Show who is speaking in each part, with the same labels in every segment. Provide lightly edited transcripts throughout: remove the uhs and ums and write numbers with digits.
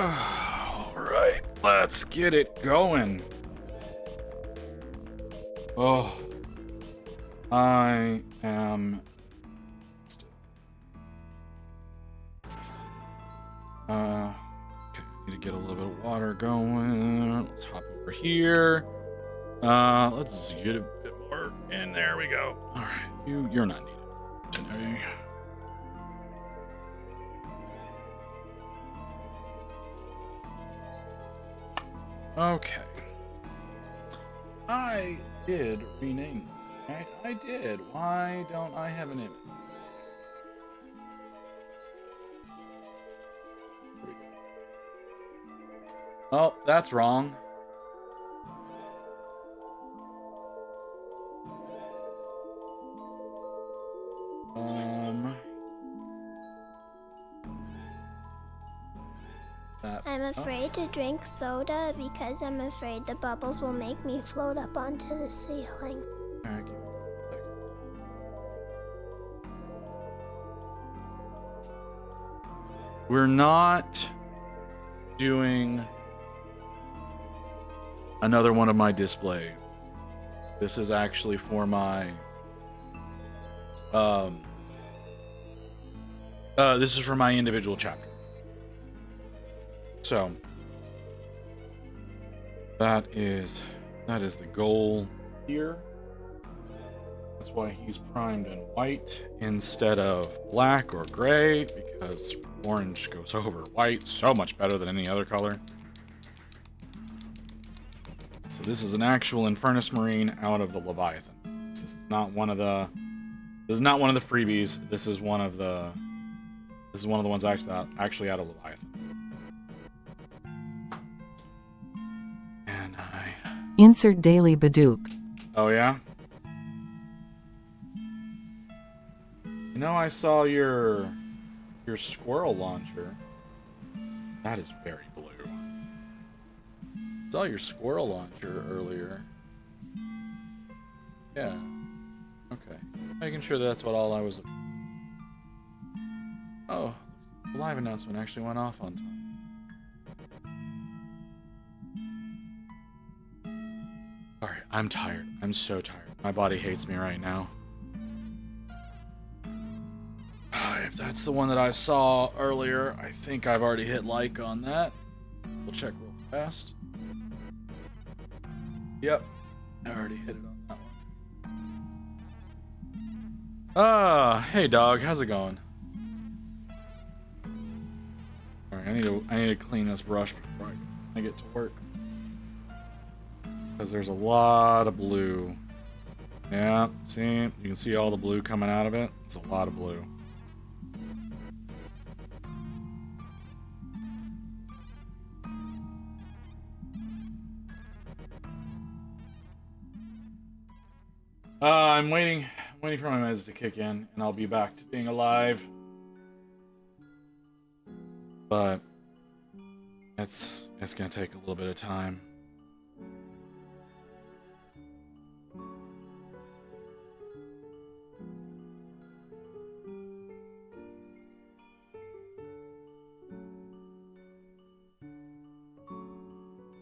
Speaker 1: All right, let's get it going. Oh, I am. Okay, need to get a little bit of water going. Let's hop over here. Let's get a bit more, and there we go. All right, you're not needed today. Okay. I did rename this, right? I did. Why don't I have an image? Oh, that's wrong.
Speaker 2: I'm afraid to drink soda because I'm afraid the bubbles will make me float up onto the ceiling.
Speaker 1: Alright, we're not doing another one of my display. This is actually for my this is for my individual chapter. So that is the goal here. That's why he's primed in white instead of black or gray, because orange goes over white so much better than any other color. So this is an actual Infernus Marine out of the Leviathan. This is not one of the freebies. This is one of the ones actually out of Leviathan. And
Speaker 3: insert daily Badoop.
Speaker 1: Oh yeah? You know, I saw your squirrel launcher. That is very blue. I saw your squirrel launcher earlier. Yeah. Okay. Making sure that's what all I was. Oh, the live announcement actually went off on time. Alright, I'm tired. I'm so tired. My body hates me right now. If that's the one that I saw earlier, I think I've already hit like on that. We'll check real fast. Yep, I already hit it on that one. Hey dog, how's it going? Alright, I need to clean this brush before I get to work. Because there's a lot of blue. Yeah, see? You can see all the blue coming out of it. It's a lot of blue. I'm waiting for my meds to kick in, and I'll be back to being alive. But it's gonna take a little bit of time.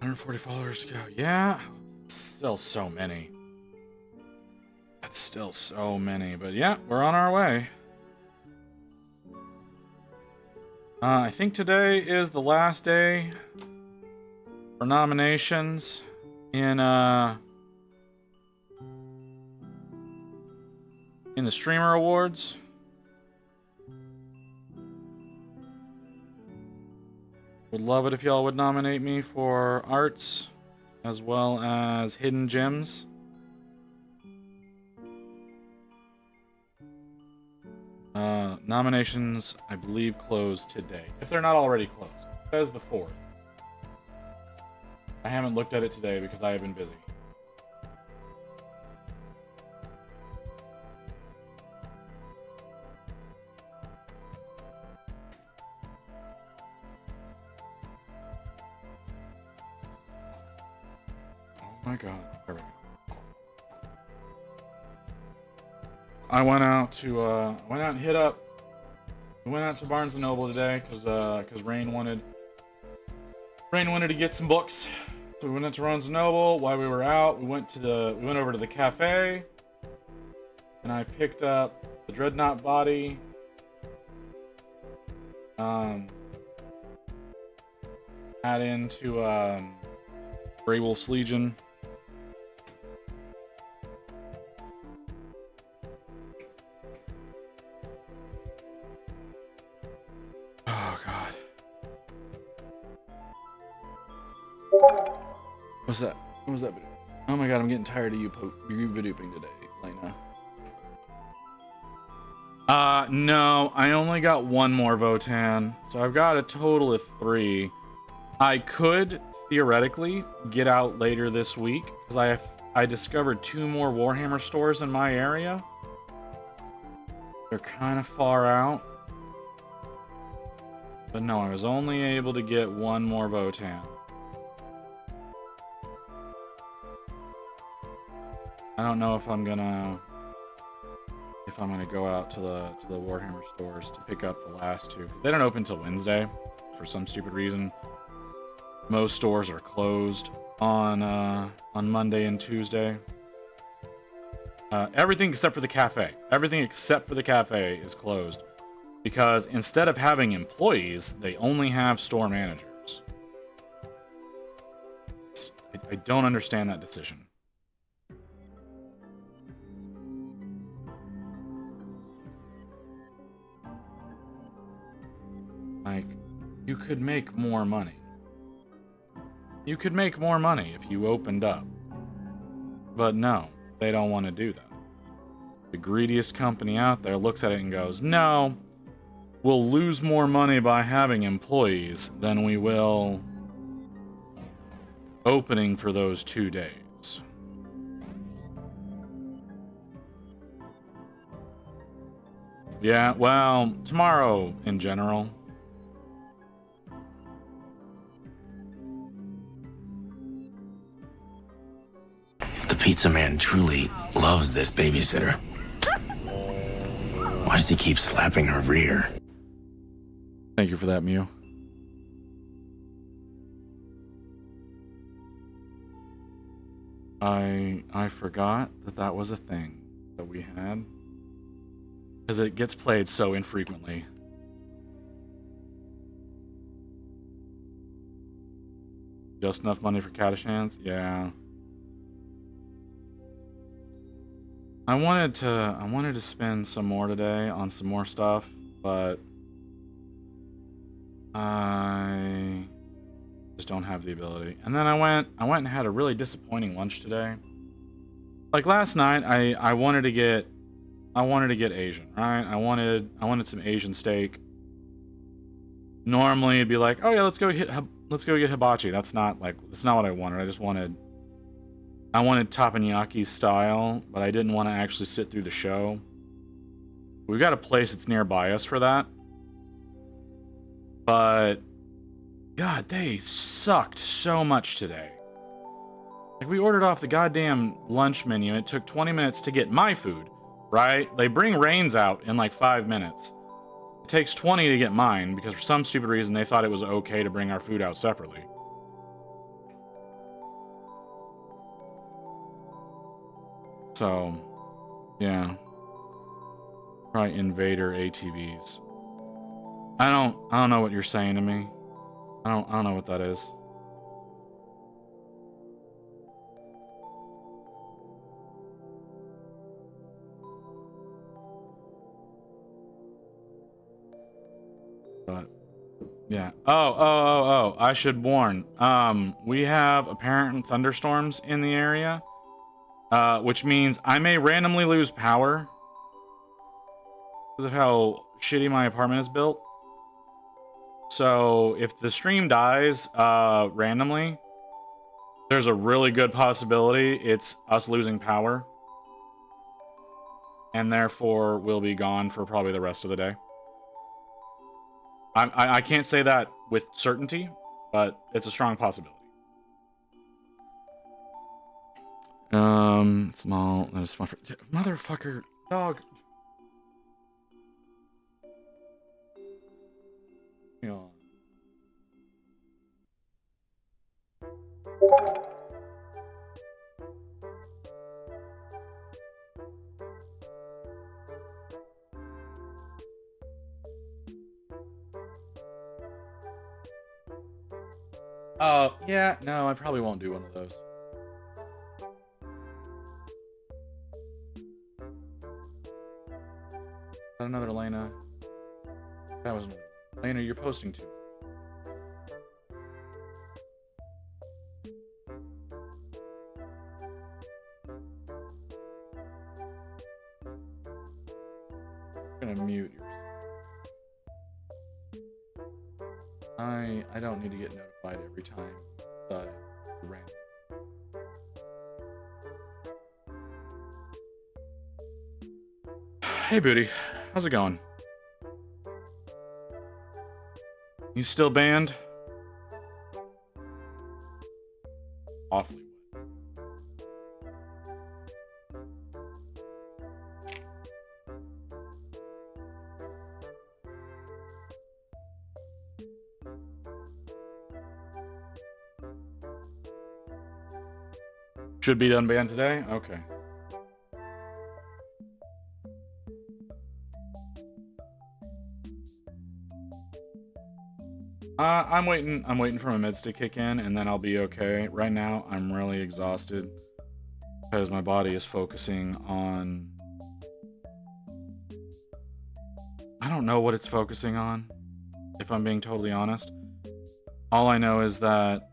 Speaker 1: $140 followers to go. Yeah, still so many. That's still so many, but yeah, we're on our way. I think today is the last day for nominations in the Streamer Awards. Would love it if y'all would nominate me for arts as well as hidden gems. Nominations, I believe, close today. If they're not already closed. It says the 4th. I haven't looked at it today because I have been busy. Oh my god. There we go. I went out and hit up. We went out to Barnes and Noble today because Rain wanted Rain wanted to get some books, so we went to Barnes & Noble. While we were out, we went over to the cafe, and I picked up the Dreadnought body. Add into Grey Wolf's Legion. Oh god. What's that? What was that? Oh my god, I'm getting tired of you badooping today, Lena. No, I only got one more Votan, so I've got a total of 3. I could theoretically get out later this week because I discovered 2 more Warhammer stores in my area. They're kind of far out. But no, I was only able to get 1 more Votan. I don't know if I'm gonna go out to the Warhammer stores to pick up the last 2 because they don't open till Wednesday for some stupid reason. Most stores are closed on Monday and Tuesday. Everything except for the cafe. Everything except for the cafe is closed because instead of having employees, they only have store managers. I don't understand that decision. Like, you could make more money. You could make more money if you opened up. But no, they don't want to do that. The greediest company out there looks at it and goes, no, we'll lose more money by having employees than we will opening for those 2 days. Yeah, well, tomorrow in general.
Speaker 4: The pizza man truly loves this babysitter. Why does he keep slapping her rear?
Speaker 1: Thank you for that, Mew. I forgot that was a thing that we had. Because it gets played so infrequently. Just enough money for Catashans? Yeah. I wanted to spend some more today on some more stuff, but I just don't have the ability. And then I went and had a really disappointing lunch today. Like last night, I wanted to get Asian, right? I wanted some Asian steak. Normally it'd be like, oh yeah, let's go get hibachi. That's not what I wanted. I wanted teppanyaki style, but I didn't want to actually sit through the show. We've got a place that's nearby us for that. But God, they sucked so much today. Like, we ordered off the goddamn lunch menu. It took 20 minutes to get my food, right? They bring Rain's out in like 5 minutes. It takes 20 to get mine because for some stupid reason they thought it was okay to bring our food out separately. So, yeah. Probably Invader ATVs. I don't know what you're saying to me. I don't know what that is. But yeah. Oh, I should warn. We have apparent thunderstorms in the area. Which means I may randomly lose power because of how shitty my apartment is built. So if the stream dies randomly, there's a really good possibility it's us losing power. And therefore we'll be gone for probably the rest of the day. I can't say that with certainty, but it's a strong possibility. Small, that is fun for motherfucker dog. Hang on. Oh, yeah, no, I probably won't do one of those. Is that another Lena? That was another. Lena, you're posting too. I'm gonna mute yours. I don't need to get notified every time that random. Hey, Booty. How's it going? You still banned? Awfully wet. Should be done banned today? Okay. I'm waiting for my meds to kick in, and then I'll be okay. Right now, I'm really exhausted because my body is focusing on... I don't know what it's focusing on, if I'm being totally honest. All I know is that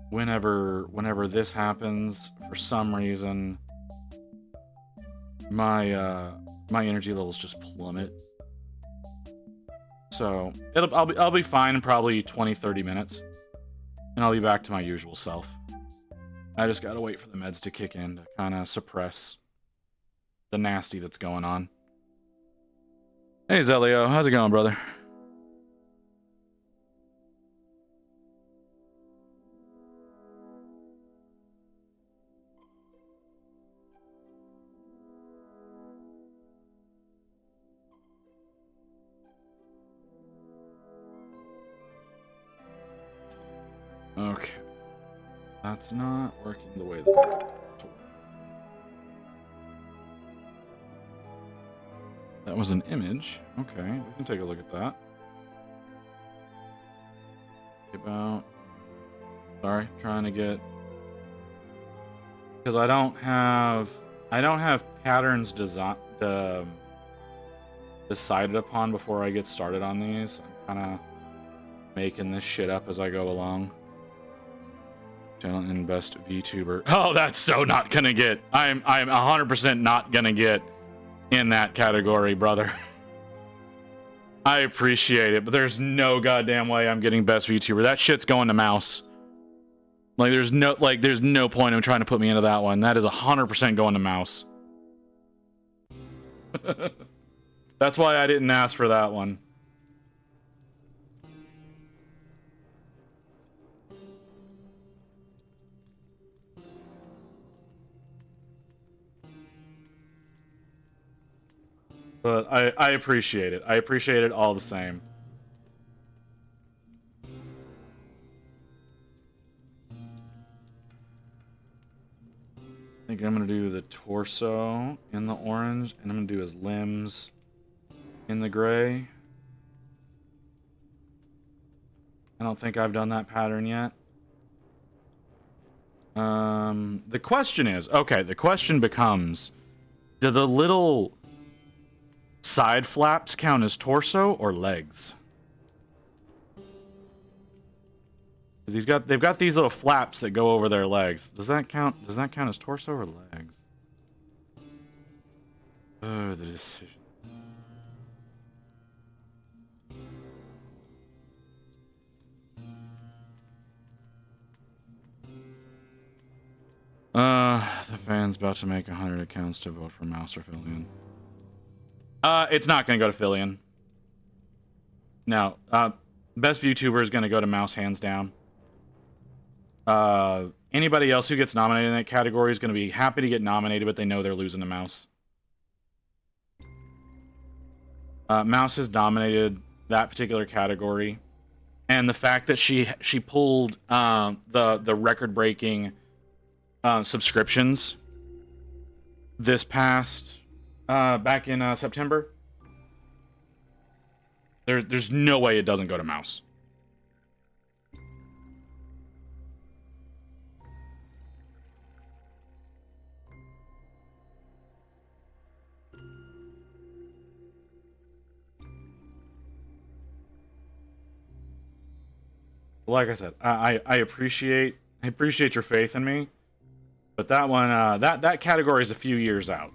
Speaker 1: whenever this happens, for some reason, my energy levels just plummet. So I'll be fine in probably 20-30 minutes, and I'll be back to my usual self. I just gotta wait for the meds to kick in to kind of suppress the nasty that's going on. Hey Zelio, how's it going, brother? Okay. That's not working the way that I want it to work. That was an image. Okay, we can take a look at that. About... Sorry, trying to get... Because I don't have patterns decided upon before I get started on these. I'm kind of making this shit up as I go along. Channel and best VTuber. Oh, that's so not gonna get. I'm 100% not gonna get in that category, brother. I appreciate it, but there's no goddamn way I'm getting best VTuber. That shit's going to mouse. There's no point in trying to put me into that one. That is 100% going to mouse. That's why I didn't ask for that one. But I appreciate it. I appreciate it all the same. I think I'm going to do the torso in the orange, and I'm going to do his limbs in the gray. I don't think I've done that pattern yet. The question is, okay, the question becomes, do the little side flaps count as torso or legs? Because they've got these little flaps that go over their legs. Does that count as torso or legs? Oh, the decision. The fan's about to make 100 accounts to vote for Mouse or Fillion. It's not going to go to Fillion. No. Best VTuber is going to go to Mouse, hands down. Anybody else who gets nominated in that category is going to be happy to get nominated, but they know they're losing to Mouse. Mouse has dominated that particular category, and the fact that she pulled the record-breaking subscriptions this past back in September. There's no way it doesn't go to Mouse. Like I said, I appreciate your faith in me, but that one that category is a few years out.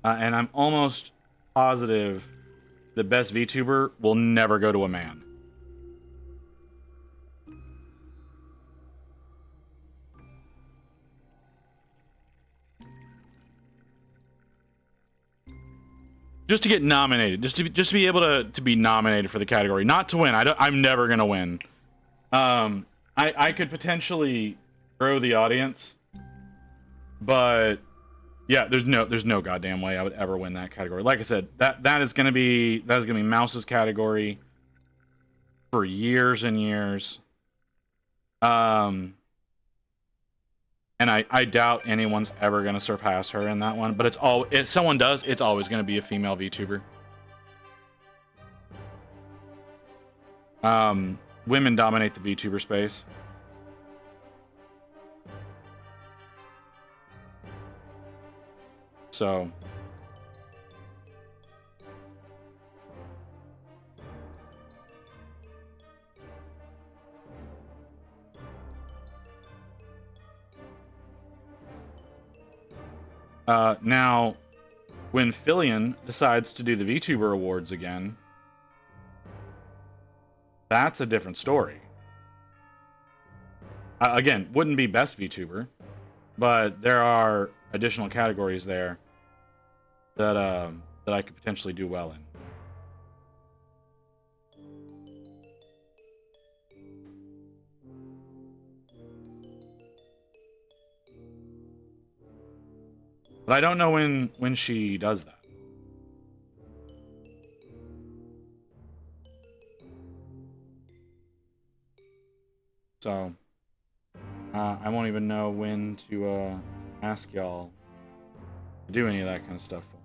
Speaker 1: And I'm almost positive the best VTuber will never go to a man. Just to get nominated, just to be able to be nominated for the category, not to win. I'm never gonna win. I could potentially grow the audience, but yeah, there's no goddamn way I would ever win that category. Like I said, that is gonna be Mouse's category for years and years. And I doubt anyone's ever gonna surpass her in that one. But if someone does, it's always gonna be a female VTuber. Women dominate the VTuber space. So now, when Fillion decides to do the VTuber Awards again, that's a different story. Again, wouldn't be best VTuber, but there are additional categories there that I could potentially do well in. But I don't know when she does that. So I won't even know when to ask y'all to do any of that kind of stuff for.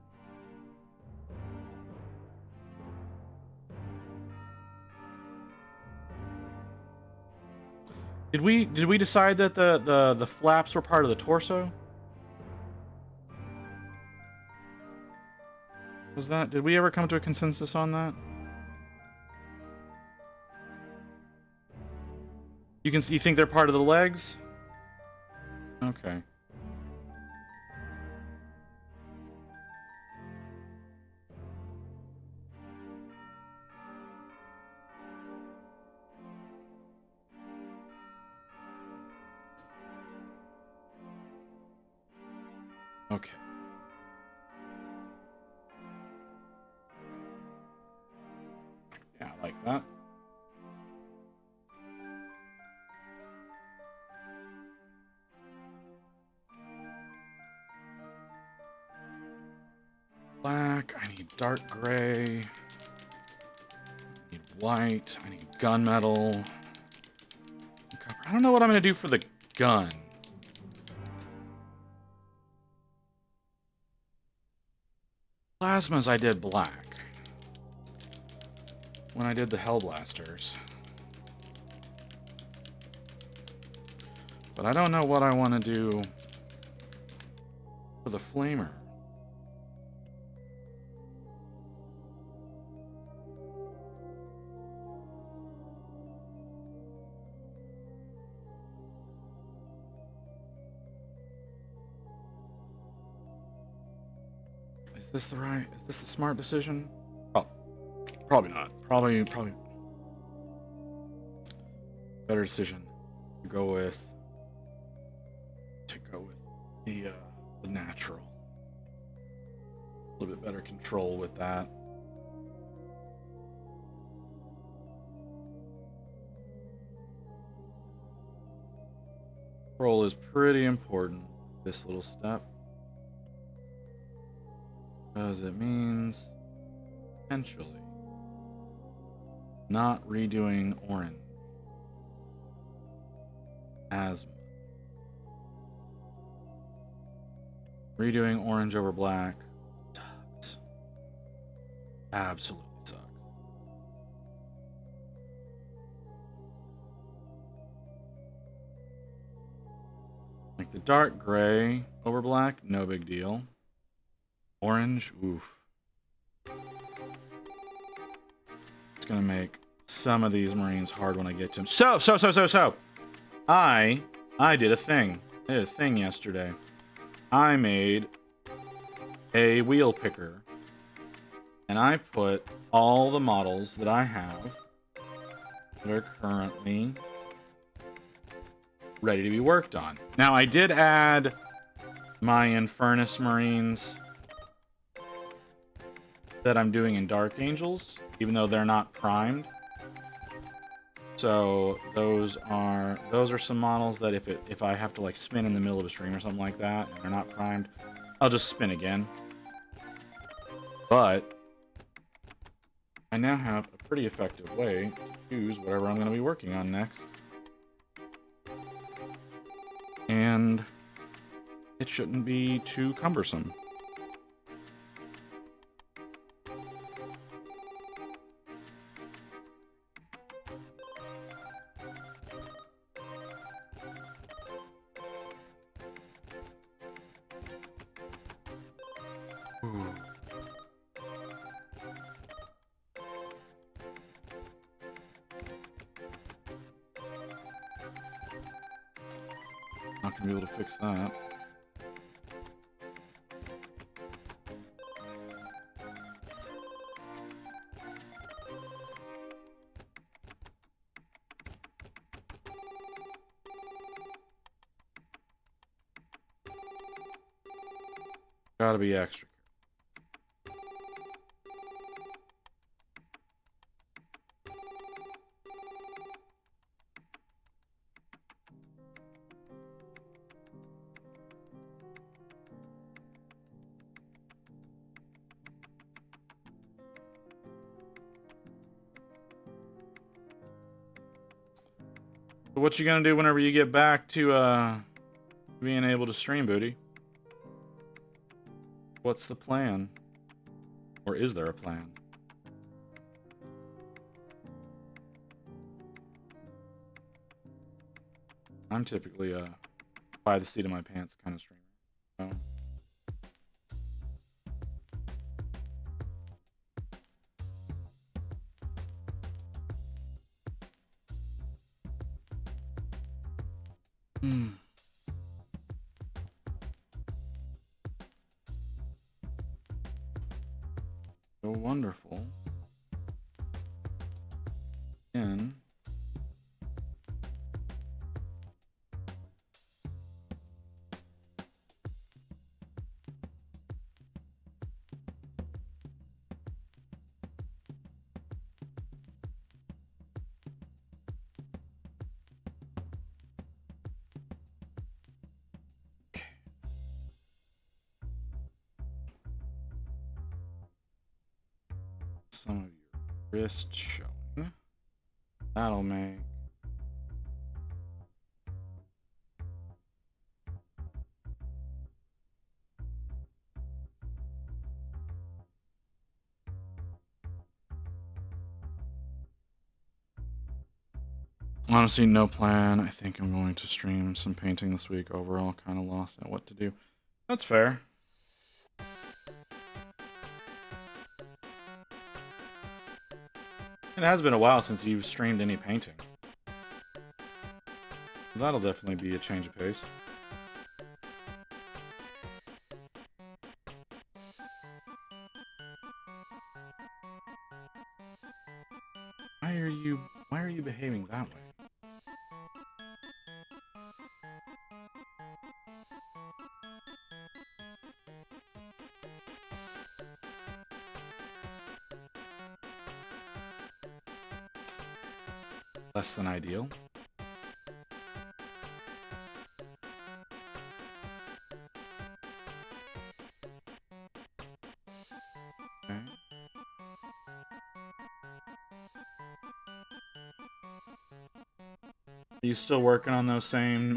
Speaker 1: Did we decide that the flaps were part of the torso? Did we ever come to a consensus on that? You think they're part of the legs? Okay. Okay. Yeah, I like that. Black. I need dark gray. I need white. I need gunmetal. Copper. I don't know what I'm going to do for the gun. Plasmas I did black when I did the Hellblasters. But I don't know what I want to do for the flamer. Is this the smart decision? Oh, probably not. Probably better decision to go with the natural. A little bit better control with that. Control is pretty important. This little step. Because it means potentially not redoing orange as redoing orange over black sucks. Absolutely sucks. Like the dark gray over black, no big deal. Orange, oof. It's gonna make some of these Marines hard when I get to them. So. I did a thing. I did a thing yesterday. I made a wheel picker. And I put all the models that I have that are currently ready to be worked on. Now, I did add my Infernus Marines that I'm doing in Dark Angels, even though they're not primed. So those are some models that if I have to like spin in the middle of a stream or something like that and they're not primed, I'll just spin again. But I now have a pretty effective way to choose whatever I'm going to be working on next. And it shouldn't be too cumbersome. Ooh. Not gonna be able to fix that. Gotta be extra. So what you gonna do whenever you get back to being able to stream, Booty? What's the plan? Or is there a plan? I'm typically by the seat of my pants kind of streamer. So. So wonderful. And some of your wrist showing. That'll make honestly no plan. I think I'm going to stream some painting this week. Overall, kind of lost at what to do. That's fair. It has been a while since you've streamed any painting. That'll definitely be a change of pace. Why are you behaving that way? Less than ideal. Okay. Are you still working on those same,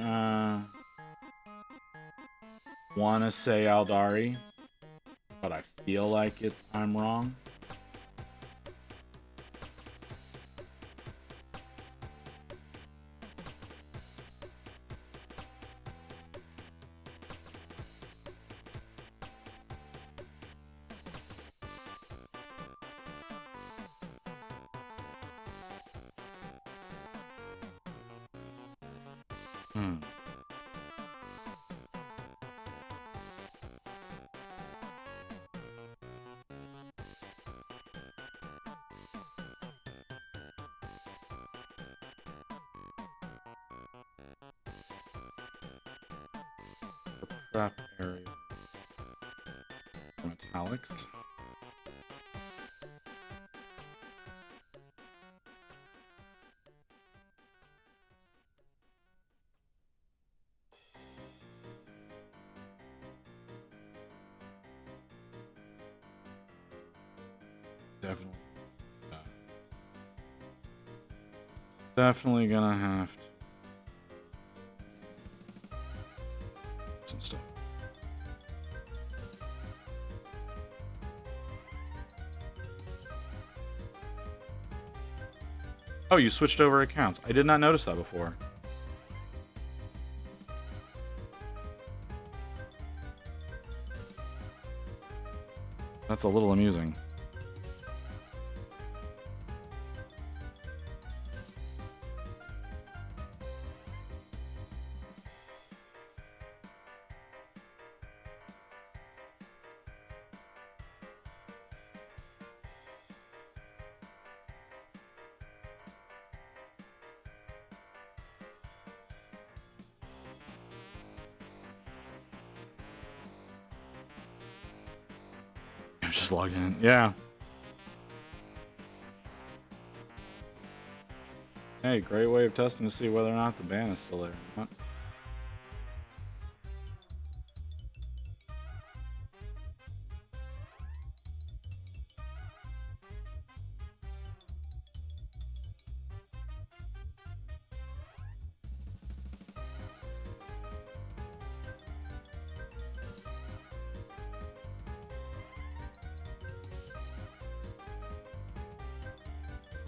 Speaker 1: wanna say Aldari, but I feel like I'm wrong? Hmm. Prep area. Metallics. Definitely. Definitely gonna have to. Some stuff. Oh, you switched over accounts. I did not notice that before. That's a little amusing. I'm just logged in. Yeah. Hey, great way of testing to see whether or not the ban is still there. Huh?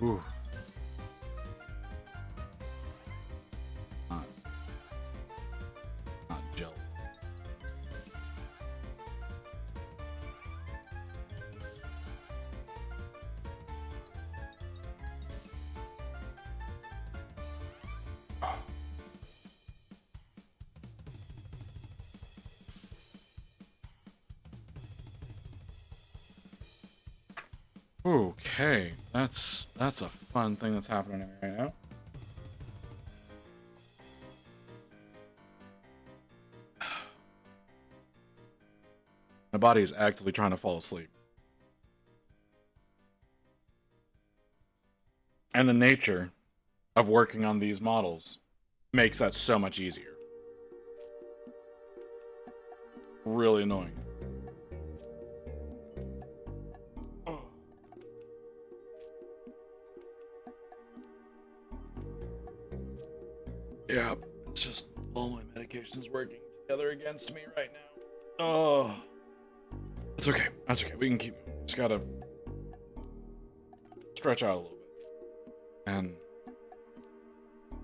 Speaker 1: Ooh. Not, not jelly. Okay, that's a fun thing that's happening right now. My body is actively trying to fall asleep. And the nature of working on these models makes that so much easier. Really annoying. Yeah, it's just all my medications working together against me right now. Oh, it's okay. That's okay. We can keep moving. Just gotta stretch out a little bit, and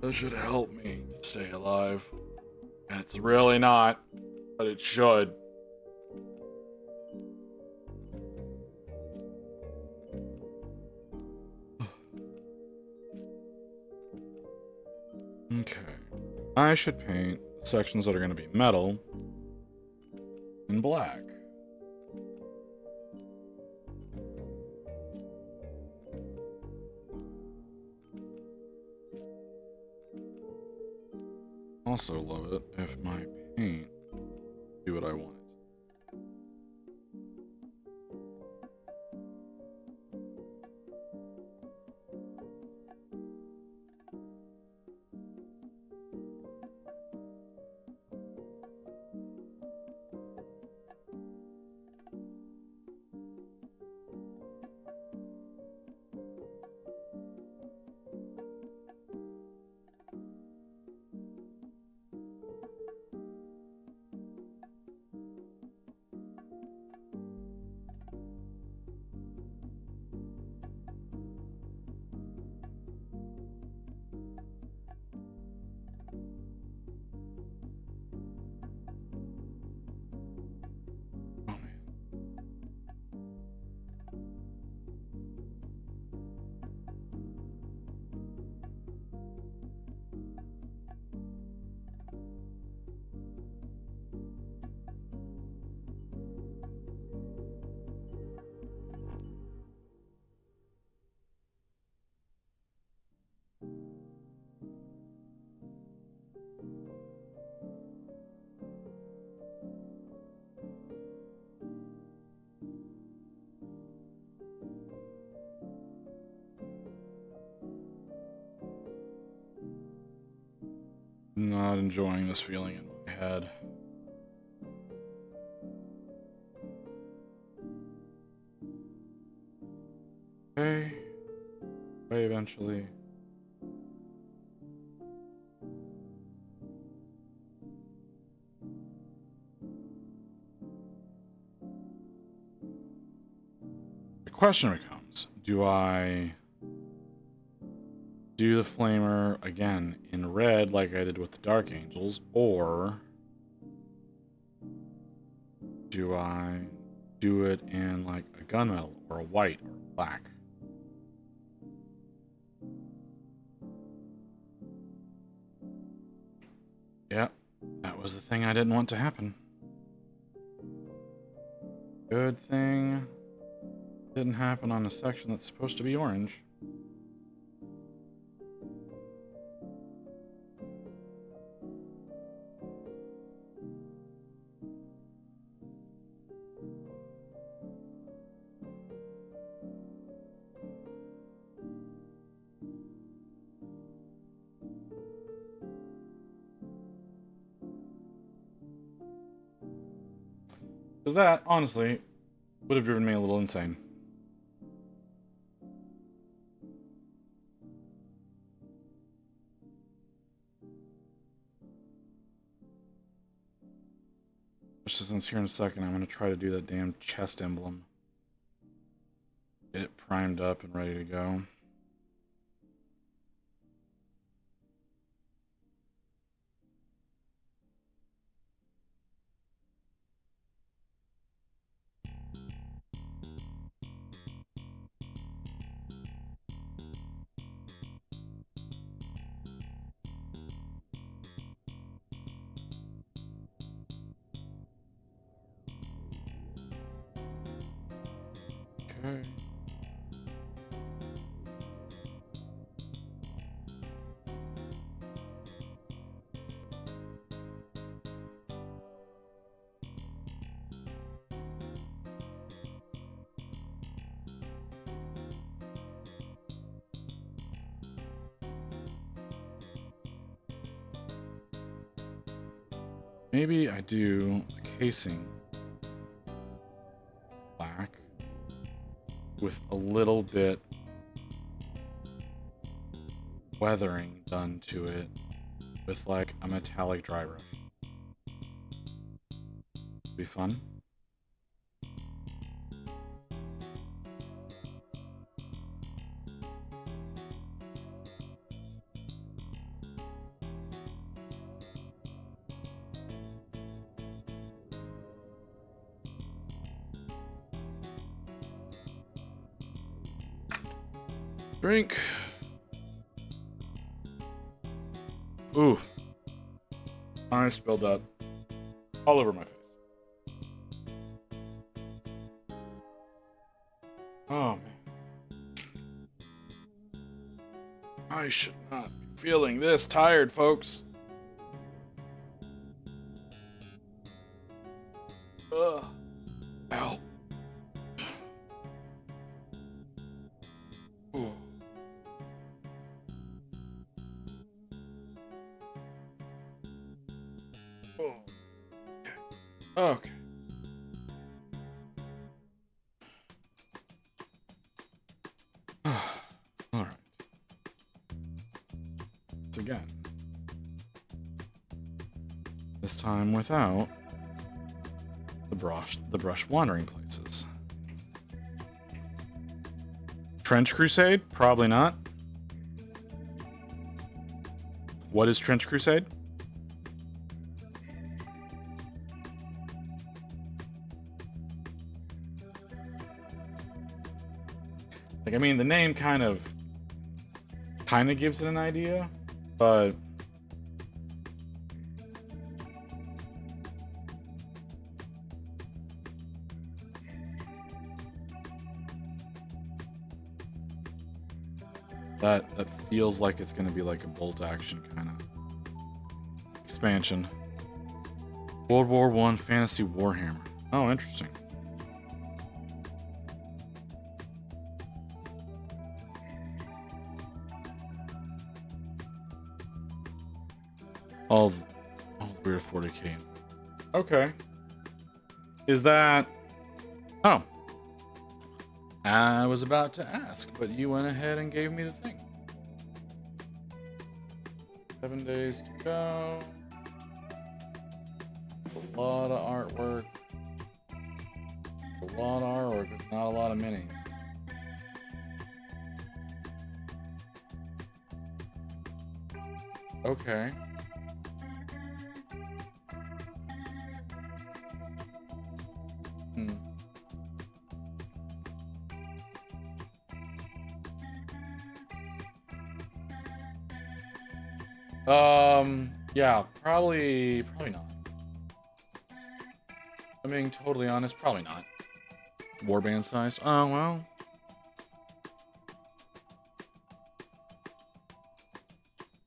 Speaker 1: that should help me stay alive. It's really not, but it should. Okay. I should paint sections that are going to be metal in black. Also love it if my paint do what I want it. Not enjoying this feeling in my head. Okay. Way eventually. The question becomes, do I do the flamer again in red like I did with the Dark Angels, or do I do it in like a gunmetal or a white or a black? Yep, that was the thing I didn't want to happen. Good thing didn't happen on a section that's supposed to be orange. Because that, honestly, would have driven me a little insane. Just since here in a second, I'm going to try to do that damn chest emblem. Get it primed up and ready to go. Okay. Maybe I do a casing black with a little bit weathering done to it with like a metallic dry brush. Be fun. Drink. Ooh. I spilled that all over my face. Oh, man. I should not be feeling this tired, folks. Ugh. Ow. Ooh. Oh. Okay. All right. Once again. This time without the brush wandering places. Trench Crusade? Probably not. What is Trench Crusade? Like, I mean, the name kind of gives it an idea, but that feels like it's going to be like a bolt action kind of expansion. World War I Fantasy Warhammer. Oh, interesting. All weird 40k. Okay. Is that... Oh. I was about to ask, but you went ahead and gave me the thing. 7 days to go. A lot of artwork. A lot of artwork, but not a lot of minis. Okay. Yeah, probably not. I'm being totally honest, probably not. Warband sized? Oh, well.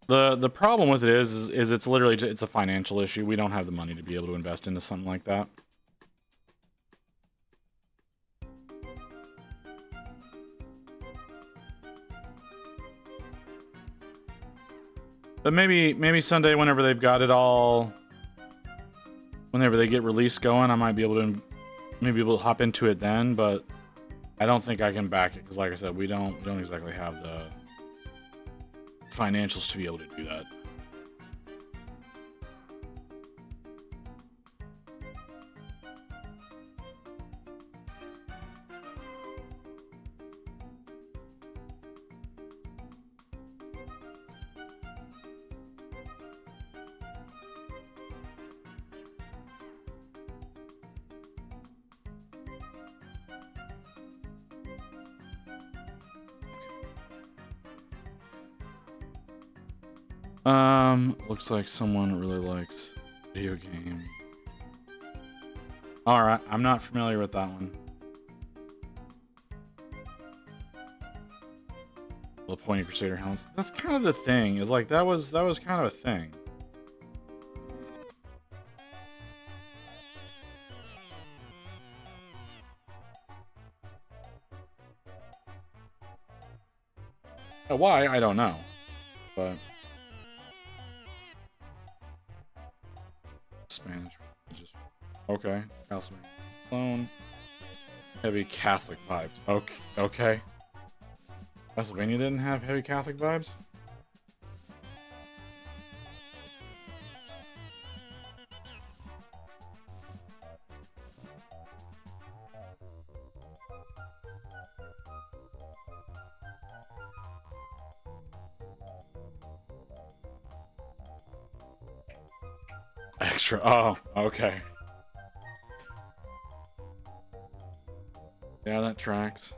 Speaker 1: The problem with it is it's literally it's a financial issue. We don't have the money to be able to invest into something like that. But maybe Sunday, whenever they've got it all, whenever they get release going, I might be able to maybe able to hop into it then. But I don't think I can back it because, like I said, we don't exactly have the financials to be able to do that. Looks like someone really likes video game. Alright, I'm not familiar with that one. The Pointy Crusader helmets. That's kind of the thing. Is like that was kind of a thing. Why? I don't know. But Spanish. Just okay. Clone. Heavy Catholic vibes. Okay. Okay. Pennsylvania didn't have heavy Catholic vibes? Extra. Oh, okay. Yeah, that tracks.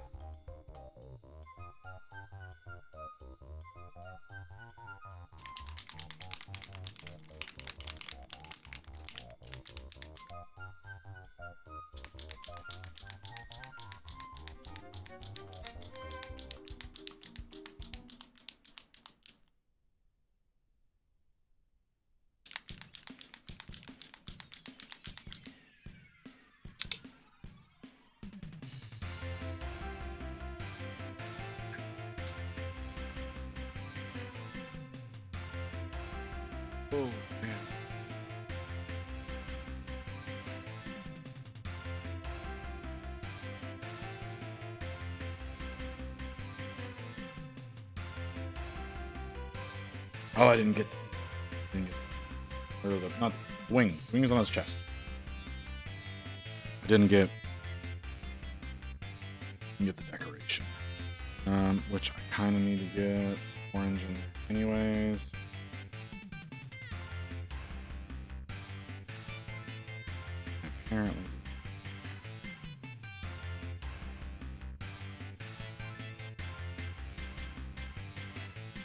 Speaker 1: Oh, man. Oh, I didn't get or the not the wings. Wings on his chest. I didn't get the decoration. Which I kind of need to get orange in there anyways. Apparently.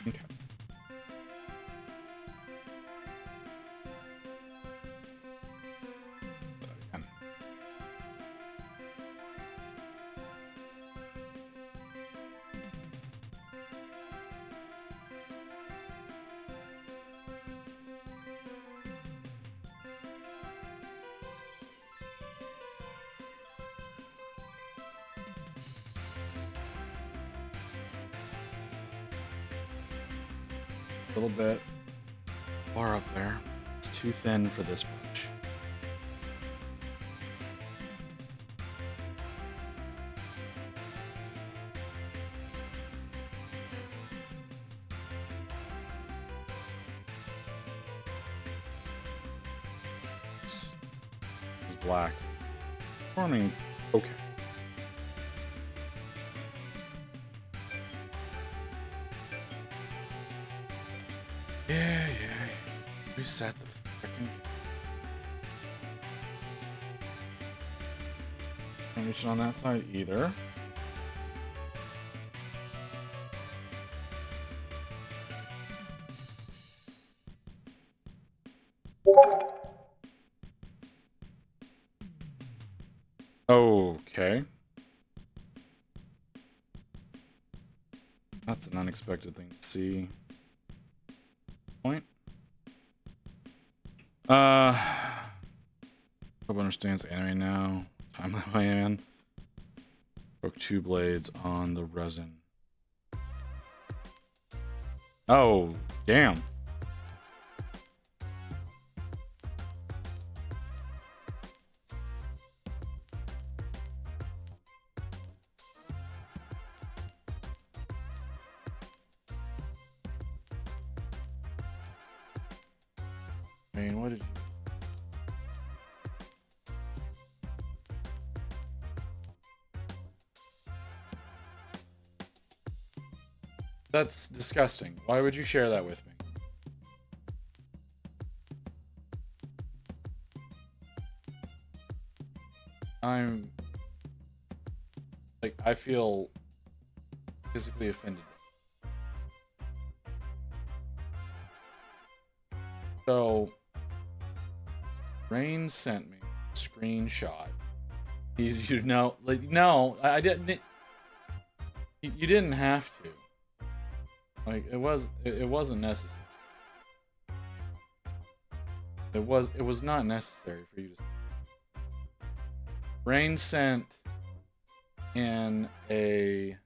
Speaker 1: Okay. A little bit far up there. too thin for this brush. This is black. Forming okay. Yeah. Reset the frickin'. Can't reach it on that side either. Okay. That's an unexpected thing to see. Point. Hope understands anime now. Time I am. Broke 2 blades on the resin. Oh, damn. I mean, what did you... That's disgusting. Why would you share that with me? I'm... like, I feel physically offended. So... Rain sent me a screenshot. You know, like, no, I didn't. You didn't have to. Like, it wasn't necessary. It was not necessary for you to. Rain sent in a.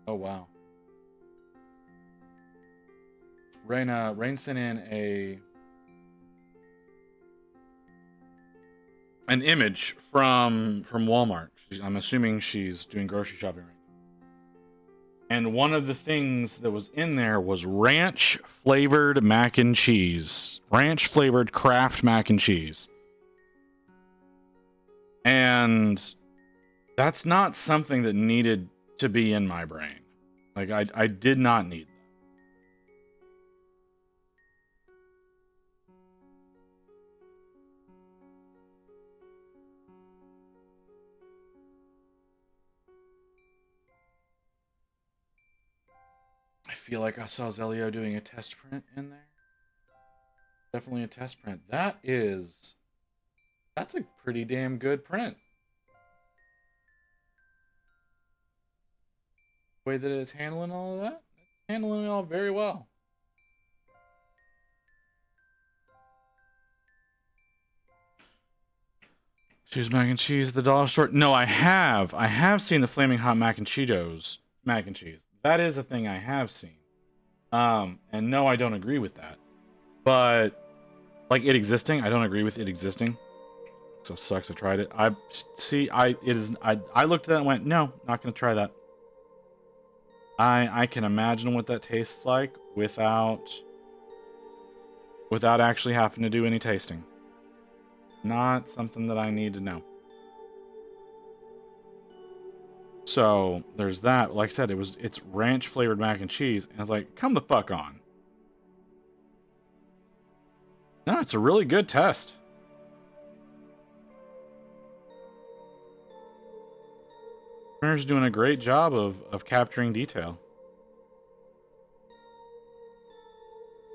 Speaker 1: Oh wow. Rain sent in an image from Walmart. I'm assuming she's doing grocery shopping right now. And one of the things that was in there was ranch flavored mac and cheese. Ranch flavored Kraft mac and cheese. And that's not something that needed to be in my brain. Like, I did not need that. I feel like I saw Zelio doing a test print in there. Definitely a test print. That's a pretty damn good print. The way that it's handling all of that, it's handling it all very well. Choose mac and cheese at the dollar store. No, I have seen the flaming hot mac and Cheetos mac and cheese. That is a thing I have seen. And no, I don't agree with that. But like it existing, I don't agree with it existing. So it sucks. I tried it. I looked at that and went, no, not gonna try that. I can imagine what that tastes like without actually having to do any tasting. Not something that I need to know. So there's that. Like I said, it's ranch flavored mac and cheese, and I was like, come the fuck on. No, it's a really good test. Printer's doing a great job of capturing detail.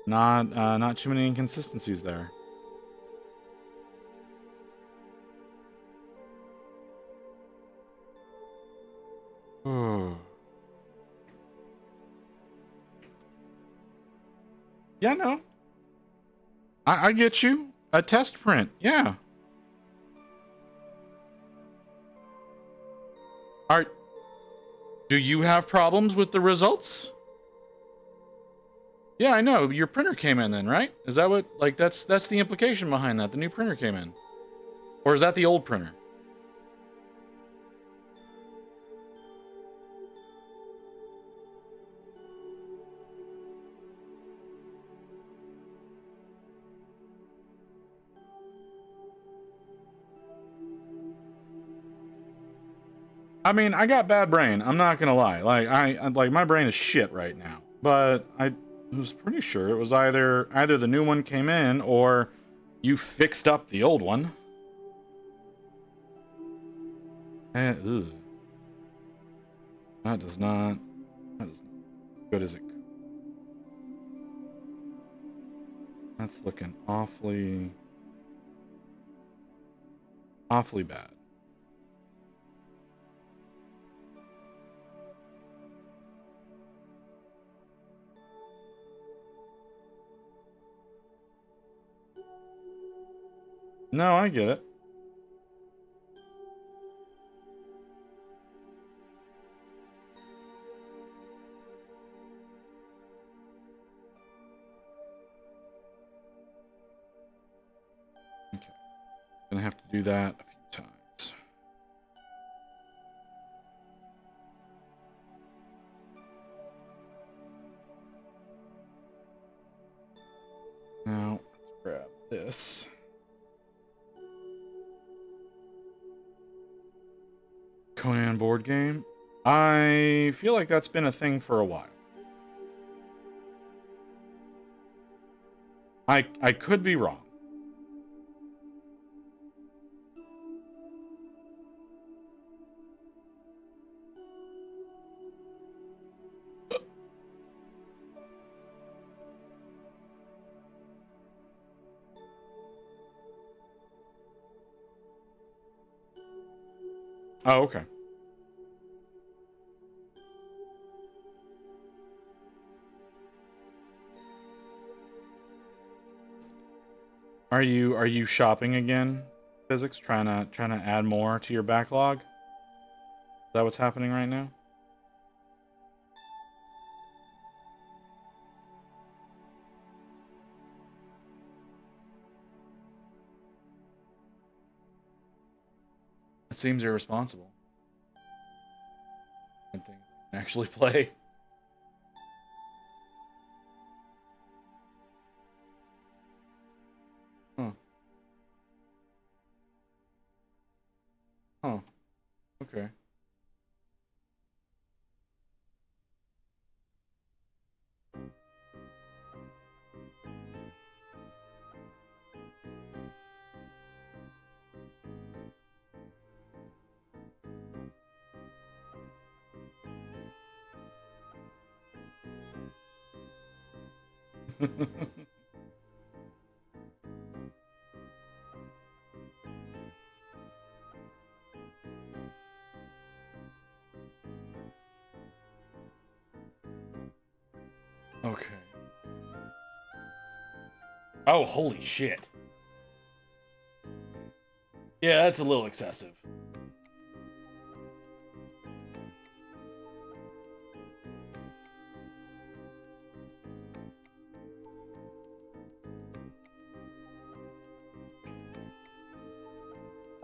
Speaker 1: Not too many inconsistencies there. Oh. Yeah, no. I get you. A test print, yeah. Do you have problems with the results? Yeah, I know. Your printer came in then, right? Is that what, like, that's the implication behind that. The new printer came in. Or is that the old printer? I mean, I got bad brain. I'm not gonna lie. Like, like my brain is shit right now. But I was pretty sure it was either the new one came in or you fixed up the old one. Ugh. That does not. That is not good as it could. That's looking awfully bad. No, I get it. Okay. Gonna have to do that a few times. Now, let's grab this. Conan board game. I feel like that's been a thing for a while. I could be wrong. Oh, okay. Are you shopping again? Physics trying to add more to your backlog? Is that what's happening right now? It seems irresponsible. And things I can actually play. Huh. Huh. Okay. Okay. Oh, holy shit. Yeah, that's a little excessive.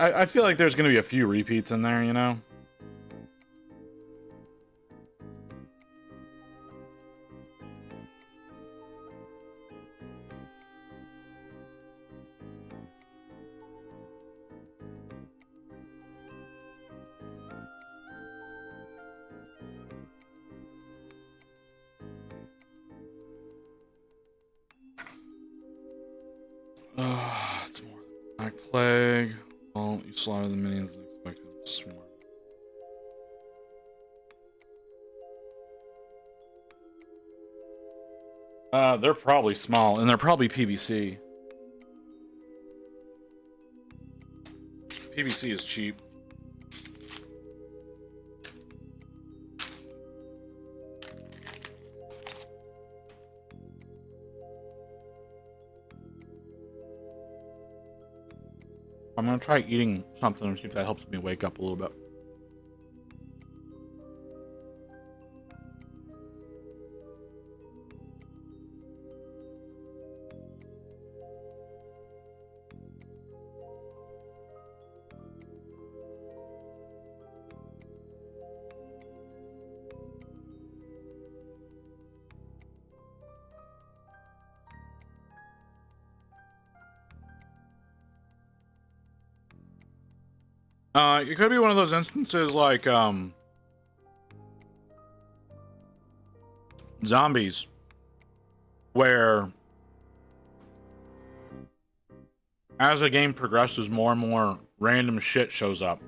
Speaker 1: I feel like there's gonna be a few repeats in there, you know? It's more than Black Plague. Well, you slaughter the minions and expect them to swarm. They're probably small, and they're probably PVC. PVC is cheap. I'm gonna try eating something and see if that helps me wake up a little bit. It could be one of those instances like zombies, where as the game progresses, more and more random shit shows up.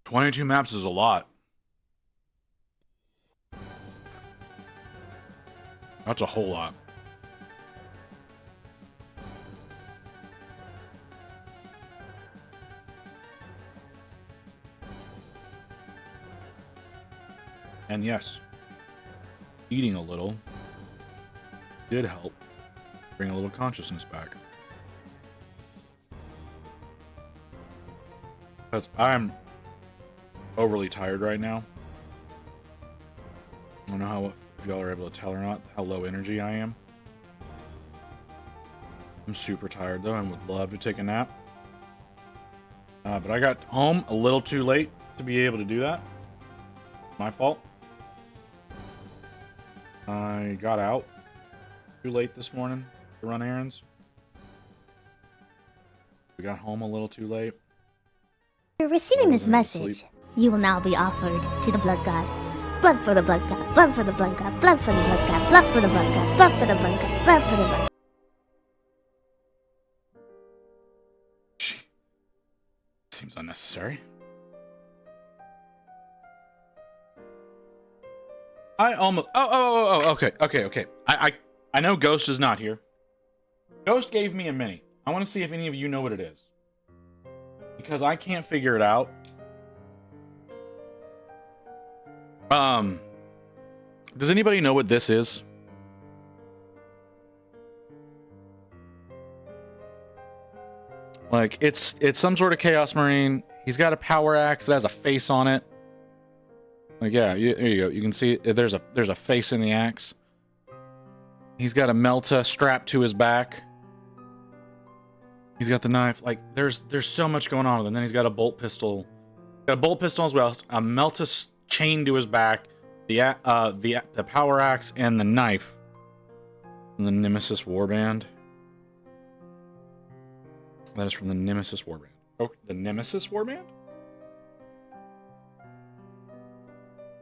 Speaker 1: "22 maps is a lot. That's a whole lot." And yes, eating a little did help bring a little consciousness back. Because I'm overly tired right now. I don't know if y'all are able to tell or not how low energy I am. I'm super tired though and would love to take a nap. But I got home a little too late to be able to do that. My fault. I got out too late this morning to run errands. We got home a little too late.
Speaker 5: You're receiving this message. You will now be offered to the blood god. Blood for the blood god. Blood for the blood god. Blood for the blood god. Blood for the blood god. Blood for the blood god. Blood for the blood.
Speaker 1: Seems unnecessary. I almost. Okay. I know Ghost is not here. Ghost gave me a mini. I want to see if any of you know what it is, because I can't figure it out. Does anybody know what this is? Like, it's some sort of Chaos Marine. He's got a power axe that has a face on it. Like, yeah, there you go. You can see there's a face in the axe. He's got a Melta strapped to his back. He's got the knife. Like, there's so much going on with him. Then he's got a bolt pistol. Got a bolt pistol as well. A Melta chained to his back. The power axe and the knife. And the Nemesis Warband. That is from the Nemesis Warband. Oh, the Nemesis Warband?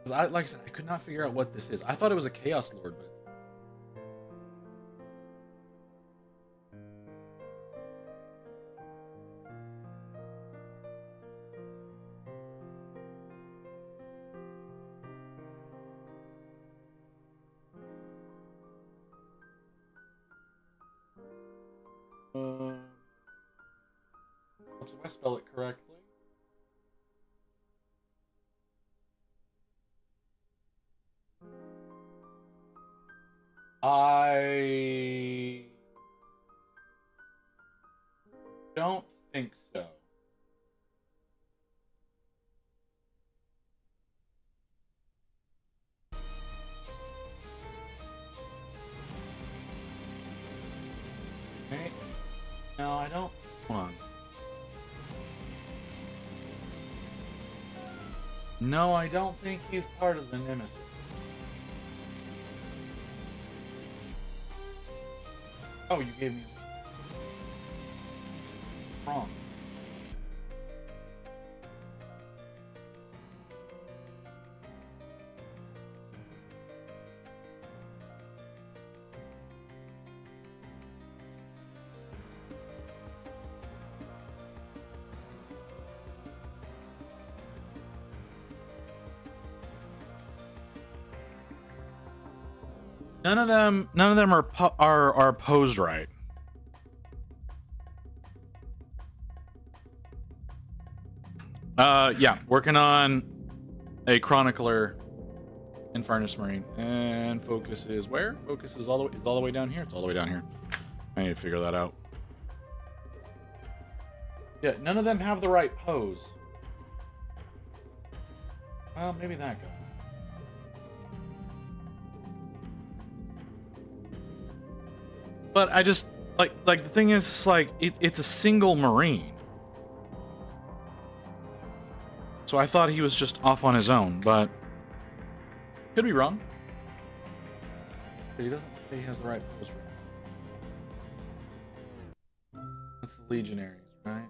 Speaker 1: Like I said, I could not figure out what this is. I thought it was a Chaos Lord, but if I spell it correctly. I don't think so. Okay. No, I don't. Hold on. No, I don't think he's part of the Nemesis. Oh, you gave me wrong. None of them are posed right. Yeah, working on a Chronicler Infernus Marine, and focus is where? Focus is all the way down here. It's all the way down here. I need to figure that out. Yeah, none of them have the right pose. Well, maybe that guy. But I just like the thing is like it's a single Marine. So I thought he was just off on his own, but could be wrong. He doesn't say he has the right pose. That's the Legionaries, right?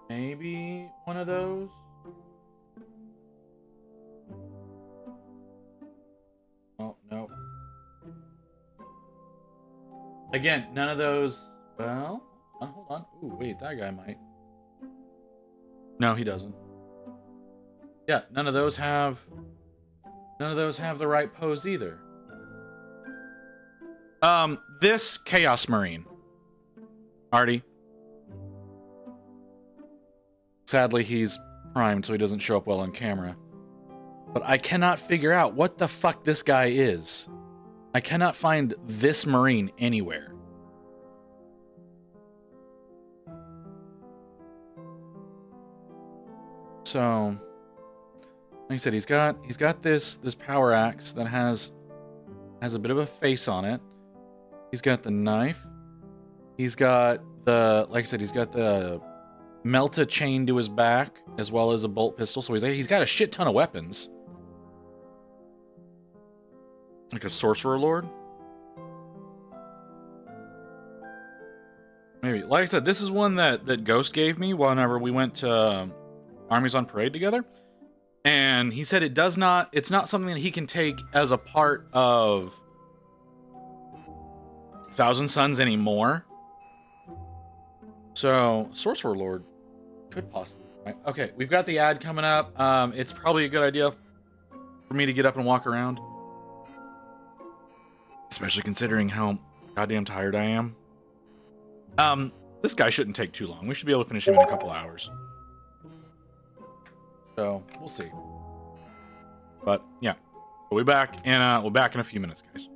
Speaker 1: Maybe one of those. Oh, no. Again, none of those. Well, hold on. Ooh, wait, that guy might. No, he doesn't. Yeah, none of those have the right pose either. This Chaos Marine. Artie. Sadly, he's primed, so he doesn't show up well on camera. But I cannot figure out what the fuck this guy is. I cannot find this Marine anywhere. So, like I said, he's got this power axe that has a bit of a face on it. He's got the knife. He's got the, like I said, he's got the Melta chain to his back, as well as a bolt pistol. So he's got a shit ton of weapons. Like a sorcerer lord? Maybe. Like I said, this is one that Ghost gave me whenever we went to Armies on Parade together. And he said it's not something that he can take as a part of Thousand Suns anymore. So, Sorcerer Lord could possibly. Right? Okay, we've got the ad coming up. It's probably a good idea for me to get up and walk around. Especially considering how goddamn tired I am. This guy shouldn't take too long. We should be able to finish him in a couple hours. So, we'll see. But, yeah. We'll be back, and we'll be back in a few minutes, guys.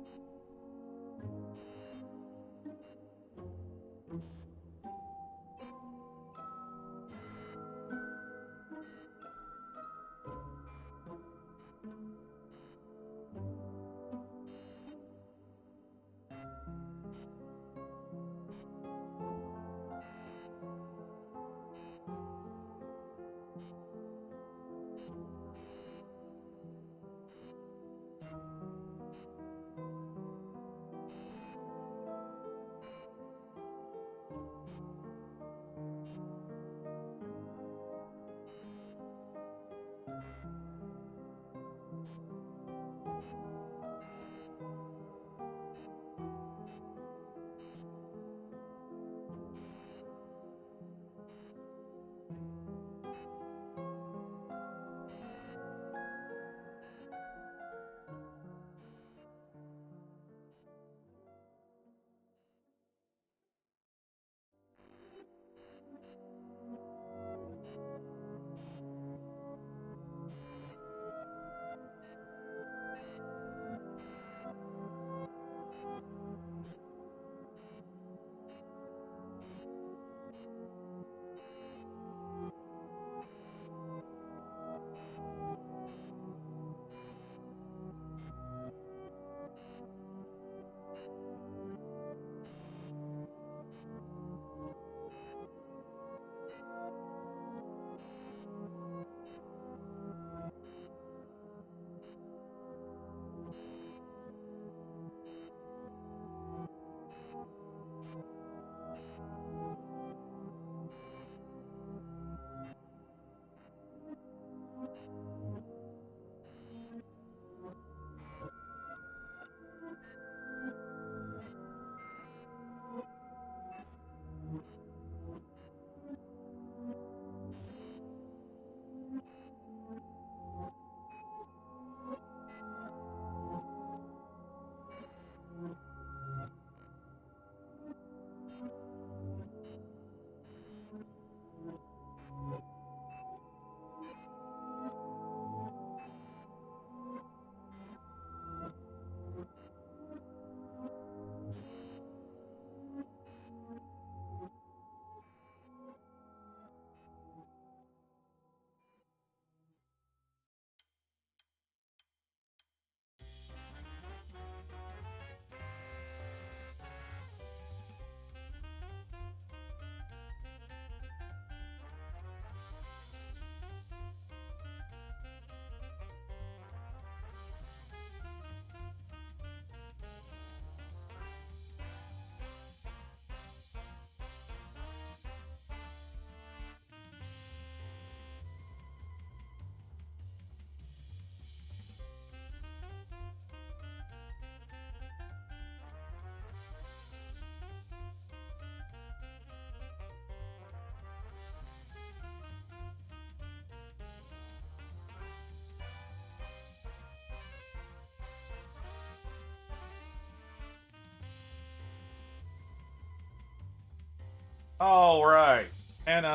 Speaker 1: All right. Can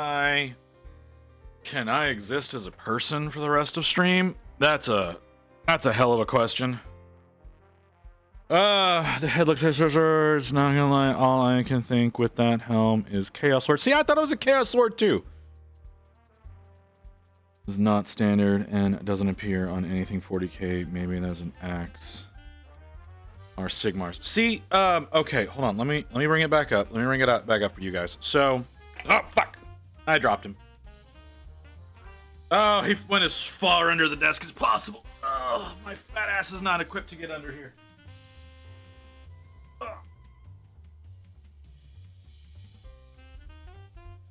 Speaker 1: I exist as a person for the rest of stream? That's a hell of a question. The head looks like it's not gonna lie, all I can think with that helm is Chaos Sword. See, I thought it was a Chaos Sword too. It's not standard and doesn't appear on anything 40k. Maybe that's an axe. Or Sigmars. See, okay, hold on. Let me bring it back up. Let me bring it back up for you guys. So, oh fuck, I dropped him. Oh, he went as far under the desk as possible. Oh, my fat ass is not equipped to get under here.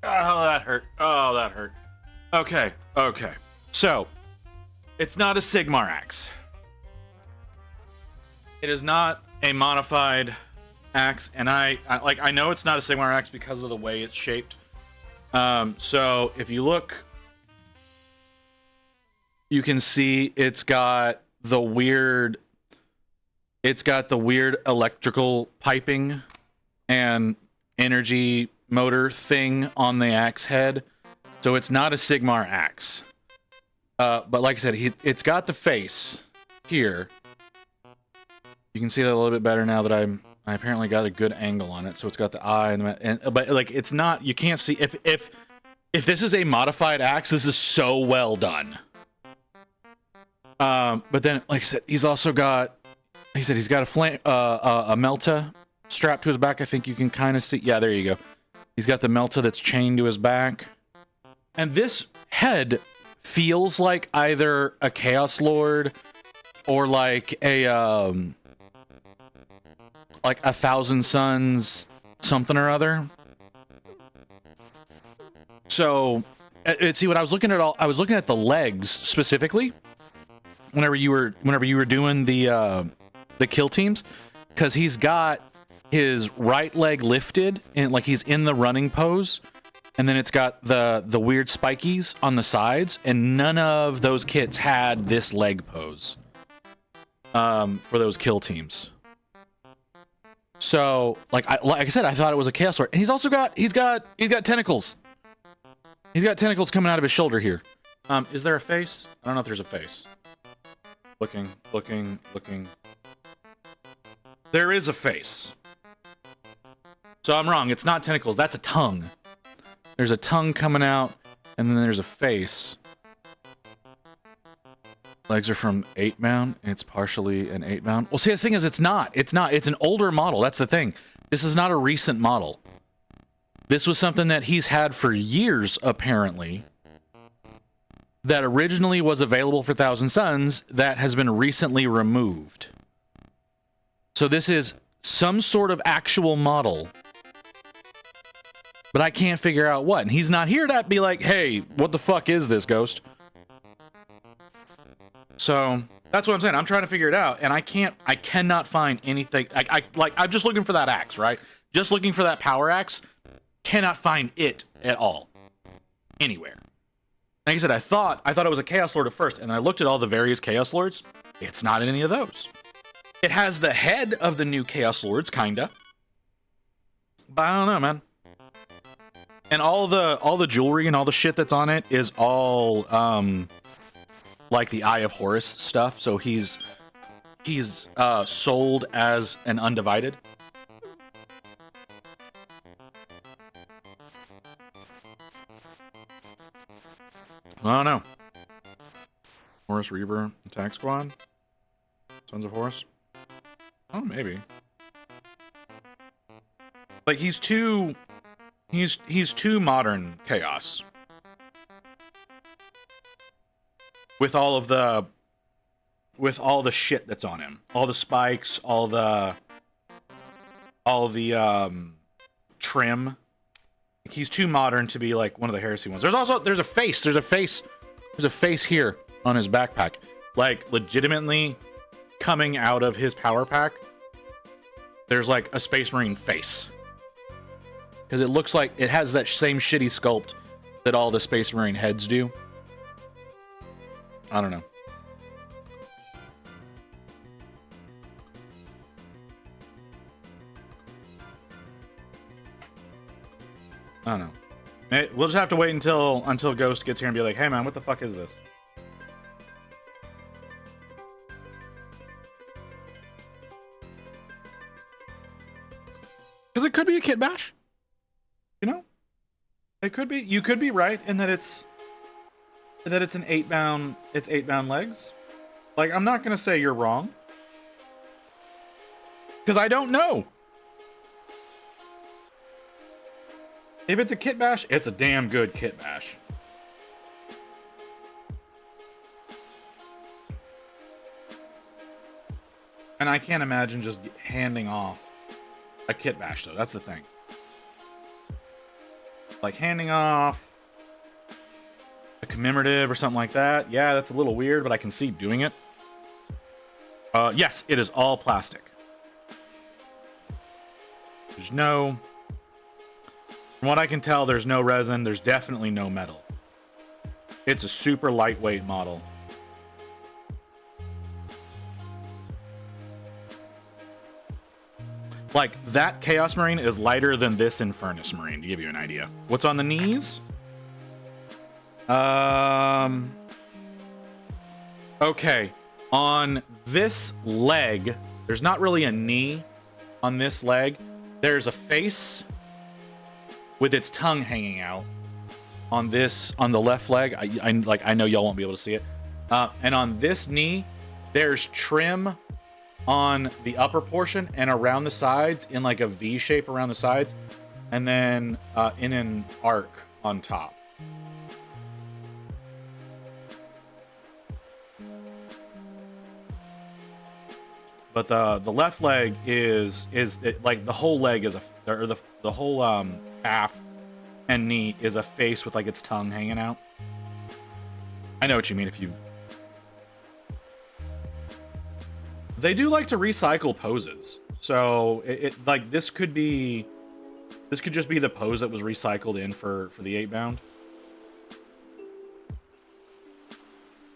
Speaker 1: Oh, that hurt. Oh, that hurt. Okay. So, it's not a Sigmar axe. It is not a modified axe, and I know it's not a Sigmar axe because of the way it's shaped. So if you look, you can see it's got the weird electrical piping and energy motor thing on the axe head. So it's not a Sigmar axe. But like I said, it's got the face here. You can see that a little bit better now that I apparently got a good angle on it. So it's got the eye and but like it's not, you can't see if this is a modified axe, this is so well done. But then like I said, he's also got, like I said, he's got a flame a melta strapped to his back. I think you can kind of see. Yeah, there you go. He's got the melta that's chained to his back. And this head feels like either a Chaos Lord or like a like 1,000 Suns something or other. So, see what I was looking at I was looking at the legs specifically whenever you were doing the kill teams, because he's got his right leg lifted and like he's in the running pose, and then it's got the weird spikies on the sides, and none of those kits had this leg pose for those kill teams. So, like I said, I thought it was a Chaos Lord, and he's also got tentacles. He's got tentacles coming out of his shoulder here. Is there a face? I don't know if there's a face. Looking. There is a face. So I'm wrong. It's not tentacles. That's a tongue. There's a tongue coming out, and then there's a face. Legs are from 8-bound. It's partially an 8-bound. Well, see, the thing is, it's not. It's an older model. That's the thing. This is not a recent model. This was something that he's had for years, apparently, that originally was available for 1,000 Suns that has been recently removed. So this is some sort of actual model, but I can't figure out what. And he's not here to be like, hey, what the fuck is this, Ghost? So that's what I'm saying. I'm trying to figure it out, and I cannot find anything. I'm just looking for that axe, right? Just looking for that power axe. Cannot find it at all. Anywhere. Like I said, I thought it was a Chaos Lord at first, and I looked at all the various Chaos Lords. It's not in any of those. It has the head of the new Chaos Lords, kinda. But I don't know, man. And all the jewelry and all the shit that's on it is all like the Eye of Horus stuff. So he's sold as an undivided. I don't know. Horus Reaver Attack Squad? Sons of Horus? Oh, maybe. Like he's too modern Chaos. With all the shit that's on him. All the spikes, all the trim. He's too modern to be like one of the heresy ones. There's a face here on his backpack, like legitimately coming out of his power pack. There's like a Space Marine face, because it looks like it has that same shitty sculpt that all the Space Marine heads do. I don't know. I don't know. We'll just have to wait until Ghost gets here and be like, hey man, what the fuck is this? Because it could be a kit bash. You know? It could be. You could be right in that it's an 8-bound, it's 8-bound legs. Like, I'm not gonna say you're wrong. Because I don't know. If it's a kit bash, it's a damn good kit bash. And I can't imagine just handing off a kit bash, though. That's the thing. Like, handing off a commemorative or something like that. Yeah, that's a little weird, but I can see doing it. Yes, it is all plastic. There's no... From what I can tell, there's no resin. There's definitely no metal. It's a super lightweight model. Like, that Chaos Marine is lighter than this Infernus Marine, to give you an idea. What's on the knees? Okay. On this leg, there's not really a knee on this leg. There's a face with its tongue hanging out on the left leg. I know y'all won't be able to see it. And on this knee, there's trim on the upper portion and around the sides in like a V shape around the sides, and then in an arc on top. But the left leg is like the whole leg is the whole calf and knee is a face with like its tongue hanging out. I know what you mean. If you, they do like to recycle poses, so it like this could just be the pose that was recycled in for the 8-bound,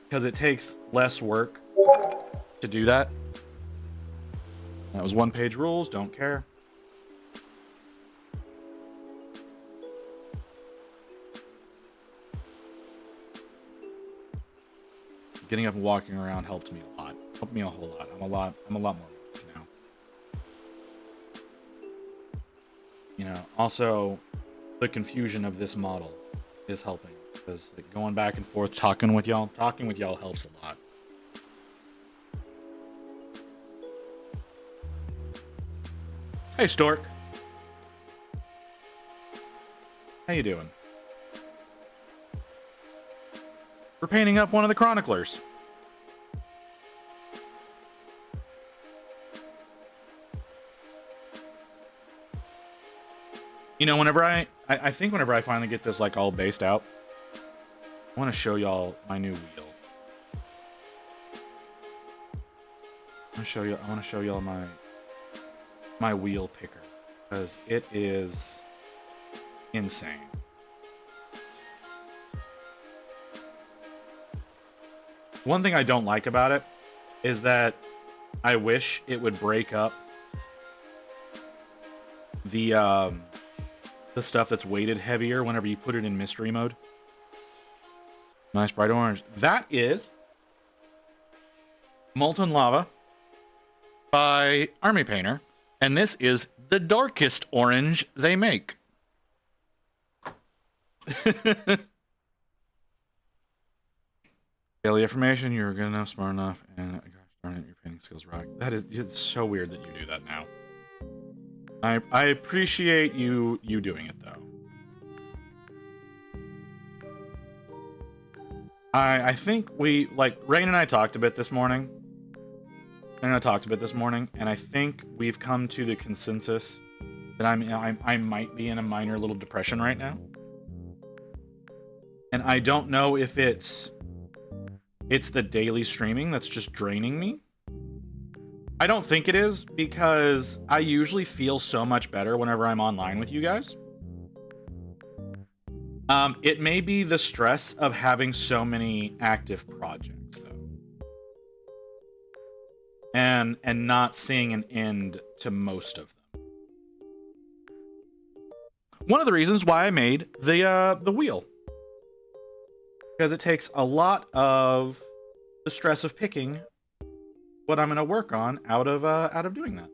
Speaker 1: because it takes less work to do that. That was 1-page rules. Don't care. Getting up and walking around helped me a lot. Helped me a whole lot. I'm a lot more now. You know, also the confusion of this model is helping, because like, going back and forth talking with y'all helps a lot. Hey Stork. How you doing? We're painting up one of the Chroniclers. You know, whenever I think whenever I finally get this like all based out, I want to show y'all my new wheel. I want to show y'all my wheel picker, because it is insane. One thing I don't like about it is that I wish it would break up the stuff that's weighted heavier whenever you put it in mystery mode. Nice bright orange. That is Molten Lava by Army Painter, and this is the darkest orange they make. Daily affirmation: you're good enough, smart enough, and gosh darn it, your painting skills rock. That is, it's so weird that you do that now. I appreciate you doing it though. I think we, like, Rain and I talked a bit this morning. And I think we've come to the consensus that I might be in a minor little depression right now. And I don't know if it's the daily streaming that's just draining me. I don't think it is, because I usually feel so much better whenever I'm online with you guys. It may be the stress of having so many active projects, though. And not seeing an end to most of them. one of the reasons why I made the wheel, because it takes a lot of the stress of picking what I'm going to work on out of doing that.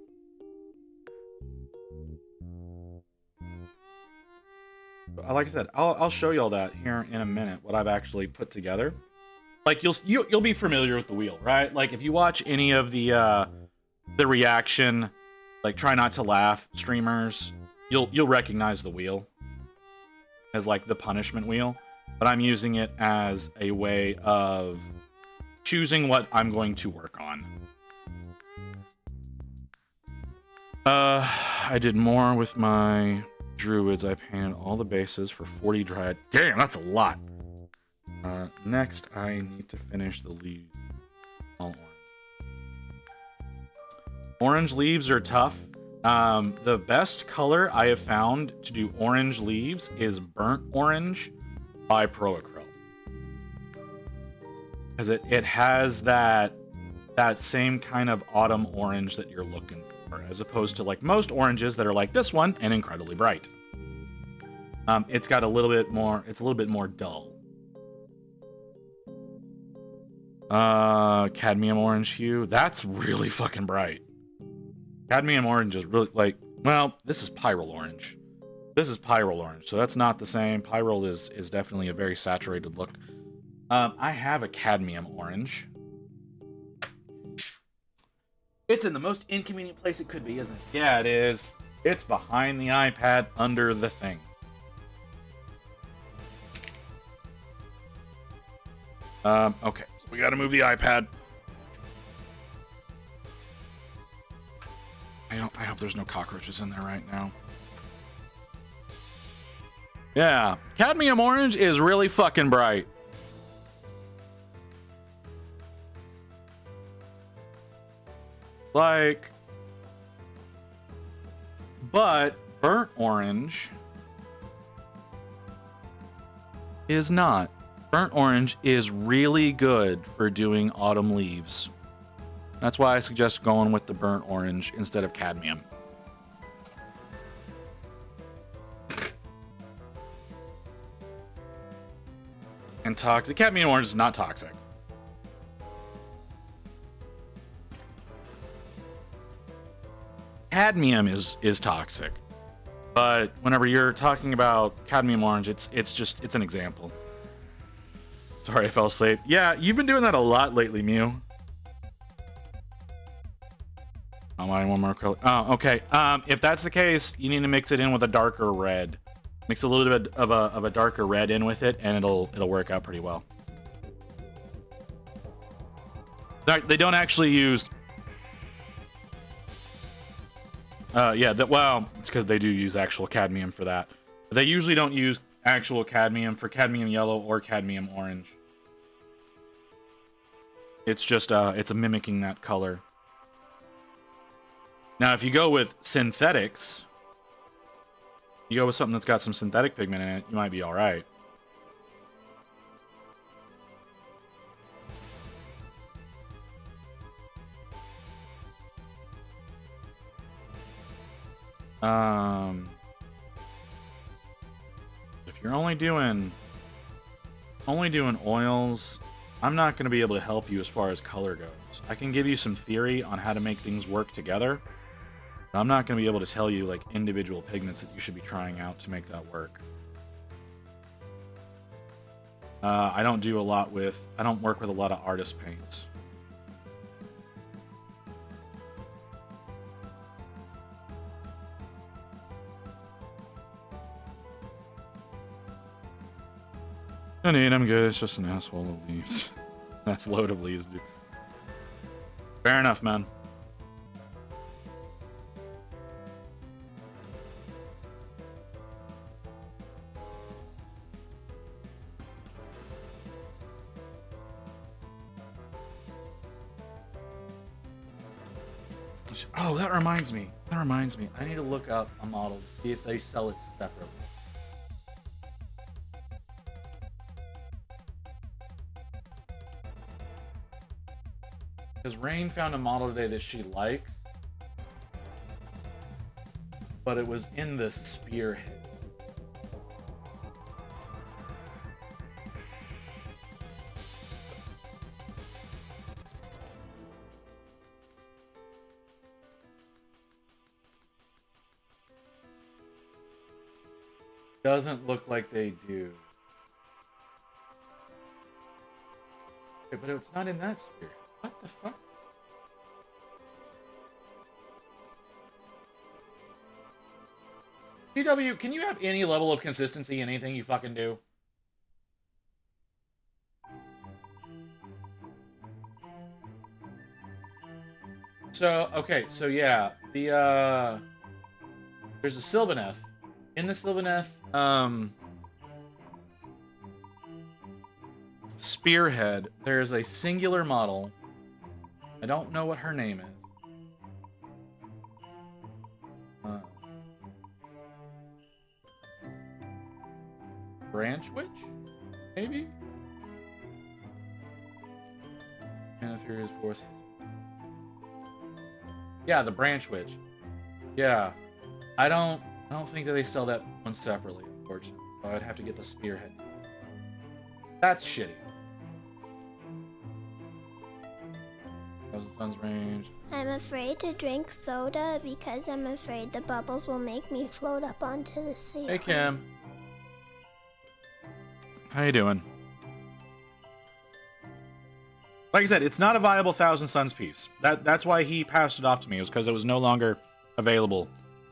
Speaker 1: Like I said, I'll show you all that here in a minute, what I've actually put together. Like you'll be familiar with the wheel, right? Like if you watch any of the reaction, like try not to laugh streamers, you'll recognize the wheel as like the punishment wheel, but I'm using it as a way of choosing what I'm going to work on. I did more with my druids. I painted all the bases for 40 dryad. Damn, that's a lot. Next, I need to finish the leaves. All orange. Orange leaves are tough. The best color I have found to do orange leaves is burnt orange by Proacryl. Because it has that same kind of autumn orange that you're looking for, as opposed to like most oranges that are like this one and incredibly bright. It's got a little bit more, it's a little bit more dull. Cadmium orange hue. That's really fucking bright. Cadmium orange is really like, well, this is pyrrole orange. This is pyrrole orange, so that's not the same. Pyrrole is definitely a very saturated look. I have a cadmium orange. It's in the most inconvenient place it could be, isn't it? Yeah, it is. It's behind the iPad under the thing. Okay, so we gotta move the iPad. I hope there's no cockroaches in there right now. Yeah, cadmium orange is really fucking bright. Like, but burnt orange is not. Burnt orange is really good for doing autumn leaves. That's why I suggest going with the burnt orange instead of cadmium. And toxic. Cadmium orange is not toxic. Cadmium is toxic. But whenever you're talking about cadmium orange, it's an example. Sorry, I fell asleep. Yeah, you've been doing that a lot lately, Mew. Oh, I one more color. Oh, okay. If that's the case, you need to mix it in with a darker red. Mix a little bit of a darker red in with it, and it'll work out pretty well. They don't actually use. Well, it's because they do use actual cadmium for that. But they usually don't use actual cadmium for cadmium yellow or cadmium orange. It's just it's mimicking that color. Now, if you go with synthetics, you go with something that's got some synthetic pigment in it, you might be all right. If you're only doing oils, I'm not going to be able to help you as far as color goes. I can give you some theory on how to make things work together, but I'm not going to be able to tell you like individual pigments that you should be trying out to make that work. I don't work with a lot of artist paints. No need, I'm good. It's just an asshole of leaves. That's a load of leaves, dude. Fair enough, man. Oh, that reminds me. I need to look up a model to see if they sell it separately. Because Rain found a model today that she likes, but it was in the spearhead. Doesn't look like they do. Okay, but it's not in that sphere. What the fuck? CW, can you have any level of consistency in anything you fucking do? So, okay, so yeah, there's a Sylvaneth. In the Sylvaneth, Spearhead, there's a singular model. I don't know what her name is. Branch Witch? Maybe? And if Furious Force. Yeah, the Branch Witch. Yeah. I don't think that they sell that one separately, unfortunately. So I'd have to get the Spearhead. That's shitty. Thousand Suns range.
Speaker 2: I'm afraid to drink soda because I'm afraid the bubbles will make me float up onto the sea.
Speaker 1: Hey, Kim. How you doing? Like I said, it's not a viable Thousand Suns piece. That's why he passed it off to me. It was because it was no longer available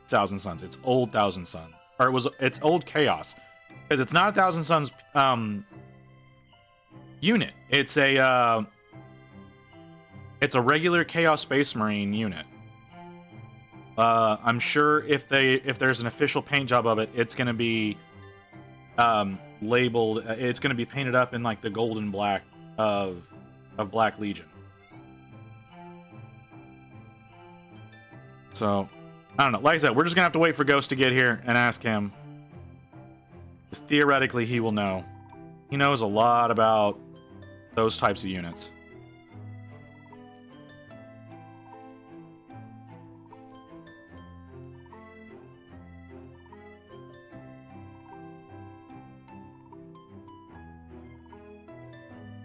Speaker 1: Thousand Suns. It's old Thousand Suns. Or it's old Chaos. Because it's not a Thousand Suns unit. It's a regular Chaos Space Marine unit. I'm sure if there's an official paint job of it, it's gonna be labeled. It's gonna be painted up in like the gold and black of Black Legion. So I don't know. Like I said, we're just gonna have to wait for Ghost to get here and ask him. Because theoretically, he will know. He knows a lot about those types of units.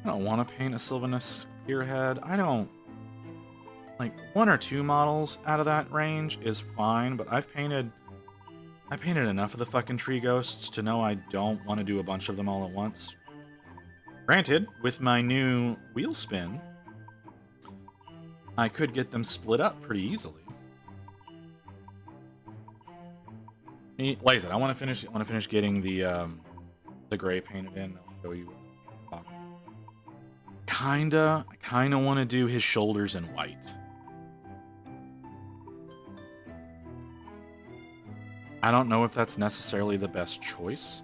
Speaker 1: I don't want to paint a Sylvanus Spearhead. I don't... Like, 1 or 2 models out of that range is fine, but I painted enough of the fucking tree ghosts to know I don't want to do a bunch of them all at once. Granted, with my new wheel spin, I could get them split up pretty easily. Like I said, I want to finish getting the gray painted in. I'll show you what I'm talking about. I kinda want to do his shoulders in white. I don't know if that's necessarily the best choice.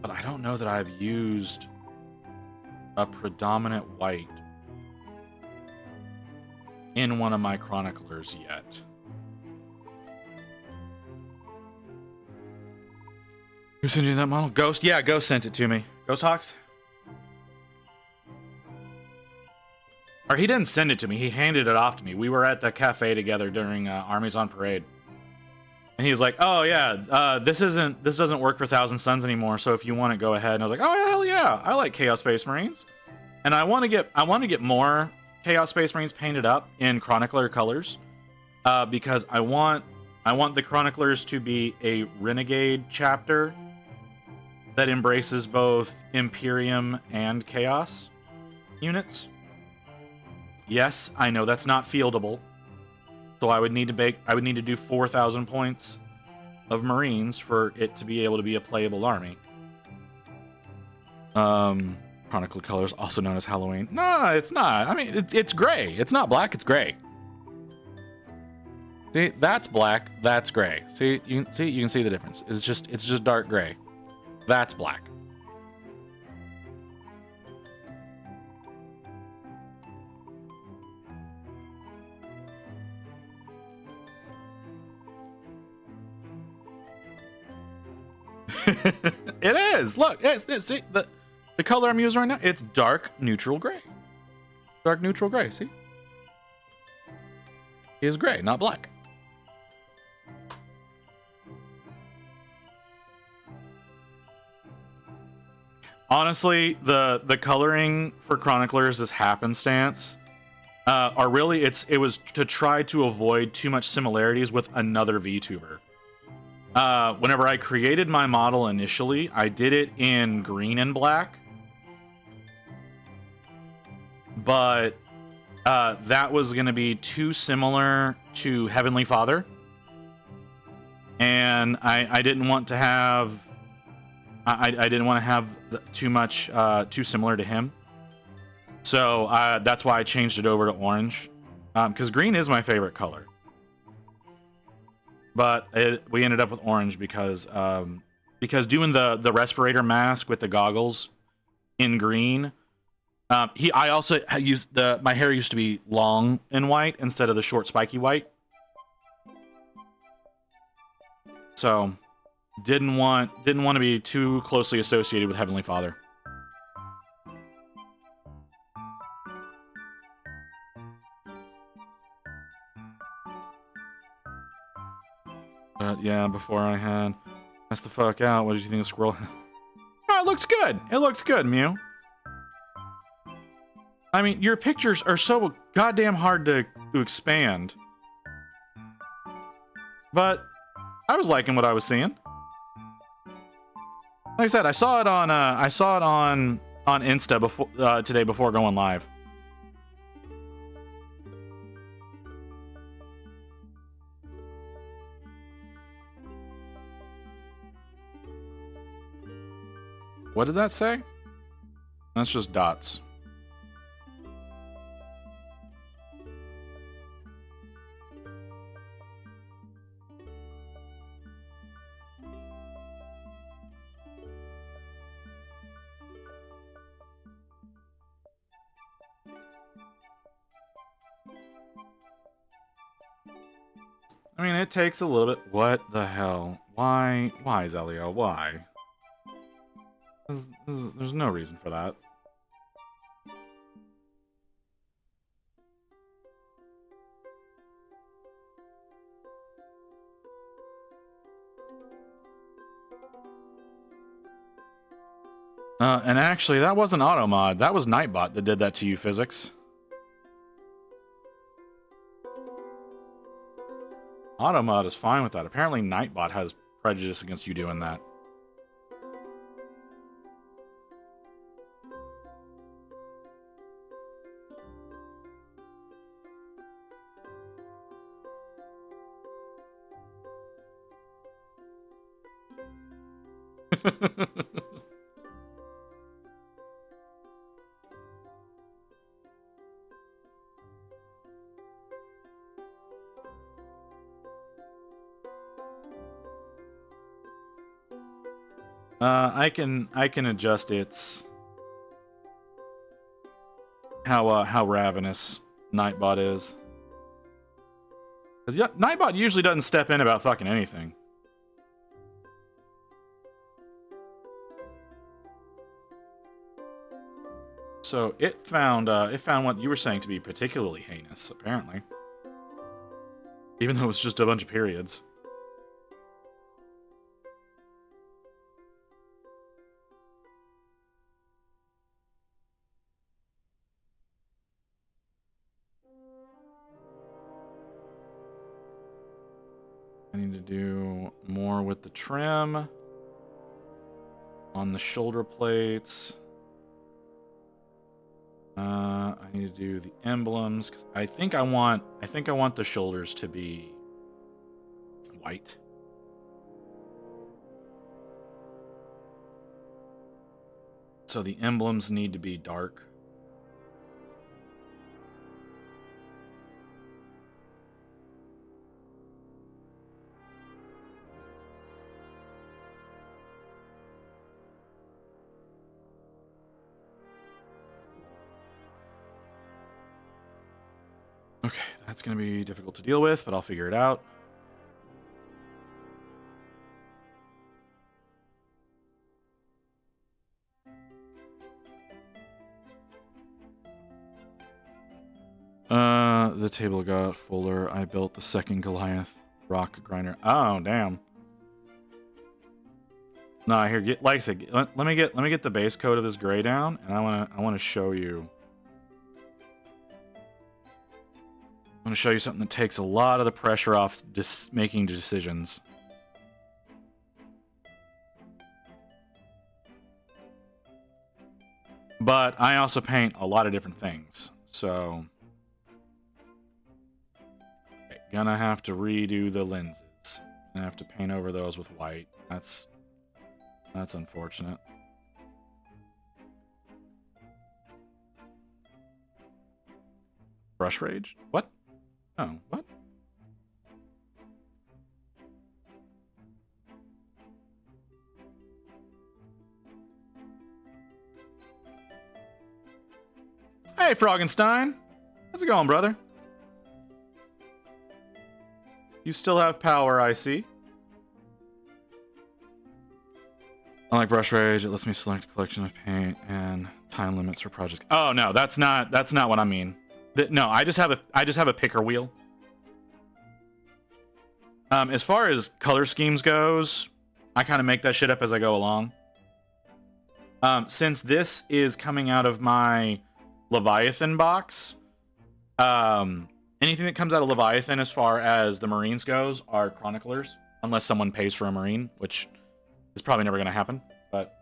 Speaker 1: But I don't know that I've used a predominant white in one of my Chroniclers yet. Who sent you that model? Ghost? Yeah, Ghost sent it to me. Ghost Hawks? Or he didn't send it to me. He handed it off to me. We were at the cafe together during Armies on Parade. And he was like, "Oh yeah, this doesn't work for Thousand Suns anymore. So if you want it, go ahead." And I was like, "Oh hell yeah, I like Chaos Space Marines, and I want to get more Chaos Space Marines painted up in Chronicler colors, because I want the Chroniclers to be a Renegade chapter that embraces both Imperium and Chaos units. Yes, I know that's not fieldable. So I would need to do 4,000 points of Marines for it to be able to be a playable army. Chronicle colors, also known as Halloween. No, it's not. I mean, it's gray. It's not black. It's gray. See, that's black. That's gray. See, you can see the difference. It's just dark gray. That's black. It is. Look, see the color I'm using right now. It's dark neutral gray. Dark neutral gray. See, it is gray, not black. Honestly, the coloring for Chroniclers is happenstance. Or really, it was to try to avoid too much similarities with another VTuber. Whenever I created my model initially, I did it in green and black. But that was going to be too similar to Heavenly Father. And I didn't want to have... I didn't want to have too much, too similar to him. So that's why I changed it over to orange. Because green is my favorite color. But we ended up with orange because doing the respirator mask with the goggles in green... I also used my hair used to be long and white instead of the short spiky white. So didn't want to be too closely associated with Heavenly Father. But yeah, before I had passed the fuck out, what did you think of Squirrel? Oh, it looks good. It looks good, Mew. I mean, your pictures are so goddamn hard to expand. But I was liking what I was seeing. Like I said, I saw it on Insta before today before going live. What did that say? That's just dots. I mean, it takes a little bit. What the hell? Why, Zelio? Why? There's no reason for that. And actually, that wasn't Automod. That was Nightbot that did that to you, Physics. Automod is fine with that. Apparently, Nightbot has prejudice against you doing that. I can adjust its how ravenous Nightbot is. 'Cause yeah, Nightbot usually doesn't step in about fucking anything. So it found what you were saying to be particularly heinous, apparently. Even though it's just a bunch of periods. I need to do more with the trim on the shoulder plates. I need to do the emblems because I think I want the shoulders to be white. So the emblems need to be dark. Okay, that's going to be difficult to deal with, but I'll figure it out. The table got fuller. I built the second Goliath rock grinder. Oh, damn. No, here, like I said, let me get the base coat of this gray down, and I want to show you. going to show you something that takes a lot of the pressure off just making decisions. But I also paint a lot of different things, so okay, gonna have to redo the lenses. Gonna have to paint over those with white. That's unfortunate. Brush rage? What? Oh, what? Hey, Froggenstein. How's it going, brother? You still have power, I see. Unlike Brush Rage, it lets me select a collection of paint and time limits for projects. Oh no, that's not what I mean. No, I just have a picker wheel. As far as color schemes goes, I kind of make that shit up as I go along. Since this is coming out of my Leviathan box, anything that comes out of Leviathan as far as the Marines goes are Chroniclers, unless someone pays for a Marine, which is probably never going to happen. But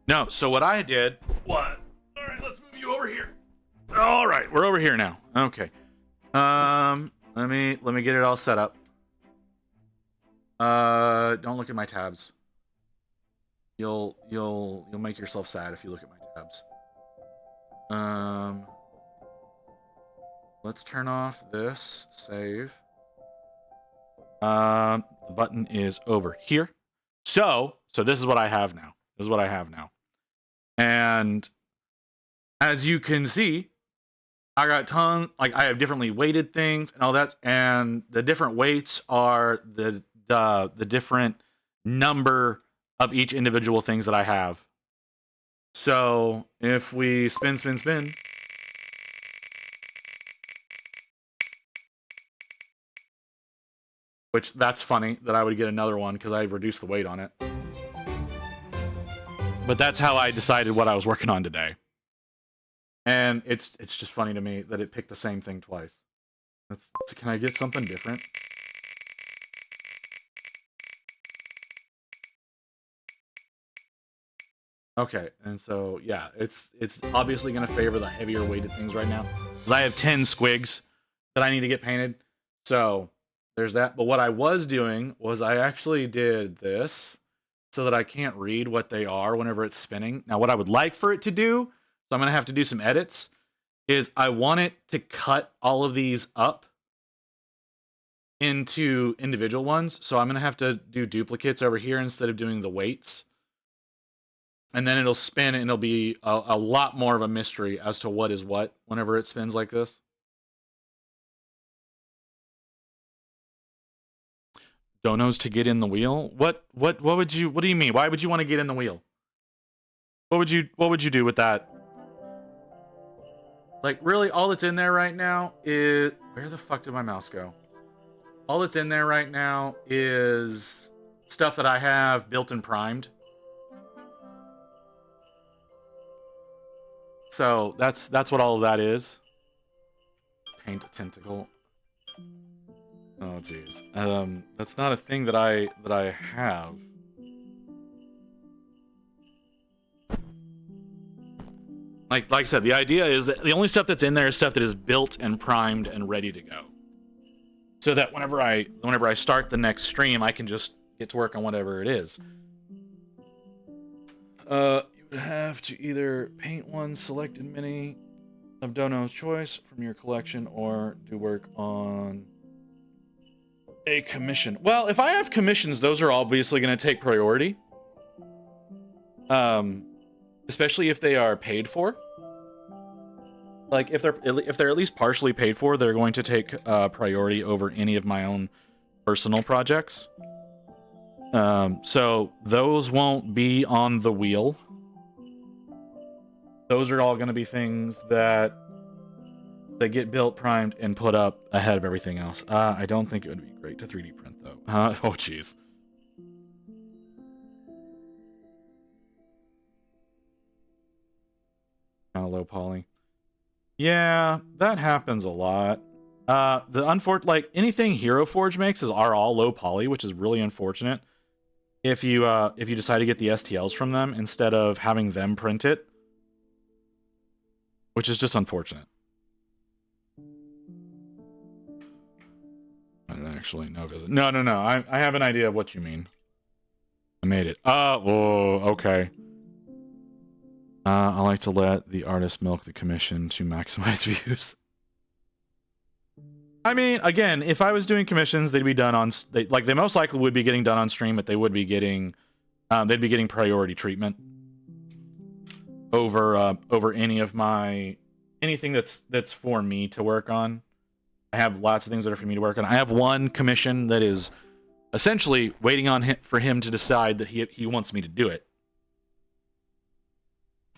Speaker 1: no, so what I did was, all right, let's move you over here. All right, we're over here now. Okay. Let me get it all set up. Don't look at my tabs. You'll make yourself sad if you look at my tabs. Let's turn off this save. The button is over here. So this is what I have now. And as you can see, I got I have differently weighted things and all that, and the different weights are the different number of each individual things that I have. So if we spin, which that's funny that I would get another one because I reduced the weight on it. But that's how I decided what I was working on today. And it's just funny to me that it picked the same thing twice. Can I get something different? Okay, and so yeah, it's obviously gonna favor the heavier weighted things right now. Because I have 10 squigs that I need to get painted. So there's that. But what I was doing was I actually did this so that I can't read what they are whenever it's spinning. Now what I would like for it to do, so I'm gonna have to do some edits, is I want it to cut all of these up into individual ones. So I'm gonna have to do duplicates over here instead of doing the weights. And then it'll spin and it'll be a lot more of a mystery as to what is what whenever it spins like this. Donos to get in the wheel? What do you mean? Why would you want to get in the wheel? What would you do with that? Like, really, all that's in there right now is... Where the fuck did my mouse go? All that's in there right now is stuff that I have built and primed. So that's what all of that is. Paint a tentacle. Oh jeez. That's not a thing that I have. Like I said, the idea is that the only stuff that's in there is stuff that is built and primed and ready to go. So that whenever I start the next stream, I can just get to work on whatever it is. You would have to either paint one selected mini of Dono's choice from your collection or do work on a commission. Well, if I have commissions, those are obviously going to take priority. Especially if they are paid for. Like if they're at least partially paid for, they're going to take priority over any of my own personal projects. So those won't be on the wheel. Those are all going to be things that get built, primed, and put up ahead of everything else. I don't think it would be great to 3D print, though. Oh, jeez. Kind of low poly. Yeah, that happens a lot. Like anything Hero Forge makes are all low poly, which is really unfortunate. If you decide to get the STLs from them instead of having them print it, which is just unfortunate. Actually, no visit. No. I have an idea of what you mean. I made it. Whoa, okay. I like to let the artist milk the commission to maximize views. I mean, again, if I was doing commissions, they'd be done on they most likely would be getting done on stream, but they would be getting they'd be getting priority treatment over anything that's for me to work on. I have lots of things that are for me to work on. I have one commission that is essentially waiting on him for him to decide that he wants me to do it.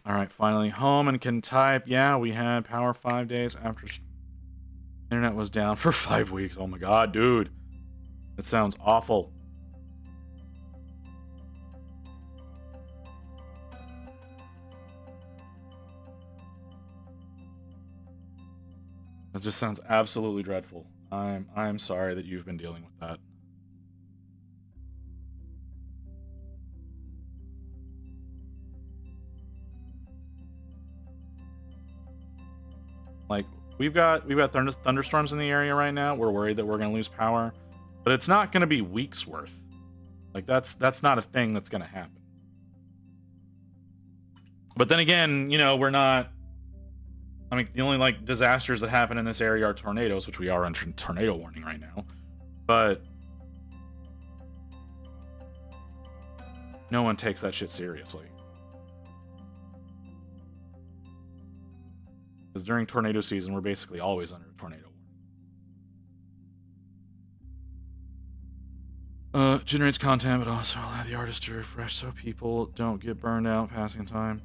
Speaker 1: All right, finally home and can type. Yeah, we had power 5 days after internet was down for 5 weeks. Oh my god, dude. That sounds awful. That just sounds absolutely dreadful. I'm sorry that you've been dealing with that. Like, we've got thunderstorms in the area right now. We're worried that we're going to lose power, but it's not going to be weeks worth. Like, that's not a thing that's going to happen. But then again, you know, we're not. I mean, the only like disasters that happen in this area are tornadoes, which we are under tornado warning right now. But no one takes that shit seriously. Because during tornado season, we're basically always under tornado warning. Generates content, but also allow the artist to refresh so people don't get burned out passing time.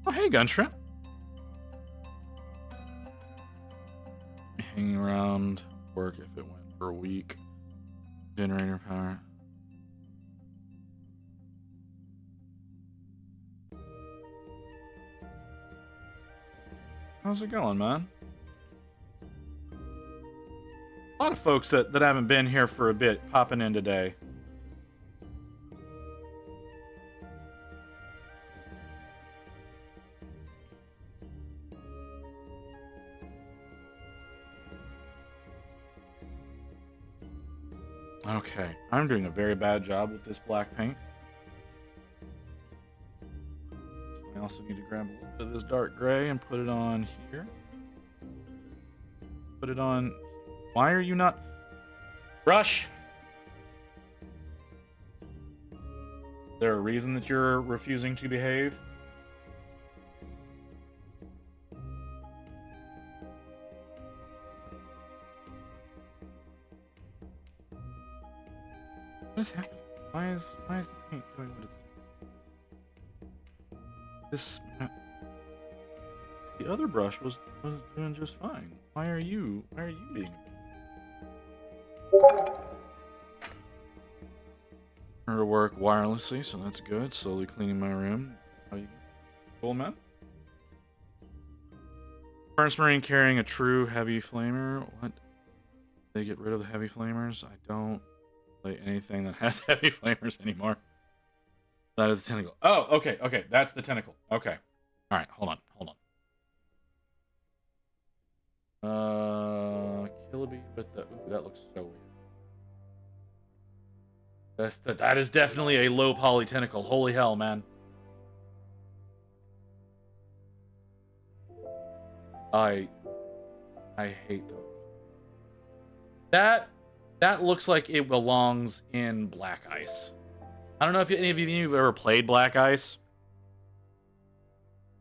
Speaker 1: Oh, hey, Gunshrimp. Hanging around work if it went for a week. Generator power. How's it going, man? A lot of folks that haven't been here for a bit popping in today. Okay, I'm doing a very bad job with this black paint. I also need to grab a little bit of this dark gray and put it on here. Put it on. Why are you not? Brush! Is there a reason that you're refusing to behave? What is happening? Why is the paint doing what it's doing? The other brush was doing just fine. Why are you being her to work wirelessly, so that's good. Slowly cleaning my room. How you cool, man? First Marine carrying a true heavy flamer. What? They get rid of the heavy flamers? I don't play anything that has heavy flamers anymore. That is the tentacle. Oh, okay. That's the tentacle. Okay. All right, hold on. Killaby, but that looks so weird. That is definitely a low poly tentacle. Holy hell, man. I hate those. That looks like it belongs in Black Ice. I don't know if any of you have ever played Black Ice,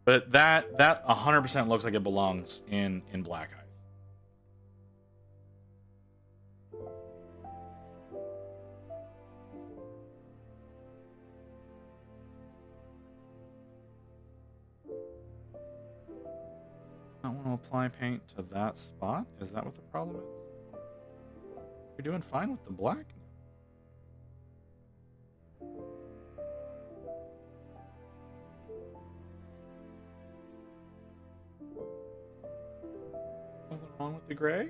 Speaker 1: but that 100% looks like it belongs in Black Ice. I want to apply paint to that spot. Is that what the problem is? You're doing fine with the black. wrong with the gray?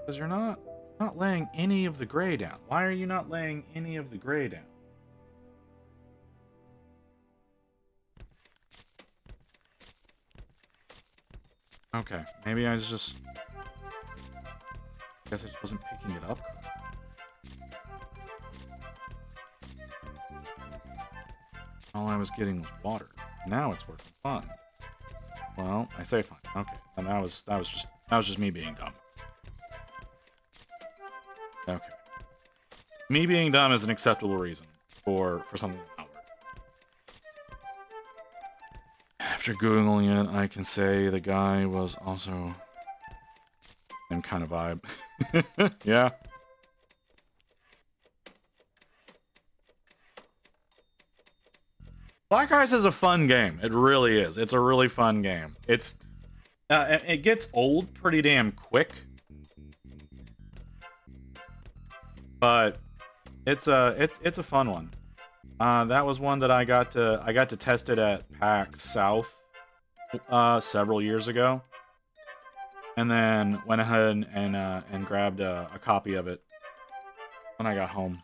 Speaker 1: Because you're not laying any of the gray down. Why are you not laying any of the gray down? Okay, maybe I was just... I guess I just wasn't picking it up. All I was getting was water. Now it's working fine. Well, I say fine. Okay, and that was just me being dumb. Okay. Me being dumb is an acceptable reason for something to not work. After Googling it, I can say the guy was also same kind of vibe. Yeah. Black Ice is a fun game. It really is. It's a really fun game. It's it gets old pretty damn quick. But it's a fun one. That was one that I got to test it at PAX South several years ago, and then went ahead and grabbed a copy of it when I got home.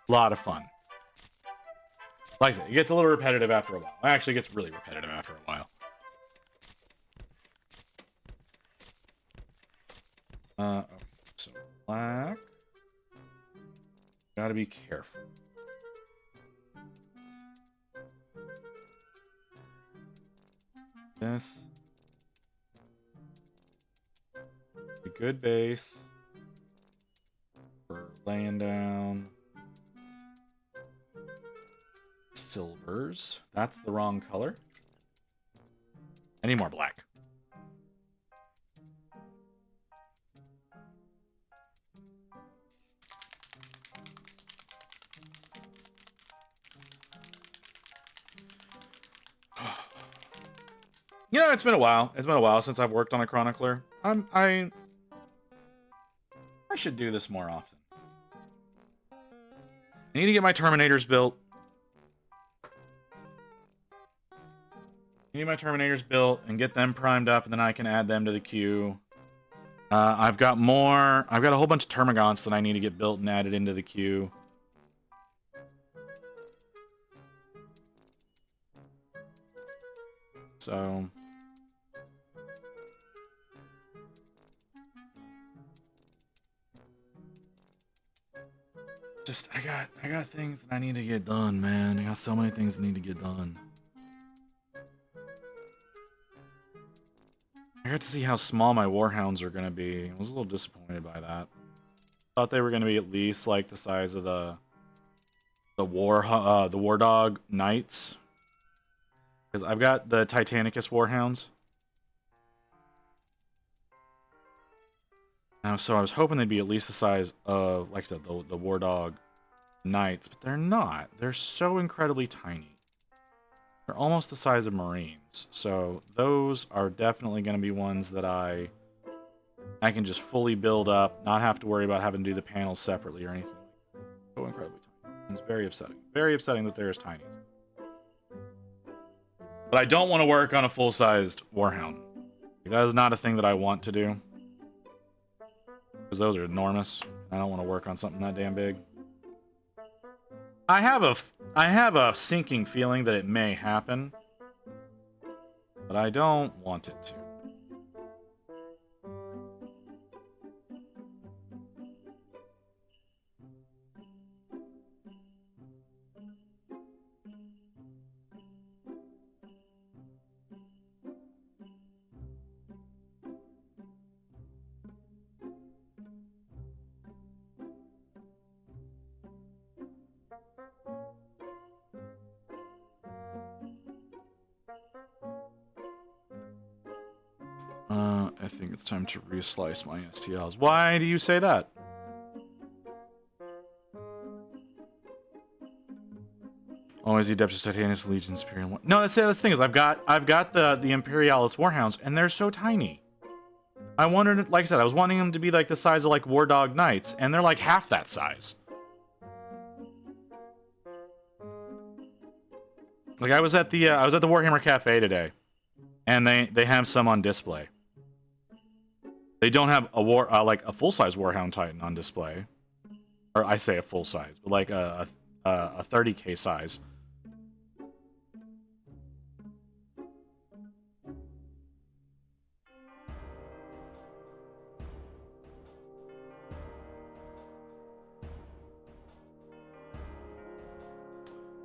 Speaker 1: A lot of fun. Like I said, it gets a little repetitive after a while. It actually gets really repetitive after a while. Okay, so black. Gotta be careful. This. A good base. For laying down. Silvers. That's the wrong color. I need more black. You know, it's been a while. It's been a while since I've worked on a chronicler. I should do this more often. I need to get my Terminators built. I need my Terminators built and get them primed up, and then I can add them to the queue. I've got a whole bunch of Termagants that I need to get built and added into the queue. So... just, I got things that I need to get done, man. I got so many things that need to get done. I got to see how small my Warhounds are going to be. I was a little disappointed by that. Thought they were going to be at least like the size of the War Dog Knights. Because I've got the Titanicus Warhounds. Now, so I was hoping they'd be at least the size of, like I said, the War Dog Knights, but they're not. They're so incredibly tiny. They're almost the size of Marines. So those are definitely going to be ones that I can just fully build up, not have to worry about having to do the panels separately or anything. So incredibly tiny. It's very upsetting. Very upsetting that they're as tiny. But I don't want to work on a full-sized Warhound. That is not a thing that I want to do. Because those are enormous. I don't want to work on something that damn big. I have a sinking feeling that it may happen, but I don't want it to. I think it's time to re-slice my STLs. Why do you say that? Always the Adeptus Titanicus Legion Superior one. No, that's the thing is I've got the Imperialis Warhounds and they're so tiny. I wanted, like I said, I was wanting them to be like the size of like War Dog Knights, and they're like half that size. Like I was at the Warhammer Cafe today, and they have some on display. They don't have a like a full-size Warhound Titan on display, or I say a full size, but like a 30K size.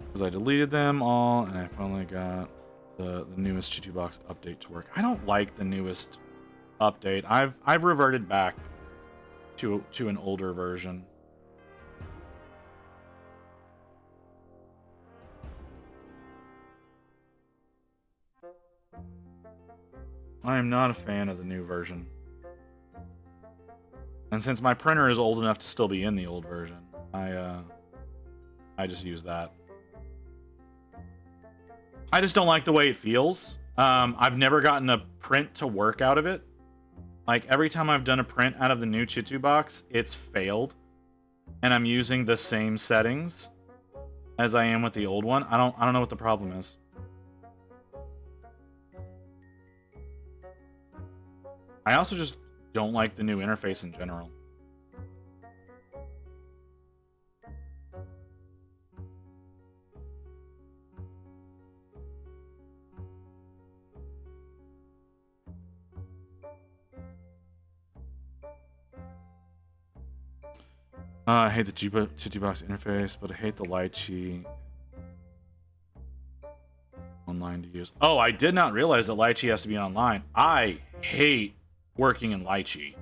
Speaker 1: Because I deleted them all, and I finally got the newest Chitu Box update to work. I don't like the newest update. I've reverted back to an older version. I am not a fan of the new version. And since my printer is old enough to still be in the old version, I just use that. I just don't like the way it feels. I've never gotten a print to work out of it. Like, every time I've done a print out of the new Chitu box, it's failed. And I'm using the same settings as I am with the old one. I don't know what the problem is. I also just don't like the new interface in general. I hate the Chitu box interface, but I hate the Lychee online to use. Oh, I did not realize that Lychee has to be online. I hate working in Lychee.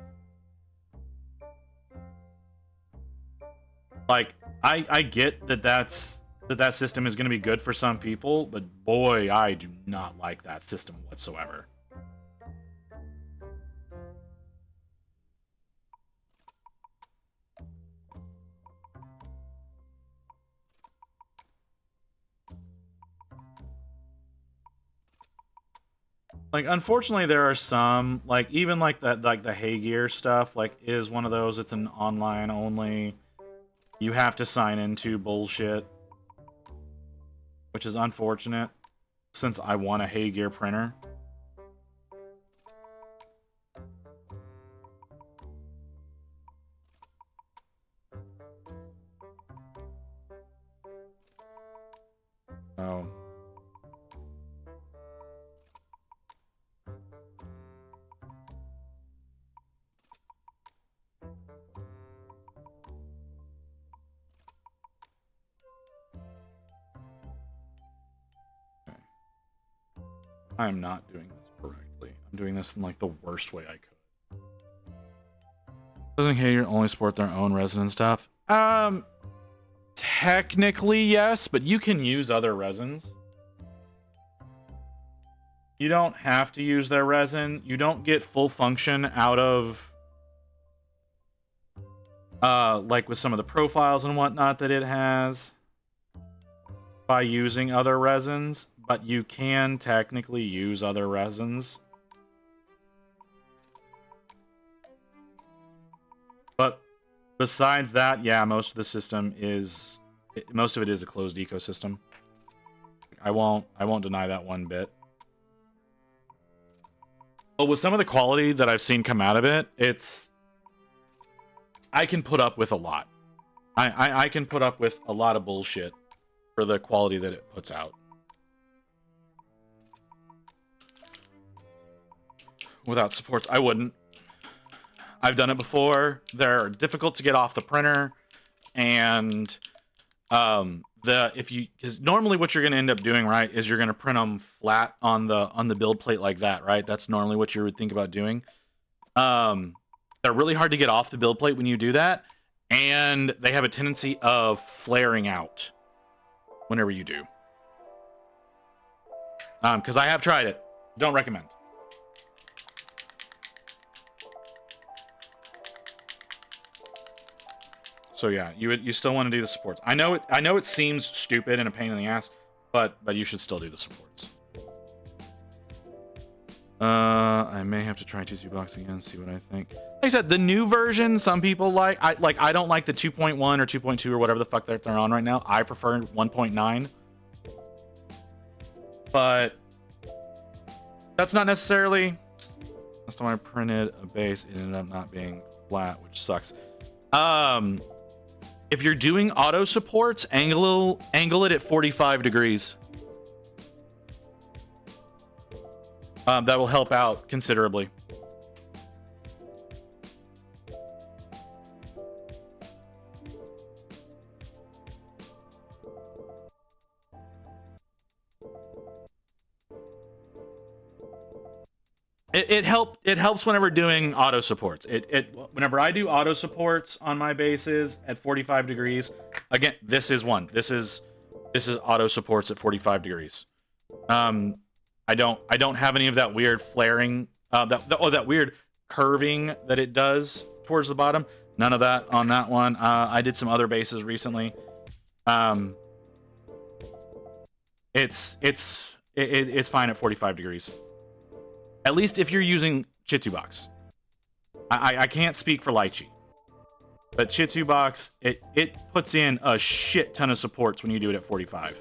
Speaker 1: Like, I get that that system is going to be good for some people, but boy, I do not like that system whatsoever. Like, unfortunately, there are some, like, even like that, like the Hey Gear stuff, like, is one of those. It's an online only. You have to sign into bullshit, which is unfortunate, since I want a Hey Gear printer. Oh. I am not doing this correctly. I'm doing this in like the worst way I could. Doesn't Hey Gear only support their own resin stuff? Technically yes, but you can use other resins. You don't have to use their resin. You don't get full function out of like with some of the profiles and whatnot that it has by using other resins. But you can technically use other resins. But besides that, yeah, most of the system is... most of it is a closed ecosystem. I won't deny that one bit. But with some of the quality that I've seen come out of it, it's... I can put up with a lot. I can put up with a lot of bullshit for the quality that it puts out. Without supports, I wouldn't. I've done it before. They're difficult to get off the printer, and because normally what you're going to end up doing, right, is you're going to print them flat on the build plate like that, right? That's normally what you would think about doing. They're really hard to get off the build plate when you do that, and they have a tendency of flaring out whenever you do. Because I have tried it. Don't recommend. So yeah, you still want to do the supports. I know it seems stupid and a pain in the ass, but you should still do the supports. I may have to try Chitu box again, see what I think. Like I said, the new version, some people like. I don't like the 2.1 or 2.2 or whatever the fuck they're on right now. I prefer 1.9. but that's not necessarily. Last time I printed a base, it ended up not being flat, which sucks. If you're doing auto supports, angle it at 45 degrees. That will help out considerably. It helps whenever doing auto supports. Whenever I do auto supports on my bases at 45 degrees, again, this is one. This is auto supports at 45 degrees. I don't have any of that weird flaring, that weird curving that it does towards the bottom. None of that on that one. I did some other bases recently. It's fine at 45 degrees. At least if you're using Chitubox. I can't speak for Lychee. But Chitubox, it puts in a shit ton of supports when you do it at 45.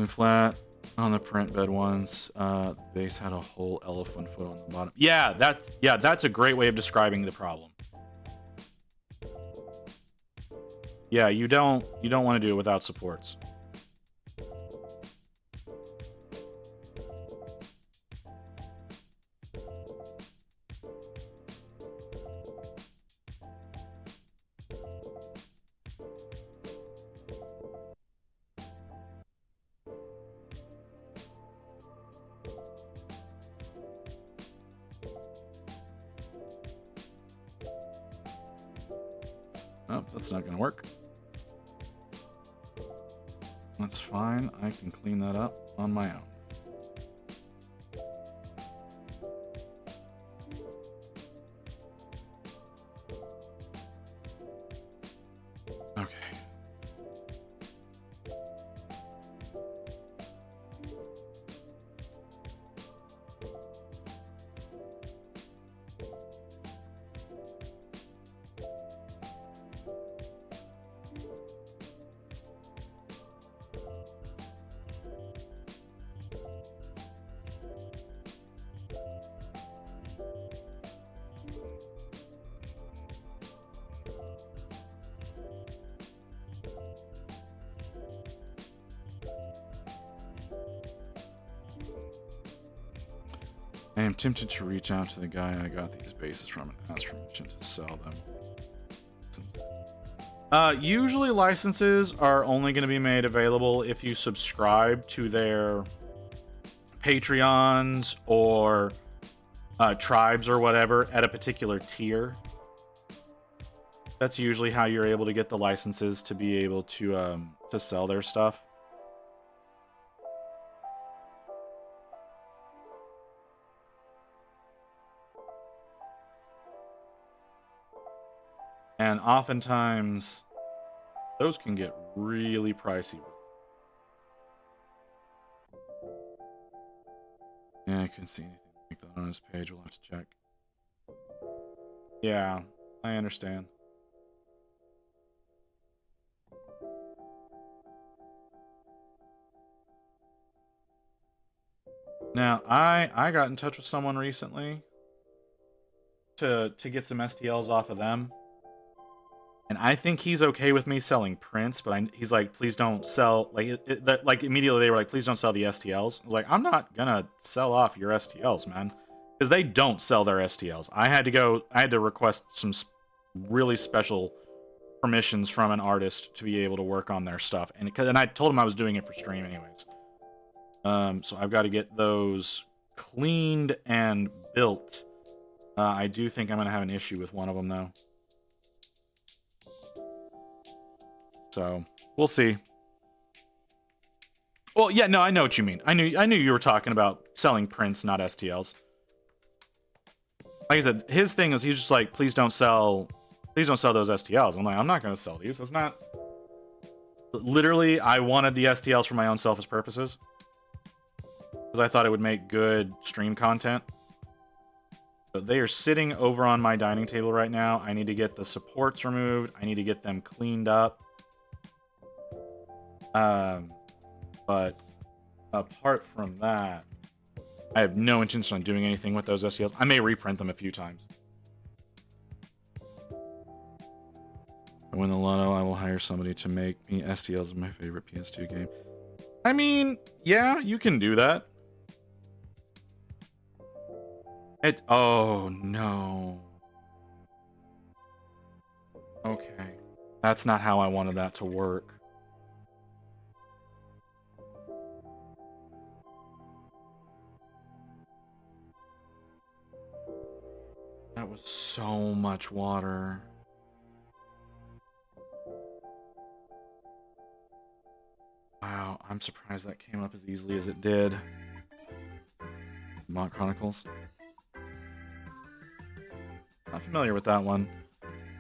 Speaker 1: Flat on the print bed ones. The base had a whole elephant foot on the bottom. Yeah, that's a great way of describing the problem. Yeah, you don't want to do it without supports. Oh, that's not going to work. That's fine. I can clean that up on my own. Okay. I am tempted to reach out to the guy I got these bases from and ask permission to sell them. Usually licenses are only going to be made available if you subscribe to their Patreons or tribes or whatever at a particular tier. That's usually how you're able to get the licenses to be able to sell their stuff. And oftentimes, those can get really pricey. Yeah, I couldn't see anything like that on his page. We'll have to check. Yeah, I understand. Now, I got in touch with someone recently to get some STLs off of them. And I think he's okay with me selling prints, but he's like, please don't sell, like immediately they were like, please don't sell the STLs. I was like, I'm not gonna sell off your STLs, man. Because they don't sell their STLs. I had to request some really special permissions from an artist to be able to work on their stuff. And I told him I was doing it for stream anyways. So I've got to get those cleaned and built. I do think I'm gonna have an issue with one of them though. So we'll see. Well, yeah, no, I know what you mean. I knew you were talking about selling prints, not STLs. Like I said, his thing is he's just like, please don't sell those STLs. I'm like, I'm not gonna sell these. It's not. Literally, I wanted the STLs for my own selfish purposes because I thought it would make good stream content. But they are sitting over on my dining table right now. I need to get the supports removed. I need to get them cleaned up. But apart from that, I have no intention on doing anything with those STLs. I may reprint them a few times. I win the lotto, I will hire somebody to make me STLs of my favorite PS2 game. I mean, yeah, you can do that. Oh, no. Okay. That's not how I wanted that to work. That was so much water. Wow, I'm surprised that came up as easily as it did. Mock Chronicles. Not familiar with that one.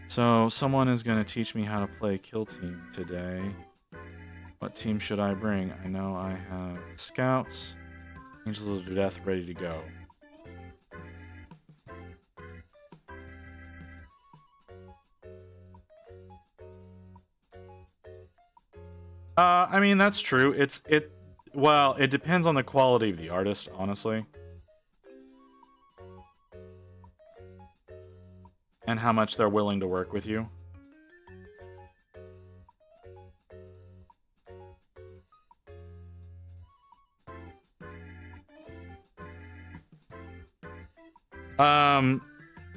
Speaker 1: So, someone is going to teach me how to play Kill Team today. What team should I bring? I know I have Scouts, Angels of Death ready to go. I mean, that's true. Well, it depends on the quality of the artist, honestly. And how much they're willing to work with you.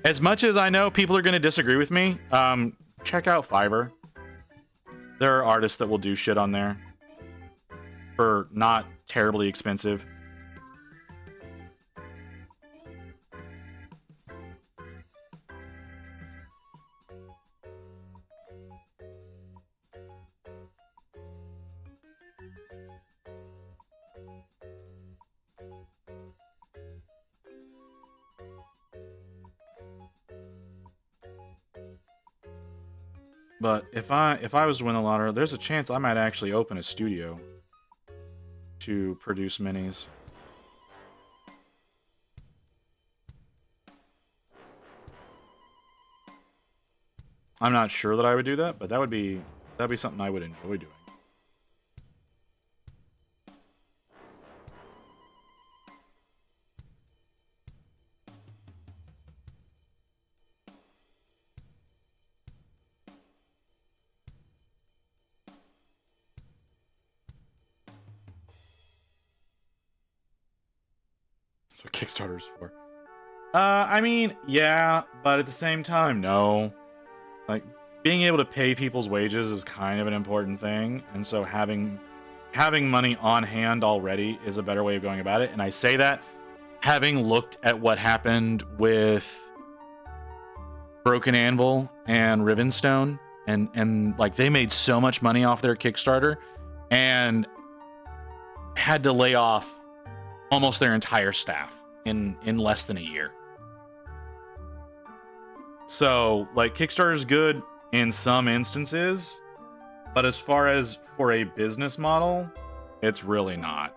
Speaker 1: As much as I know people are going to disagree with me, check out Fiverr. There are artists that will do shit on there for not terribly expensive. But if I was to win the lottery, there's a chance I might actually open a studio to produce minis. I'm not sure that I would do that, but that'd be something I would enjoy doing. That's what Kickstarter's for. I mean, yeah, but at the same time, no. Like, being able to pay people's wages is kind of an important thing, and so having money on hand already is a better way of going about it. And I say that having looked at what happened with Broken Anvil and Rivenstone, and like they made so much money off their Kickstarter and had to lay off almost their entire staff in less than a year. So, like, Kickstarter's good in some instances, but as far as for a business model, it's really not.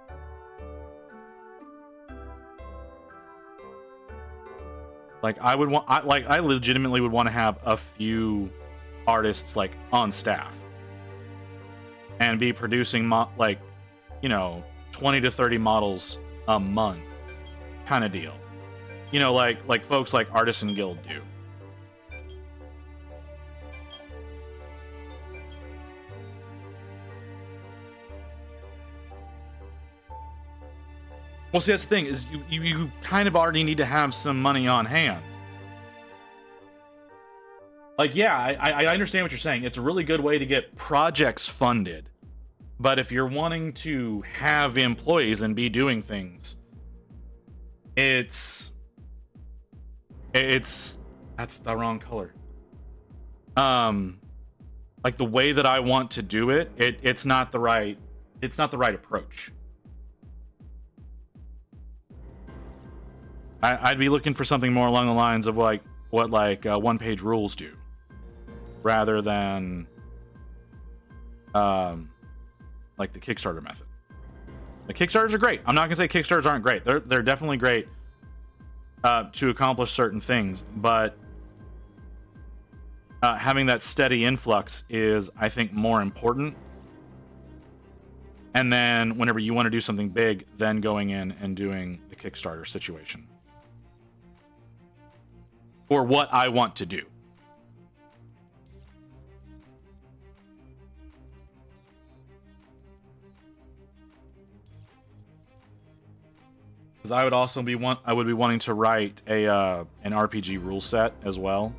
Speaker 1: Like, I legitimately would want to have a few artists, like, on staff and be producing, 20 to 30 models a month kind of deal. You know, like folks like Artisan Guild do. Well, see, that's the thing, is you kind of already need to have some money on hand. Like, yeah, I understand what you're saying. It's a really good way to get projects funded. But if you're wanting to have employees and be doing things, that's the wrong color. Like the way that I want to do it, it's not the right approach. I'd be looking for something more along the lines of like what one-page rules do, rather than like the Kickstarter method. The Kickstarters are great. I'm not gonna say Kickstarters aren't great. They're definitely great to accomplish certain things, but having that steady influx is, I think, more important And then whenever you want to do something big, then going in and doing the Kickstarter situation. Or what I want to do. Because I would also be wanting to write an RPG rule set as well.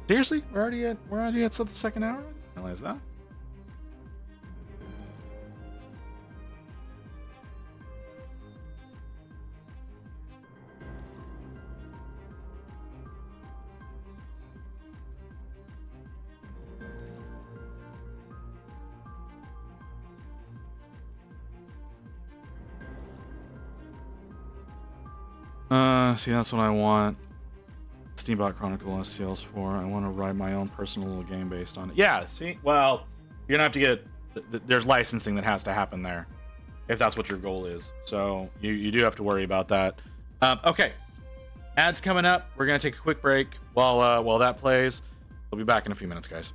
Speaker 1: Seriously, we're already at the second hour. I didn't realize that. See, that's what I want. Steambot Chronicle STLs for. I want to write my own personal little game based on it. Yeah, see? Well, you're going to have to get... There's licensing that has to happen there, if that's what your goal is. So you do have to worry about that. Okay. Ads coming up. We're going to take a quick break while that plays. We'll be back in a few minutes, guys.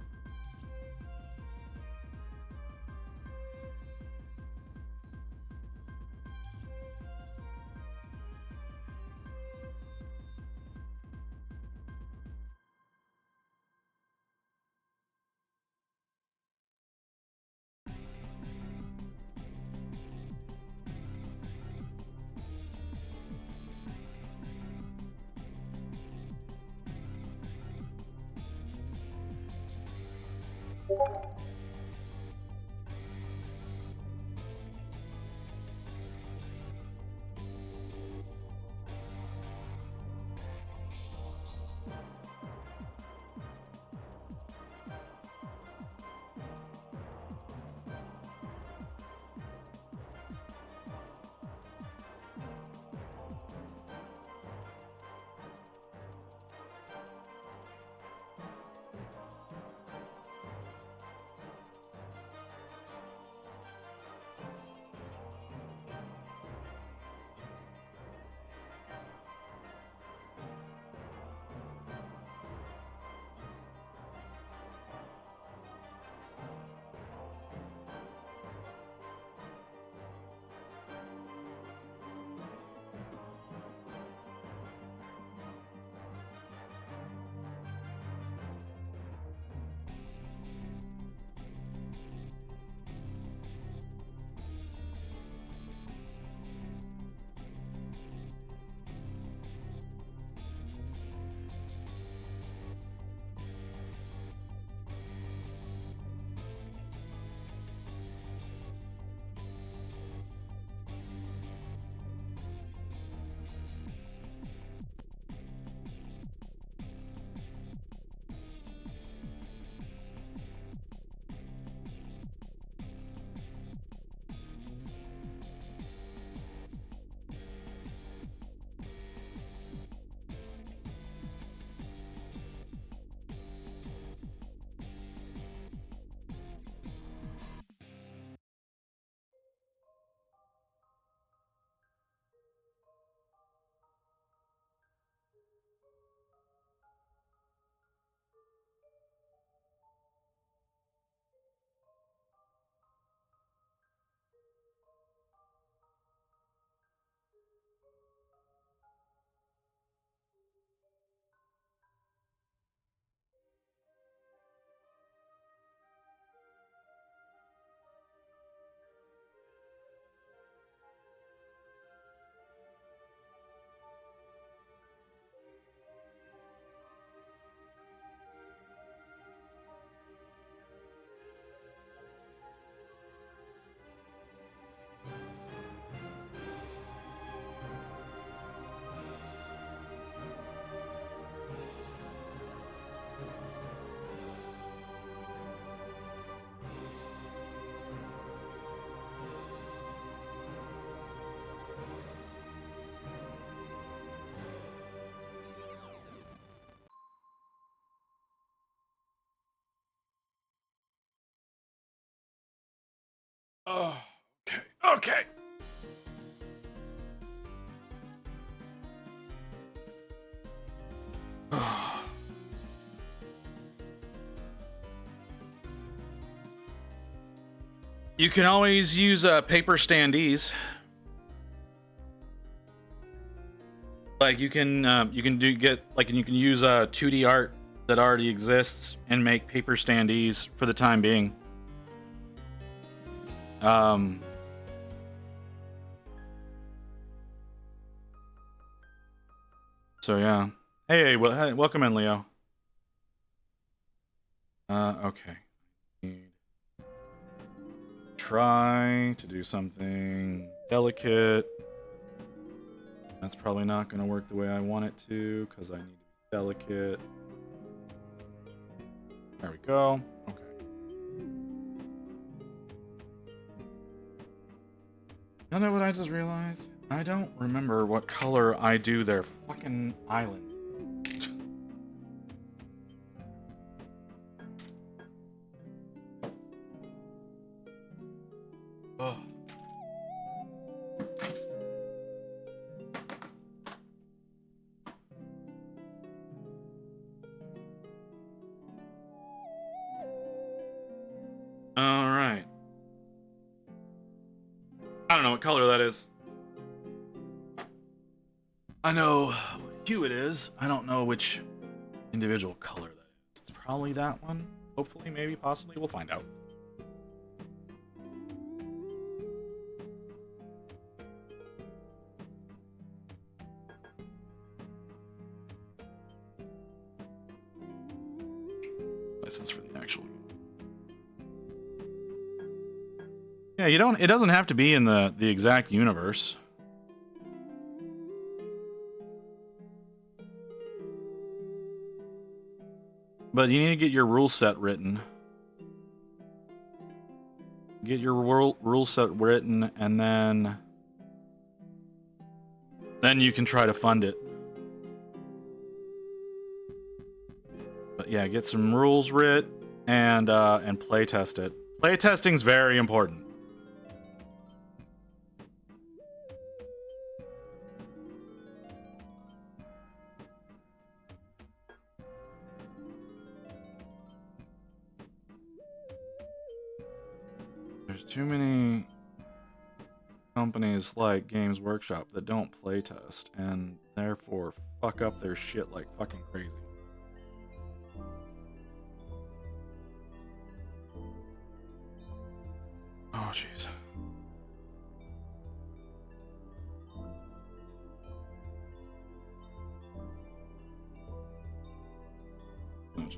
Speaker 1: Oh, okay. Okay. You can always use paper standees. Like you can use 2D art that already exists and make paper standees for the time being. So yeah. Hey, welcome in, Leo. Okay. Try to do something delicate. That's probably not going to work the way I want it to, because I need to be delicate. There we go. Okay. You know what I just realized? I don't remember what color I do their fucking island. Ugh. All right. I don't know what color that is. I know what hue it is. I don't know which individual color that is. It's probably that one. Hopefully, maybe, possibly. We'll find out. License for the actual game. Yeah, you don't. It doesn't have to be in the exact universe. But you need to get your rule set written. Get your rule set written, and then you can try to fund it. But yeah, get some rules writ and play test it. Play testing's very important. There's too many companies like Games Workshop that don't playtest and therefore fuck up their shit like fucking crazy. Oh, jeez. Oh, jeez.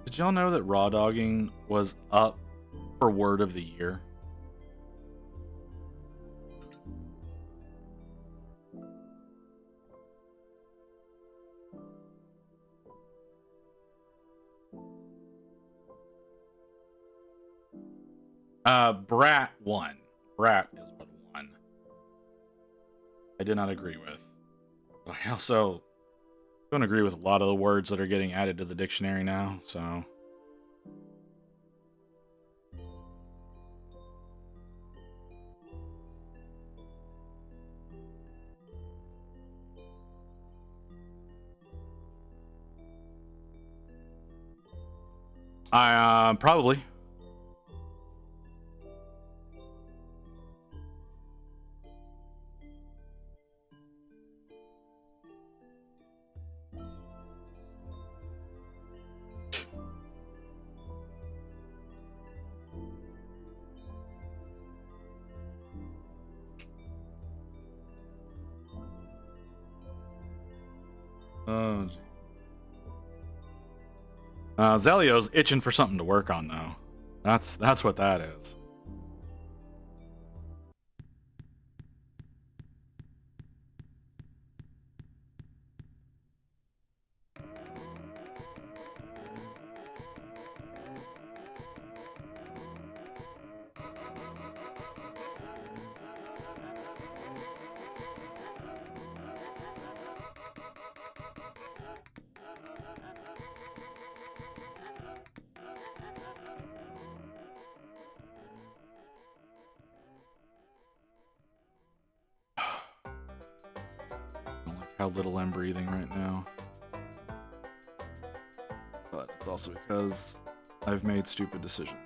Speaker 1: Did y'all know that raw dogging was up for word of the year? Brat won. Brat is what won. I did not agree with. But I also don't agree with a lot of the words that are getting added to the dictionary now, so. I probably. Oh, gee. Zelio's itching for something to work on, though. That's what that is. how little I'm breathing right now. But it's also because I've made stupid decisions.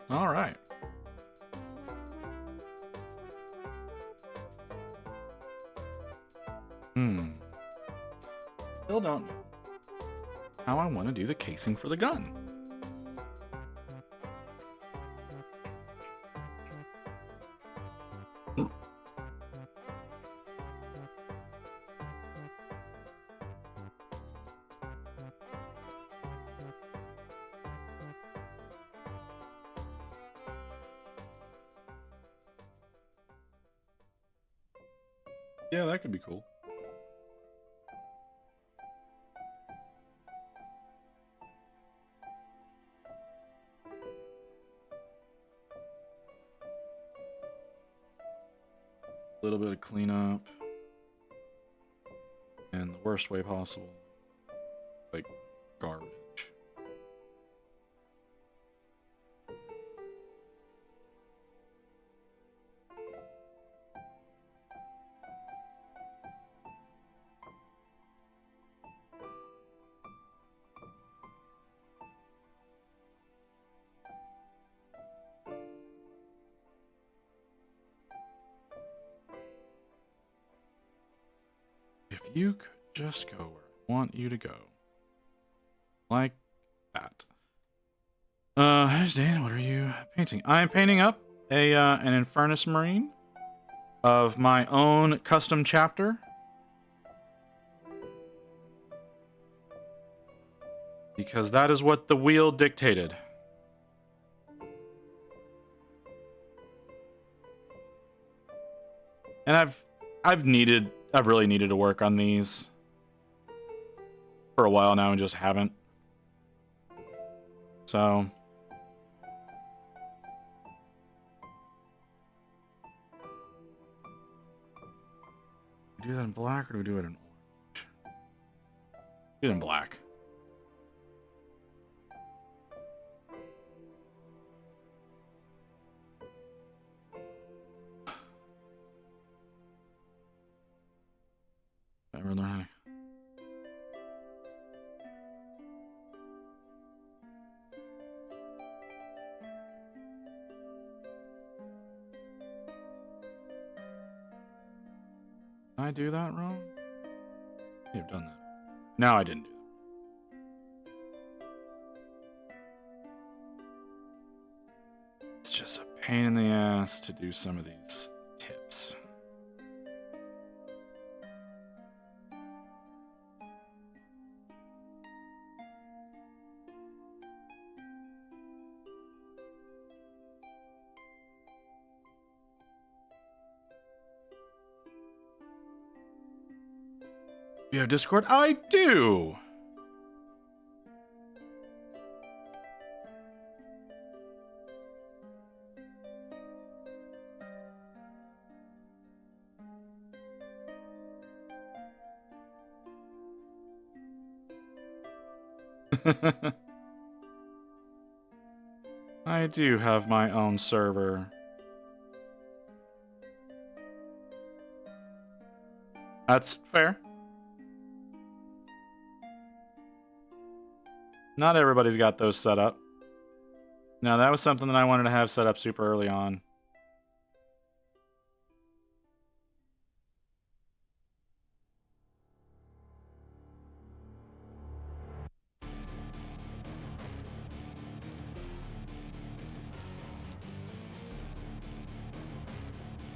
Speaker 1: All right. Still don't know how I want to do the casing for the gun. Yeah, that could be cool. A little bit of cleanup. In the worst way possible. Like garbage. If you could just go where I want you to go. Like that. Here's Dan, what are you painting? I'm painting up an Infernus Marine of my own custom chapter. Because that is what the wheel dictated. And I've really needed to work on these for a while now and just haven't. So do we do that in black or do we do it in orange? Do it in black. Never learn. Did I do that wrong? I've done that. No, I didn't do that. It's just a pain in the ass to do some of these tips. You have Discord? I do! I do have my own server. That's fair. Not everybody's got those set up. No, that was something that I wanted to have set up super early on.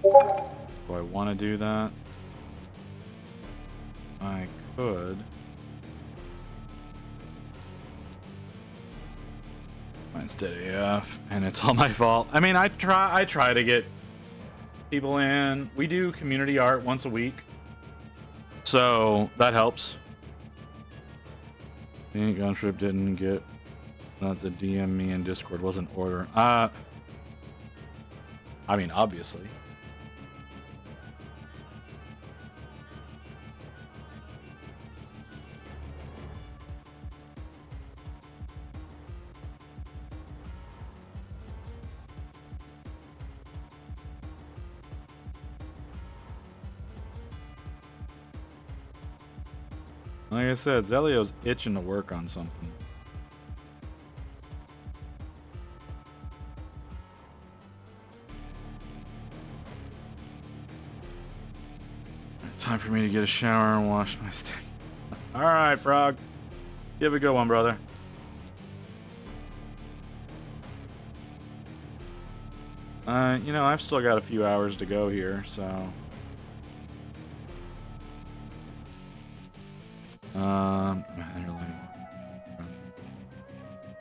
Speaker 1: Do I want to do that? could. Mine's dead AF, and it's all my fault. I mean, I try to get people in. We do community art once a week, so that helps. The Guntrip didn't get, not the DM me in Discord wasn't order. I mean, obviously. Like I said, Zelio's itching to work on something. Time for me to get a shower and wash my steak. Alright, Frog. You have a good one, brother. You know, I've still got a few hours to go here, so...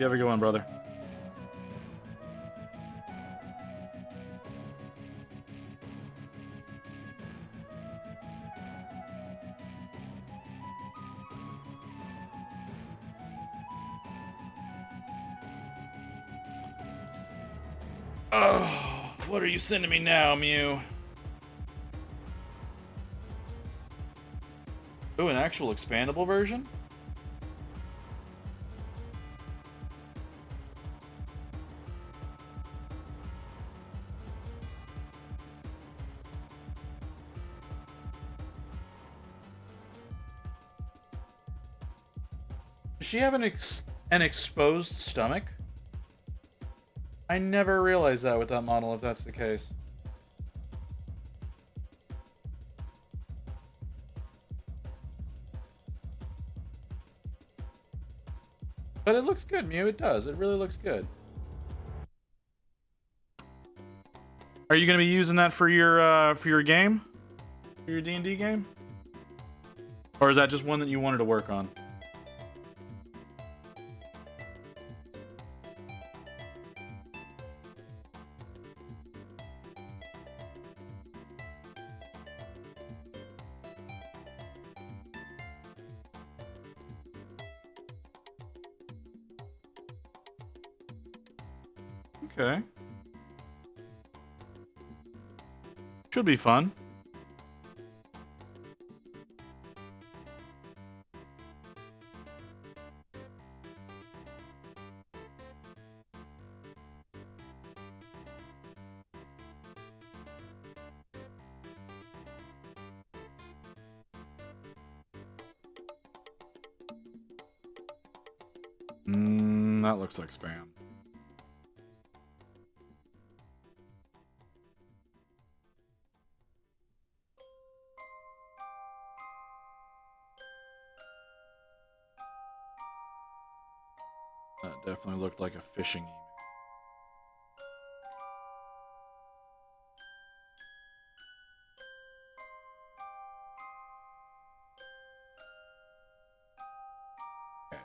Speaker 1: You have a good one, brother. Oh, what are you sending me now, Mew? Ooh, an actual expandable version? Does she have an exposed stomach? I never realized that with that model, if that's the case. But it looks good, Mew. It does. It really looks good. Are you going to be using that for your game? For your D&D game? Or is that just one that you wanted to work on? Okay. Should be fun. That looks like spam. That definitely looked like a phishing email. Okay.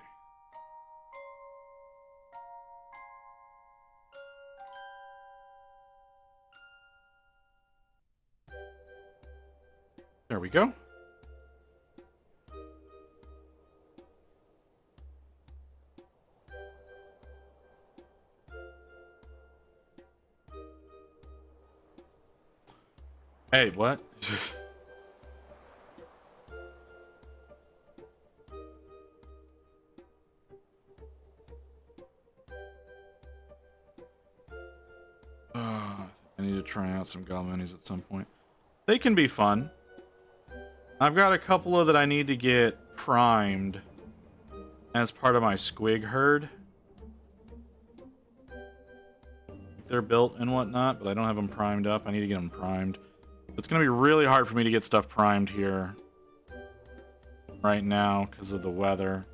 Speaker 1: There we go. Hey, what? I need to try out some Galmanis at some point. They can be fun. I've got a couple of that I need to get primed as part of my squig herd. They're built and whatnot, but I don't have them primed up. I need to get them primed. It's going to be really hard for me to get stuff primed here right now because of the weather.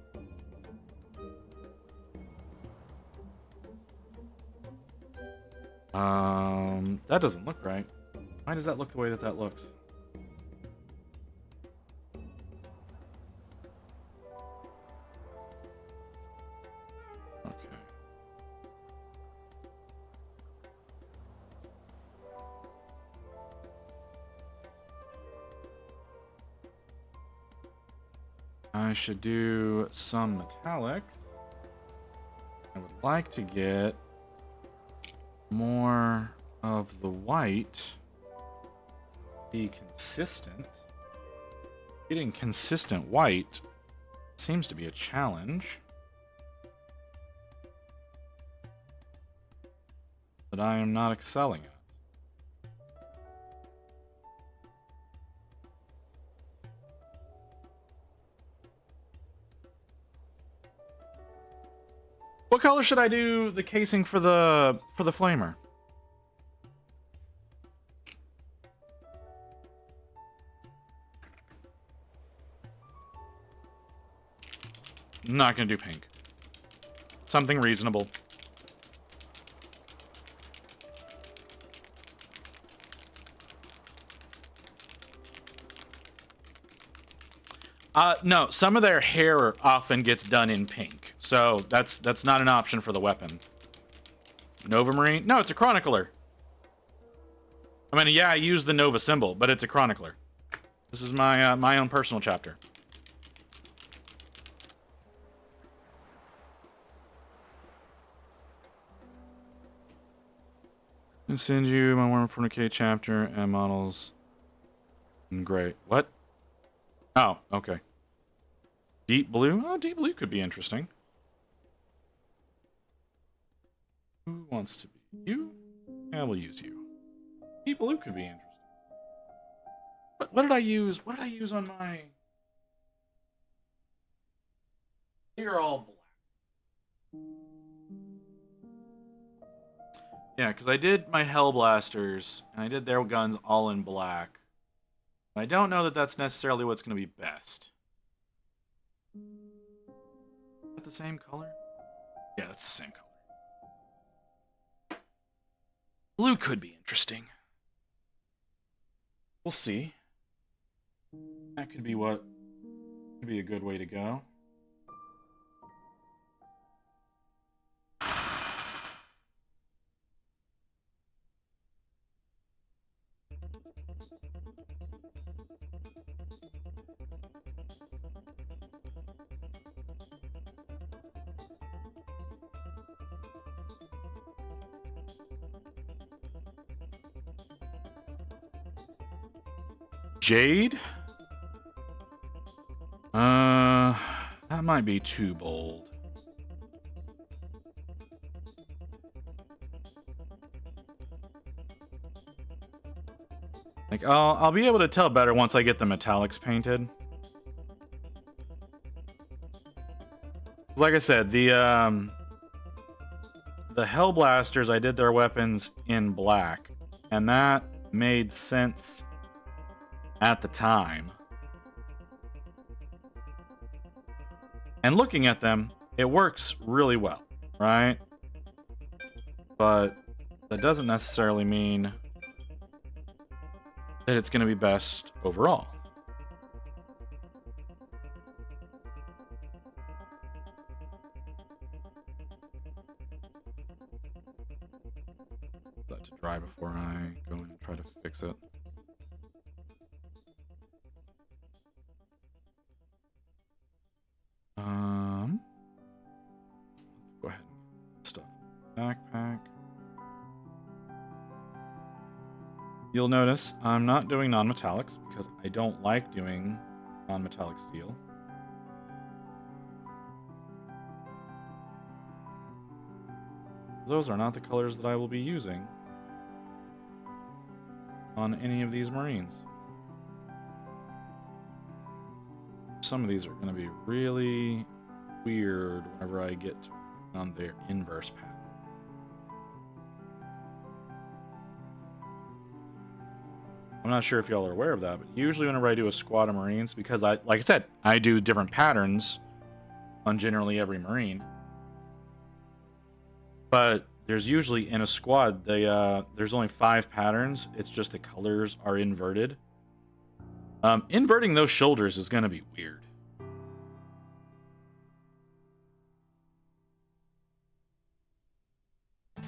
Speaker 1: That doesn't look right. Why does that look the way that that looks? I should do some metallics. I would like to get more of the white. Be consistent. Getting consistent white seems to be a challenge that I am not excelling at. What color should I do the casing for the flamer? I'm not gonna do pink. Something reasonable. No, some of their hair often gets done in pink, so that's not an option for the weapon. Nova Marine? No, it's a Chronicler. I mean, yeah, I use the Nova symbol, but it's a Chronicler. This is my my own personal chapter. I send you my Worm from Decay chapter and models. Great. What? Oh, okay. Deep blue? Oh, deep blue could be interesting. Who wants to be you? Yeah, we'll use you. Deep blue could be interesting. What did I use? What did I use on my... They're all black. Yeah, because I did my Hellblasters, and I did their guns all in black. I don't know that that's necessarily what's going to be best. Is that the same color? Yeah, that's the same color. Blue could be interesting. We'll see. That could be could be a good way to go. Jade? That might be too bold. Like, I'll be able to tell better once I get the metallics painted. Like I said, the Hellblasters, I did their weapons in black, and that made sense at the time. And looking at them, it works really well, right? But that doesn't necessarily mean that it's going to be best overall. Let to dry before I go in and try to fix it. Let's go ahead and get stuff. Backpack. You'll notice I'm not doing non-metallics because I don't like doing non-metallic steel. Those are not the colors that I will be using on any of these Marines. Some of these are going to be really weird whenever I get on their inverse pattern. I'm not sure if y'all are aware of that, but usually whenever I do a squad of Marines, because like I said, I do different patterns on generally every Marine. But there's usually in a squad, there's only 5 patterns. It's just the colors are inverted. Inverting those shoulders is going to be weird.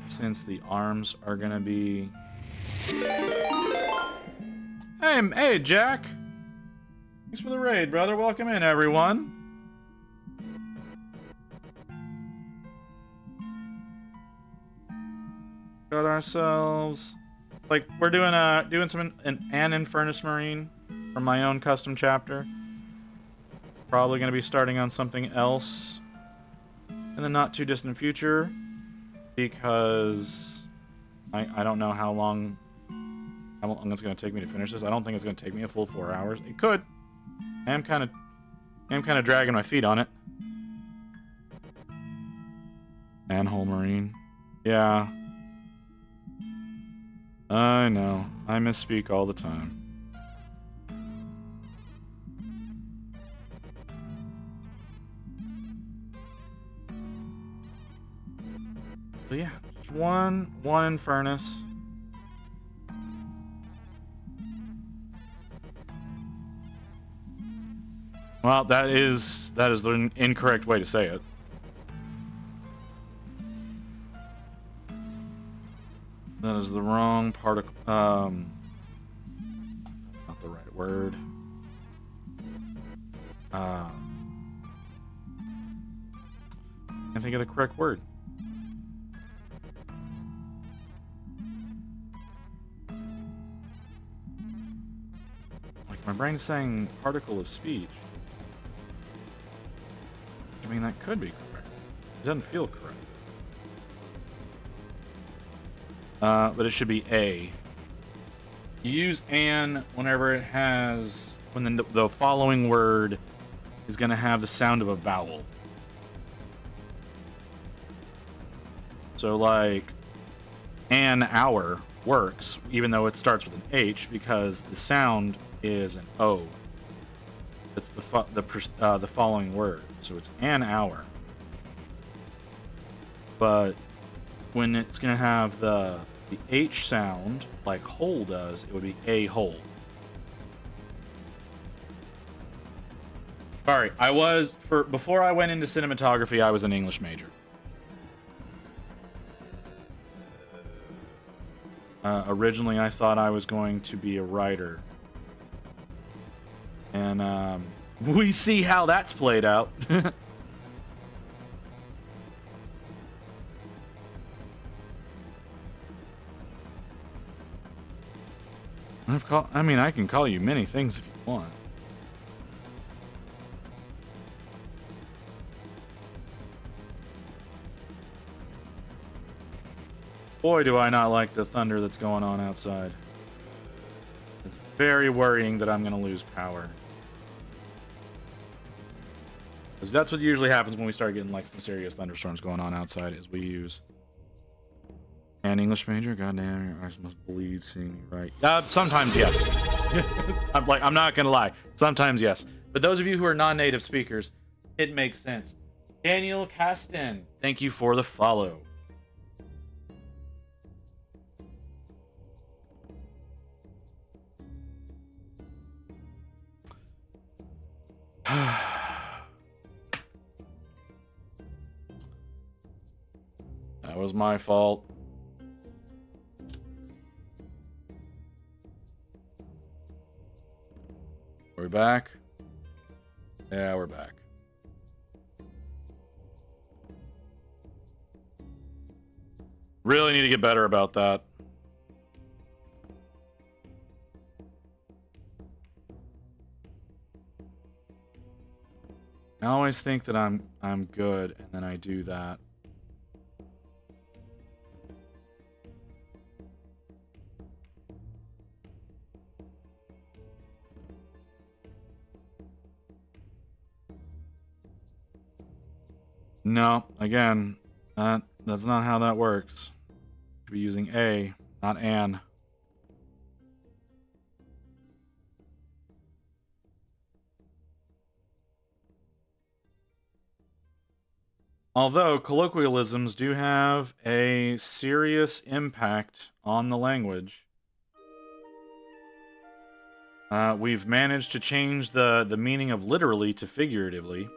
Speaker 1: Since the arms are going to be... Hey, Jack. Thanks for the raid, brother. Welcome in, everyone. Got ourselves, like, we're doing some an Infernus Marine from my own custom chapter. Probably going to be starting on something else in the not too distant future, because I don't know how long it's going to take me to finish this. I don't think it's going to take me a full 4 hours. It could. I am kind of dragging my feet on it. Manhole Marine. Yeah. I know. I misspeak all the time. So yeah, just one Infernus. Well, that is the incorrect way to say it. That is the wrong particle. Not the right word. Can't think of the correct word. Like, my brain's saying particle of speech. I mean, that could be correct. It doesn't feel correct. But it should be a. You use an whenever it has, when the following word is going to have the sound of a vowel. So, like, an hour works, even though it starts with an H, because the sound is an O. It's the following word. So it's an hour. But when it's going to have the H sound, like hole does, it would be a hole. Sorry, before I went into cinematography, I was an English major. Originally, I thought I was going to be a writer. And we see how that's played out. I can call you many things if you want. Boy, do I not like the thunder that's going on outside. It's very worrying that I'm going to lose power. Because that's what usually happens when we start getting like some serious thunderstorms going on outside, is we use an English major. Goddamn, your eyes must bleed seeing me right. Sometimes yes. I'm not gonna lie. Sometimes yes. But those of you who are non-native speakers, it makes sense. Daniel Caston, thank you for the follow. That was my fault. Are we back? Yeah, we're back. Really need to get better about that. I always think that I'm good, and then I do that. No, again, that's not how that works. Should be using a, not an. Although colloquialisms do have a serious impact on the language. We've managed to change the meaning of literally to figuratively.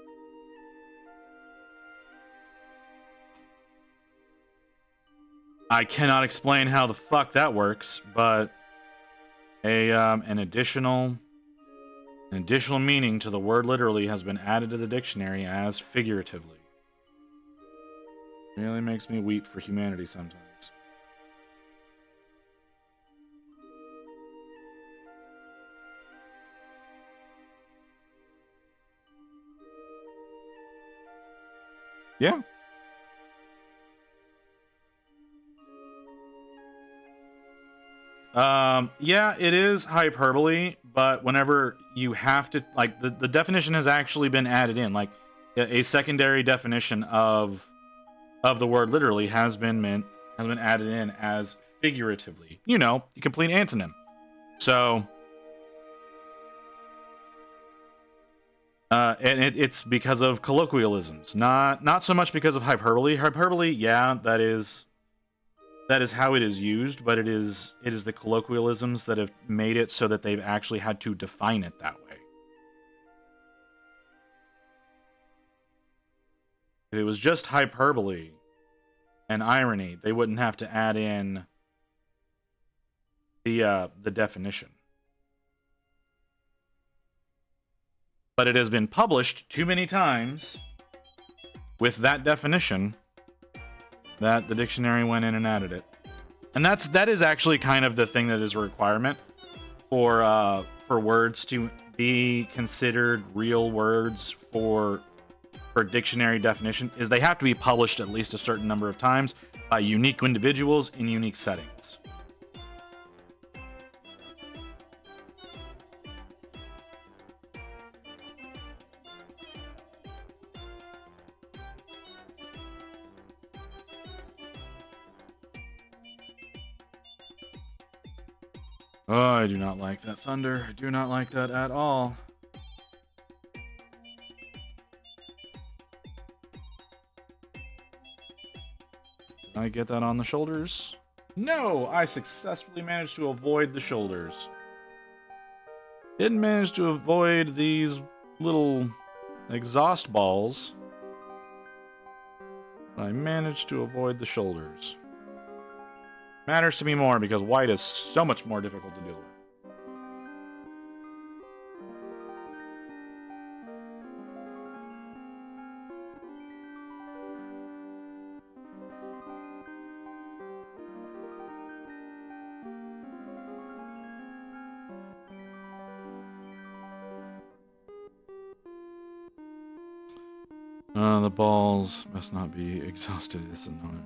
Speaker 1: I cannot explain how the fuck that works, but an additional meaning to the word literally has been added to the dictionary as figuratively. Really makes me weep for humanity sometimes. Yeah. Yeah, it is hyperbole, but whenever you have to, like, the definition has actually been added in, like a secondary definition of the word literally has been added in as figuratively. You know, the complete antonym. So, and it's because of colloquialisms, not so much because of hyperbole. Hyperbole, yeah, that is how it is used, but it is the colloquialisms that have made it so that they've actually had to define it that way. If it was just hyperbole and irony, they wouldn't have to add in the definition. But it has been published too many times with that definition that the dictionary went in and added it. And that is actually kind of the thing that is a requirement for words to be considered real words for dictionary definition, is they have to be published at least a certain number of times by unique individuals in unique settings. Oh, I do not like that thunder. I do not like that at all. Did I get that on the shoulders? No, I successfully managed to avoid the shoulders. Didn't manage to avoid these little exhaust balls. But I managed to avoid the shoulders. Matters to me more because white is so much more difficult to deal with. The balls must not be exhausted. It's annoying.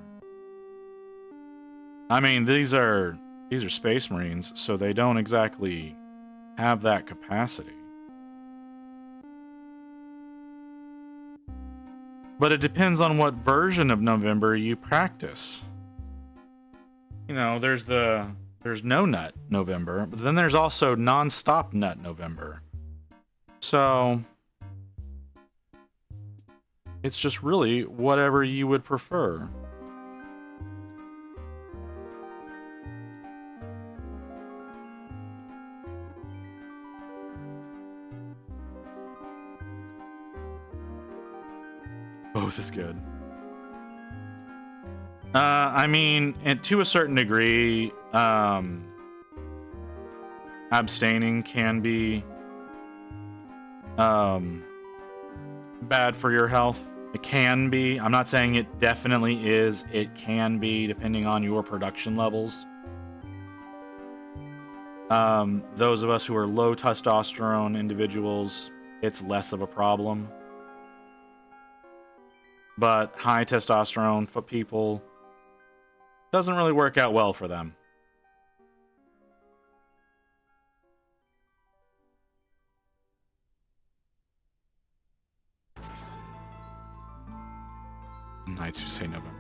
Speaker 1: I mean, these are Space Marines, so they don't exactly have that capacity. But it depends on what version of November you practice. You know, there's no nut November, but then there's also non-stop nut November. So it's just really whatever you would prefer. Both is good. I mean, and to a certain degree, abstaining can be bad for your health. It can be. I'm not saying it definitely is. It can be, depending on your production levels. Those of us who are low testosterone individuals, it's less of a problem. But high testosterone for people doesn't really work out well for them. Knights who say November.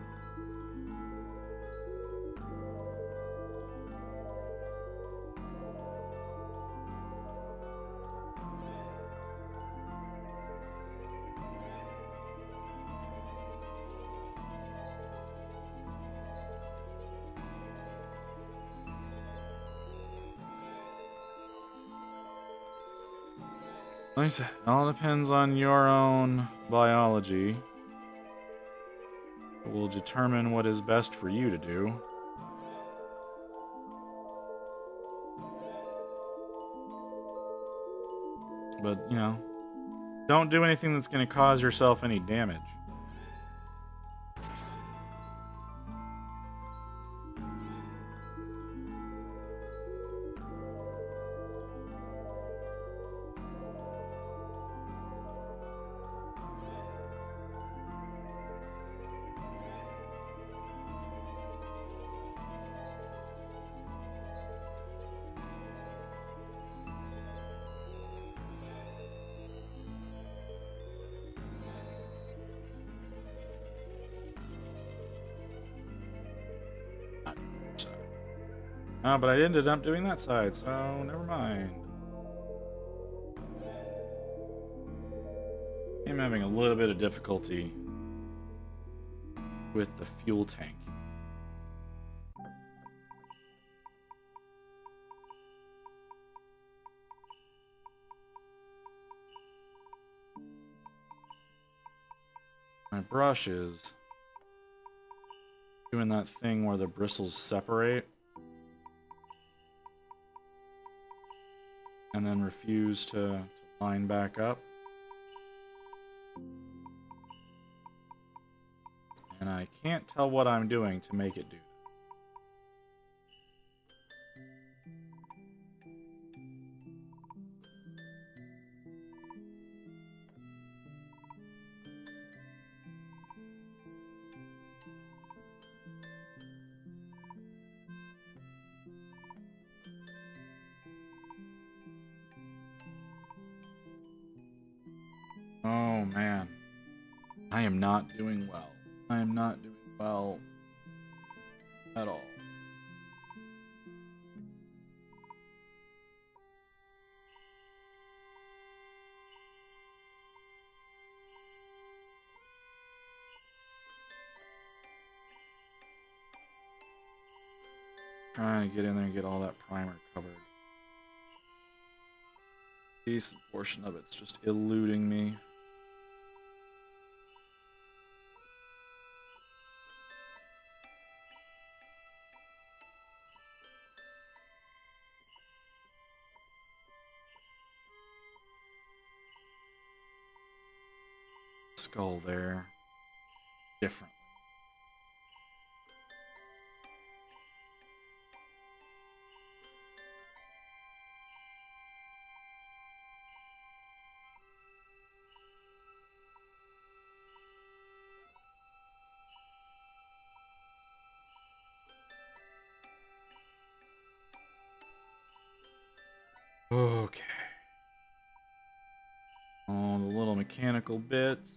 Speaker 1: Like I said, it all depends on your own biology. It will determine what is best for you to do. But, you know, don't do anything that's going to cause yourself any damage. Oh, but I ended up doing that side, so never mind. I'm having a little bit of difficulty with the fuel tank. My brush is doing that thing where the bristles separate and then refuse to line back up. And I can't tell what I'm doing to make it do that. Oh man, I am not doing well. I am not doing well at all. Trying to get in there and get all that primer covered. Decent portion of it's just eluding me. Skull there. Different. Okay. All the little mechanical bits.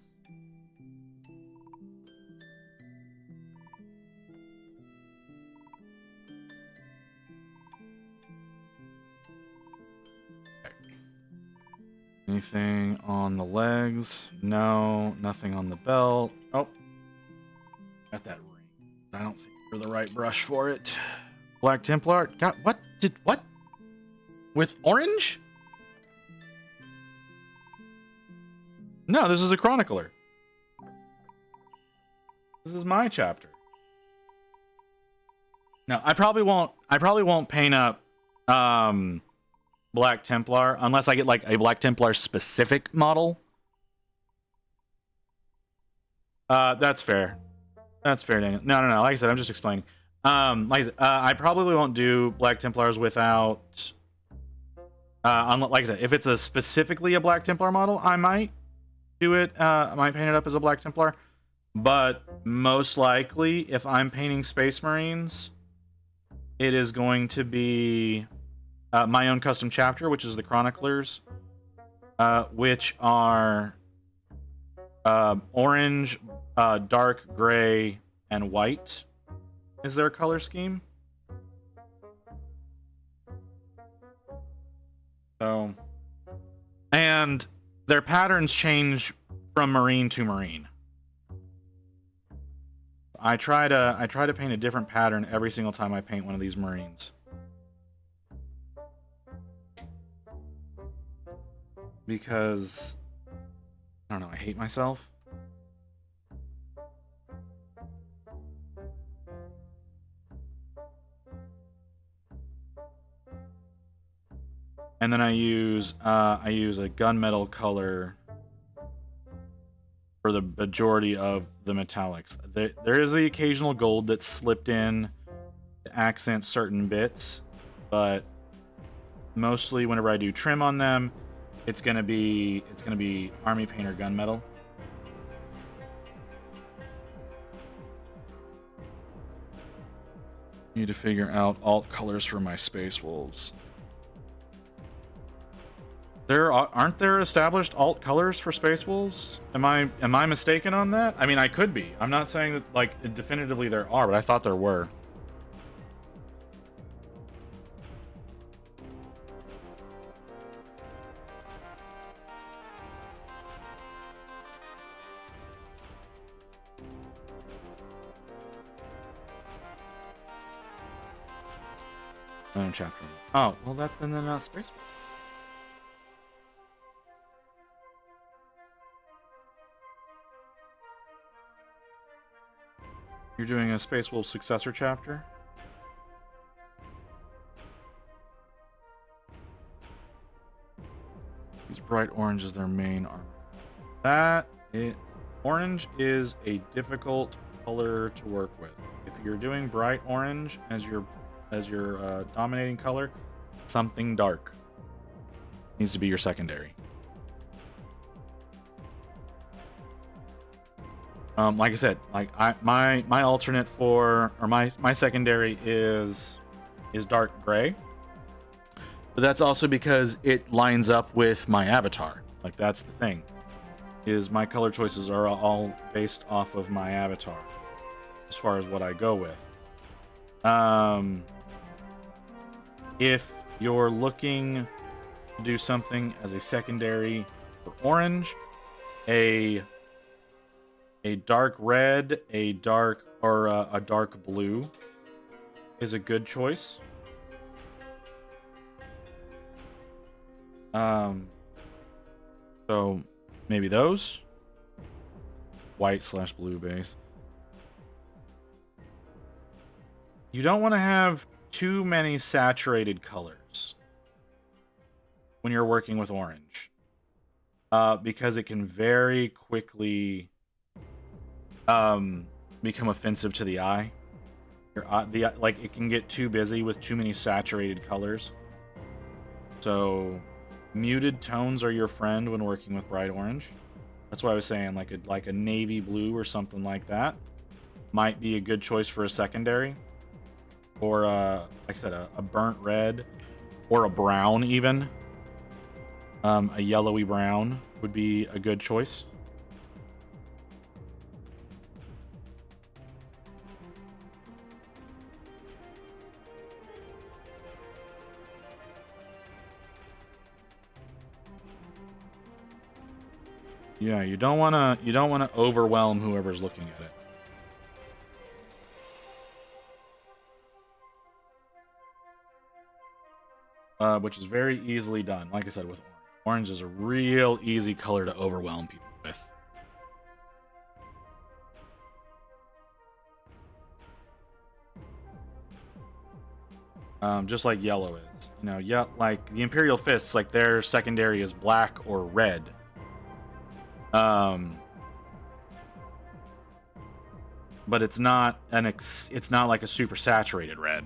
Speaker 1: Anything on the legs? No. Nothing on the belt. Oh. Got that ring. I don't think you're the right brush for it. Black Templar? Got what? What? With orange? No, this is a Chronicler. This is my chapter. No, I probably won't paint up Black Templar unless I get like a Black Templar specific model. That's fair. That's fair, Daniel. No. Like I said, I'm just explaining. Like I said, I probably won't do Black Templars without. Like I said, if it's specifically a Black Templar model, I might do it. I might paint it up as a Black Templar. But most likely, if I'm painting Space Marines, it is going to be my own custom chapter, which is the Chroniclers, which are orange, dark gray, and white is their color scheme. So, and their patterns change from Marine to Marine. I try to paint a different pattern every single time I paint one of these Marines. Because I don't know, I hate myself. And then I use a gunmetal color for the majority of the metallics. There is the occasional gold that's slipped in to accent certain bits, but mostly whenever I do trim on them, it's gonna be Army Painter gunmetal. Need to figure out alt colors for my Space Wolves. Aren't there established alt colors for Space Wolves? Am I mistaken on that? I mean, I could be. I'm not saying that like definitively there are, but I thought there were. Chapter 1. Oh, well, that's then not Space Wolf. You're doing a Space Wolf successor chapter? Use bright orange as their main armor. Orange is a difficult color to work with. If you're doing bright orange as your dominating color, something dark needs to be your secondary. Like I said, my alternate for, or my secondary is dark gray, but that's also because it lines up with my avatar. Like, that's the thing, is my color choices are all based off of my avatar as far as what I go with. If you're looking to do something as a secondary for orange, a dark red, a dark blue is a good choice. So maybe those. White/blue base. You don't want to have too many saturated colors when you're working with orange, because it can very quickly become offensive to the eye. Like, it can get too busy with too many saturated colors. So muted tones are your friend when working with bright orange. That's why I was saying like a navy blue or something like that might be a good choice for a secondary. Or like I said, a burnt red or a brown even. A yellowy brown would be a good choice. Yeah, you don't wanna overwhelm whoever's looking at it. Which is very easily done. Like I said, with orange. Orange is a real easy color to overwhelm people with. Just like yellow is. You know, yeah, like the Imperial Fists, like their secondary is black or red. But it's not like a super saturated red.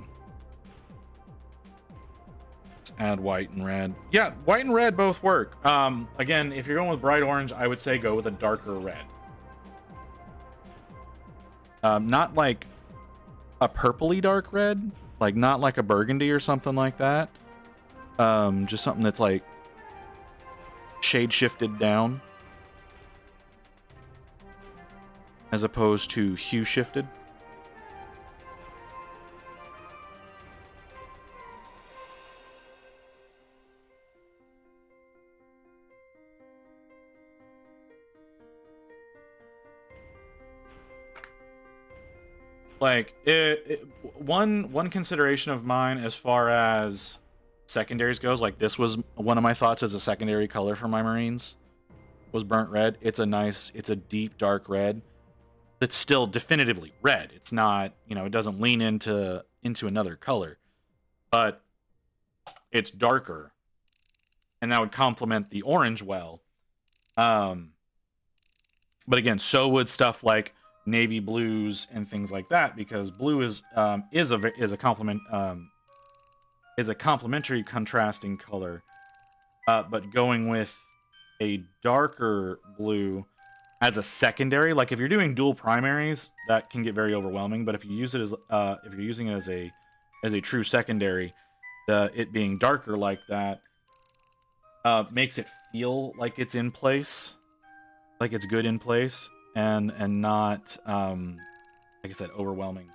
Speaker 1: Let's add white and red. Yeah, white and red both work. Again, if you're going with bright orange, I would say go with a darker red. Not like a purpley dark red, like not like a burgundy or something like that. Just something that's like shade shifted down, as opposed to hue shifted. Like, one consideration of mine as far as secondaries goes, like this was one of my thoughts as a secondary color for my Marines, was burnt red. It's a deep dark red. It's still definitively red. It's not, it doesn't lean into another color, but it's darker, and that would complement the orange well. But again, so would stuff like navy blues and things like that, because blue is a complementary contrasting color. But going with a darker blue as a secondary, like if you're doing dual primaries, that can get very overwhelming. But if you use it as if you're using it as a true secondary, it being darker like that makes it feel like it's in place, like it's good in place, and not like I said, overwhelming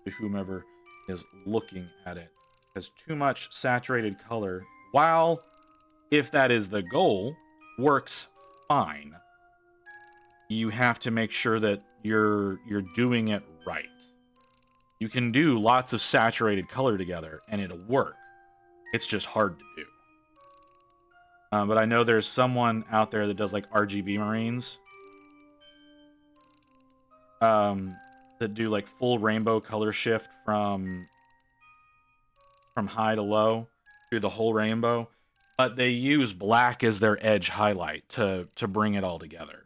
Speaker 1: to whomever is looking at it. Because too much saturated color, while if that is the goal, works fine, you have to make sure that you're doing it right. You can do lots of saturated color together, and it'll work. It's just hard to do. But I know there's someone out there that does like RGB Marines. That do like full rainbow color shift from high to low through the whole rainbow. But they use black as their edge highlight to bring it all together.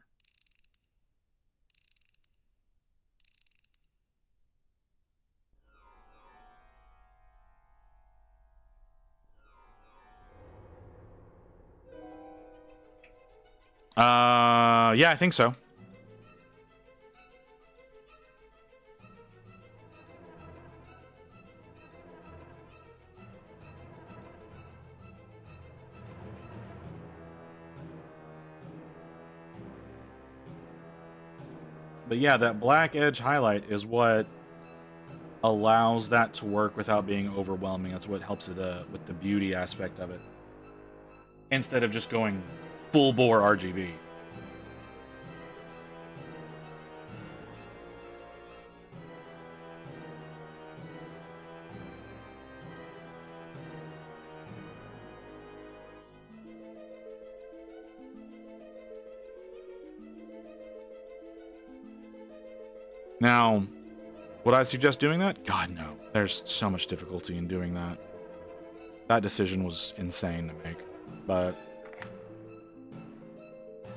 Speaker 1: Yeah, I think so. But yeah, that black edge highlight is what allows that to work without being overwhelming. That's what helps it with the beauty aspect of it. Instead of just going full bore RGB. Now, would I suggest doing that? God, no. There's so much difficulty in doing that. That decision was insane to make. But,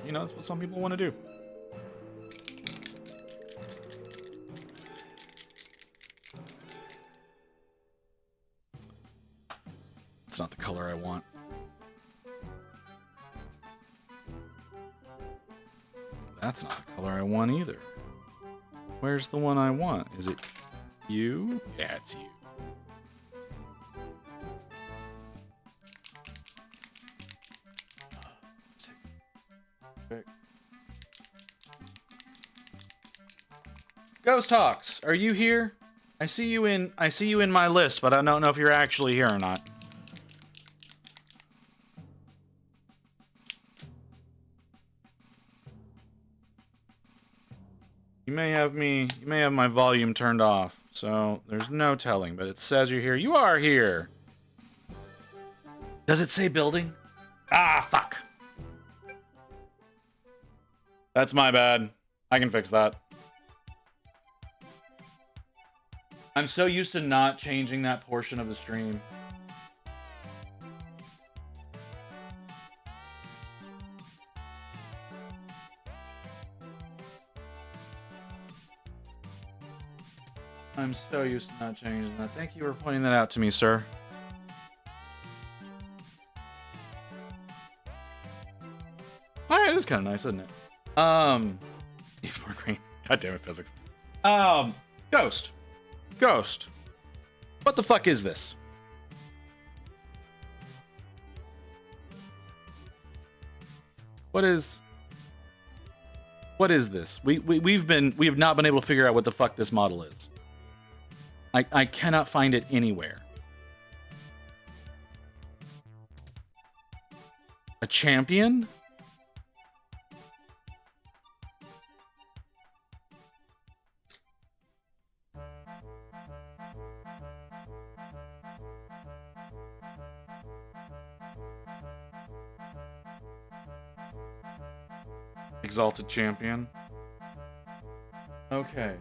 Speaker 1: you know, that's what some people want to do. It's not the color I want. That's not the color I want either. Where's the one I want? Is it you? Yeah, it's you. Ghost Hawks, are you here? I see you in my list, but I don't know if you're actually here or not. You may have my volume turned off, so there's no telling, but it says you're here. You are here. Does it say building? Ah, fuck. That's my bad. I can fix that. I'm so used to not changing that portion of the stream. I'm so used to not changing that. Thank you for pointing that out to me, sir. Alright, it is kind of nice, isn't it? Needs more green. God damn it, physics. Ghost. Ghost. What the fuck is this? What is this? We have not been able to figure out what the fuck this model is. I cannot find it anywhere. A champion? Exalted champion. Okay.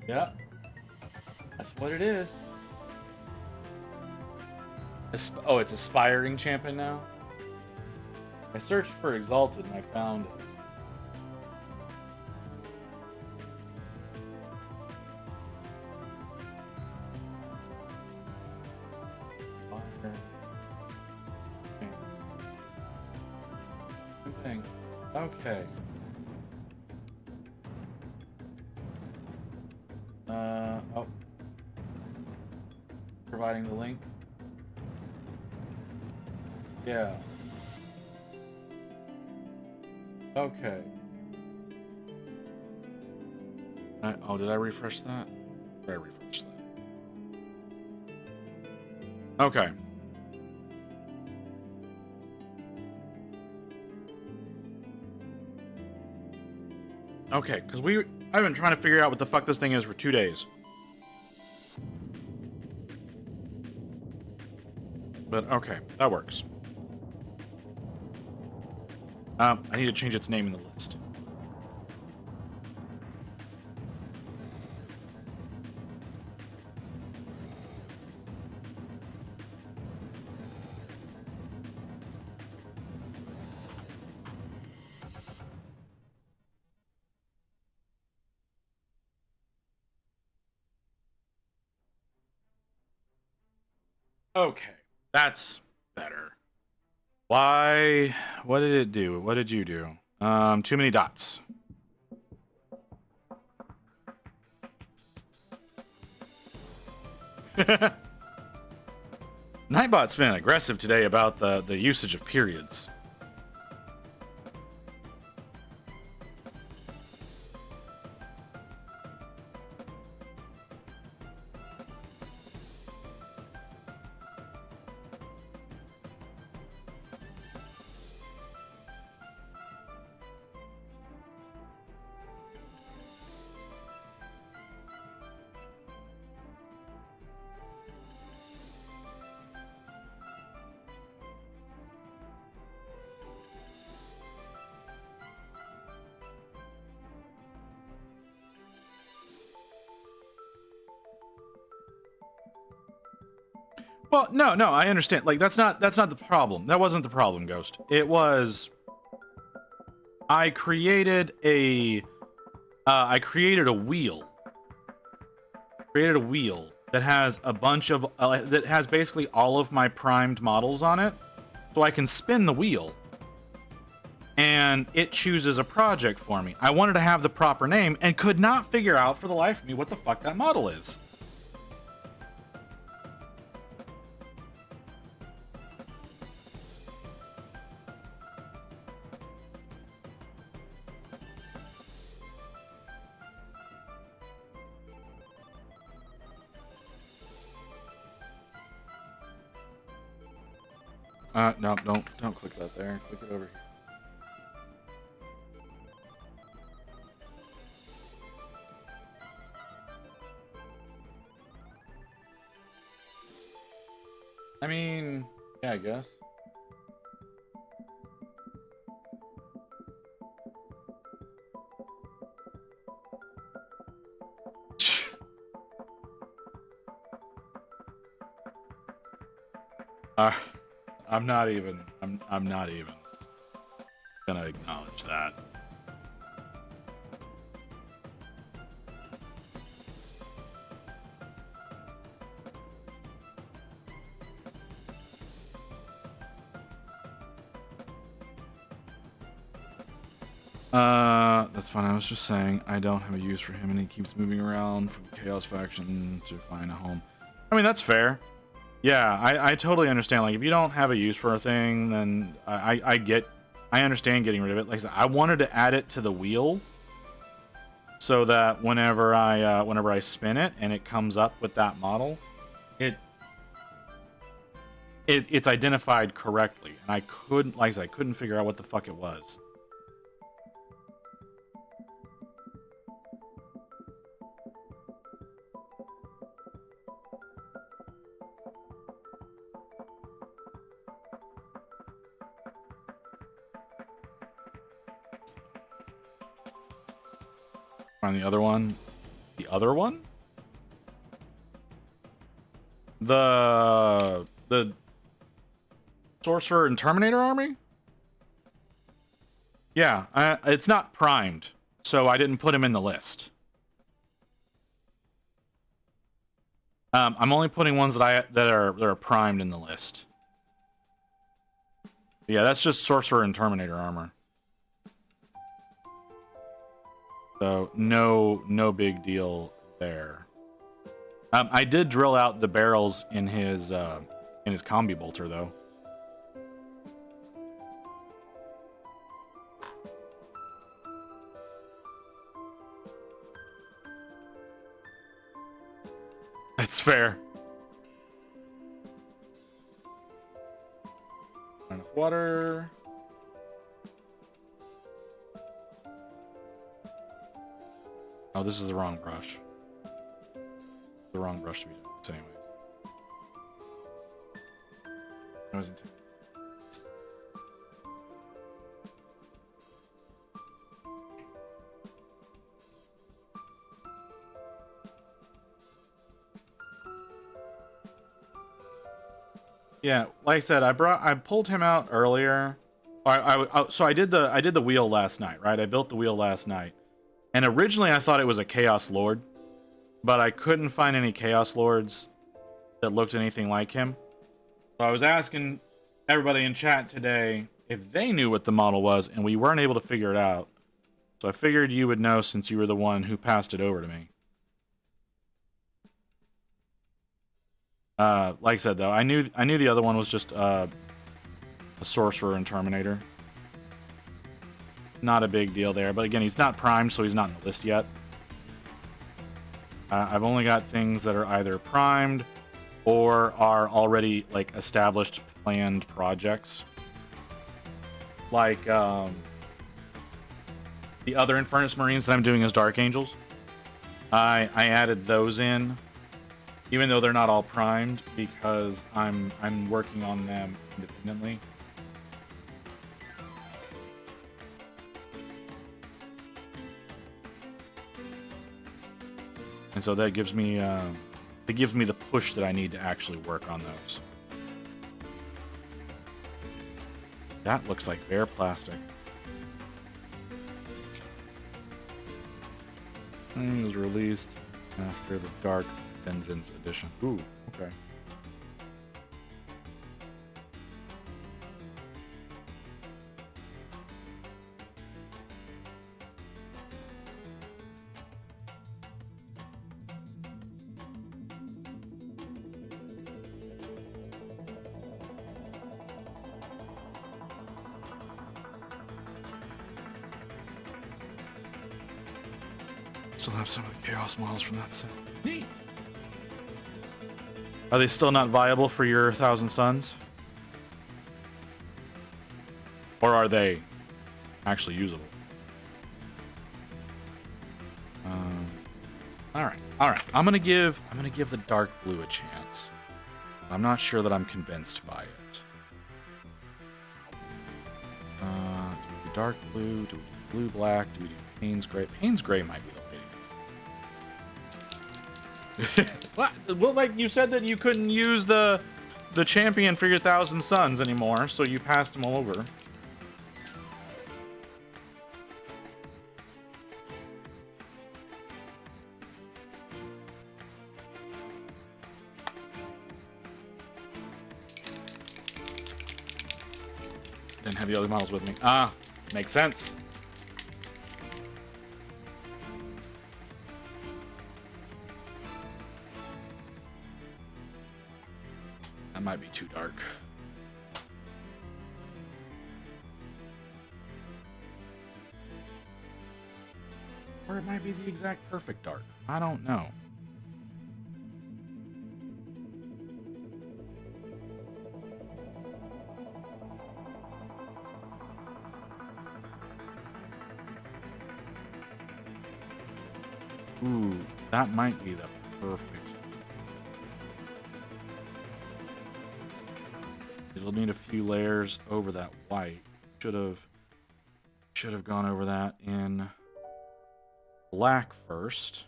Speaker 1: Yeah. That's what it is. Oh, it's aspiring champion now? I searched for Exalted and I found it. Thing. Okay. Oh. Providing the link. Yeah. Okay. Oh, did I refresh that? Did I refresh that? Okay. Okay, because I've been trying to figure out what the fuck this thing is for 2 days. But okay, that works. I need to change its name in the list. Okay, that's better. Why? What did it do? What did you do? Too many dots. Nightbot's been aggressive today about the usage of periods. Well, no, I understand. Like that's not the problem. That wasn't the problem, Ghost. It was I created a wheel. Created a wheel that has a bunch of that has basically all of my primed models on it, so I can spin the wheel and it chooses a project for me. I wanted to have the proper name and could not figure out for the life of me what the fuck that model is. No, don't click that there. Click it over here. I mean, yeah, I guess. I'm not even gonna acknowledge that. That's fine. I was just saying I don't have a use for him and he keeps moving around from Chaos Faction to find a home. I mean, that's fair. Yeah, I totally understand. Like, if you don't have a use for a thing, then I understand getting rid of it. Like I said, I wanted to add it to the wheel so that whenever I spin it and it comes up with that model, it's identified correctly. And I couldn't, like I said, I couldn't figure out what the fuck it was. On the other one? The other one? The Sorcerer and Terminator army? Yeah, it's not primed, so I didn't put him in the list. I'm only putting ones that are primed in the list. Yeah, that's just Sorcerer and Terminator armor. So no big deal there. I did drill out the barrels in his combi bolter though. That's fair. Enough water. Oh, this is the wrong brush. The wrong brush to be doing this anyways. I wasn't. Yeah, like I said, I pulled him out earlier. So I did the wheel last night, right? I built the wheel last night. And originally I thought it was a Chaos Lord, but I couldn't find any Chaos Lords that looked anything like him. So I was asking everybody in chat today if they knew what the model was, and we weren't able to figure it out. So I figured you would know since you were the one who passed it over to me. Like I said, though, I knew the other one was just a Sorcerer and Terminator. Not a big deal there, but again, he's not primed, so he's not in the list yet. I've only got things that are either primed or are already like established, planned projects. Like the other Infernus Marines that I'm doing as Dark Angels. I added those in, even though they're not all primed, because I'm working on them independently. And so that gives me the push that I need to actually work on those. That looks like bear plastic. It was released after the Dark Vengeance edition. Ooh, okay. Still have some of the Chaos models from that set. Neat. Are they still not viable for your Thousand Suns? Or are they actually usable? All right. I'm gonna give the dark blue a chance. I'm not sure that I'm convinced by it. Do we do dark blue? Do we do blue black? Do we do Payne's gray? Payne's gray might be the way. What? Well, like you said that you couldn't use the champion for your Thousand Suns anymore, so you passed him over. Didn't have the other models with me. Ah, makes sense. That might be too dark. Or it might be the exact perfect dark. I don't know. Ooh, that might be the perfect. It'll need a few layers over that white. Should have gone over that in black first.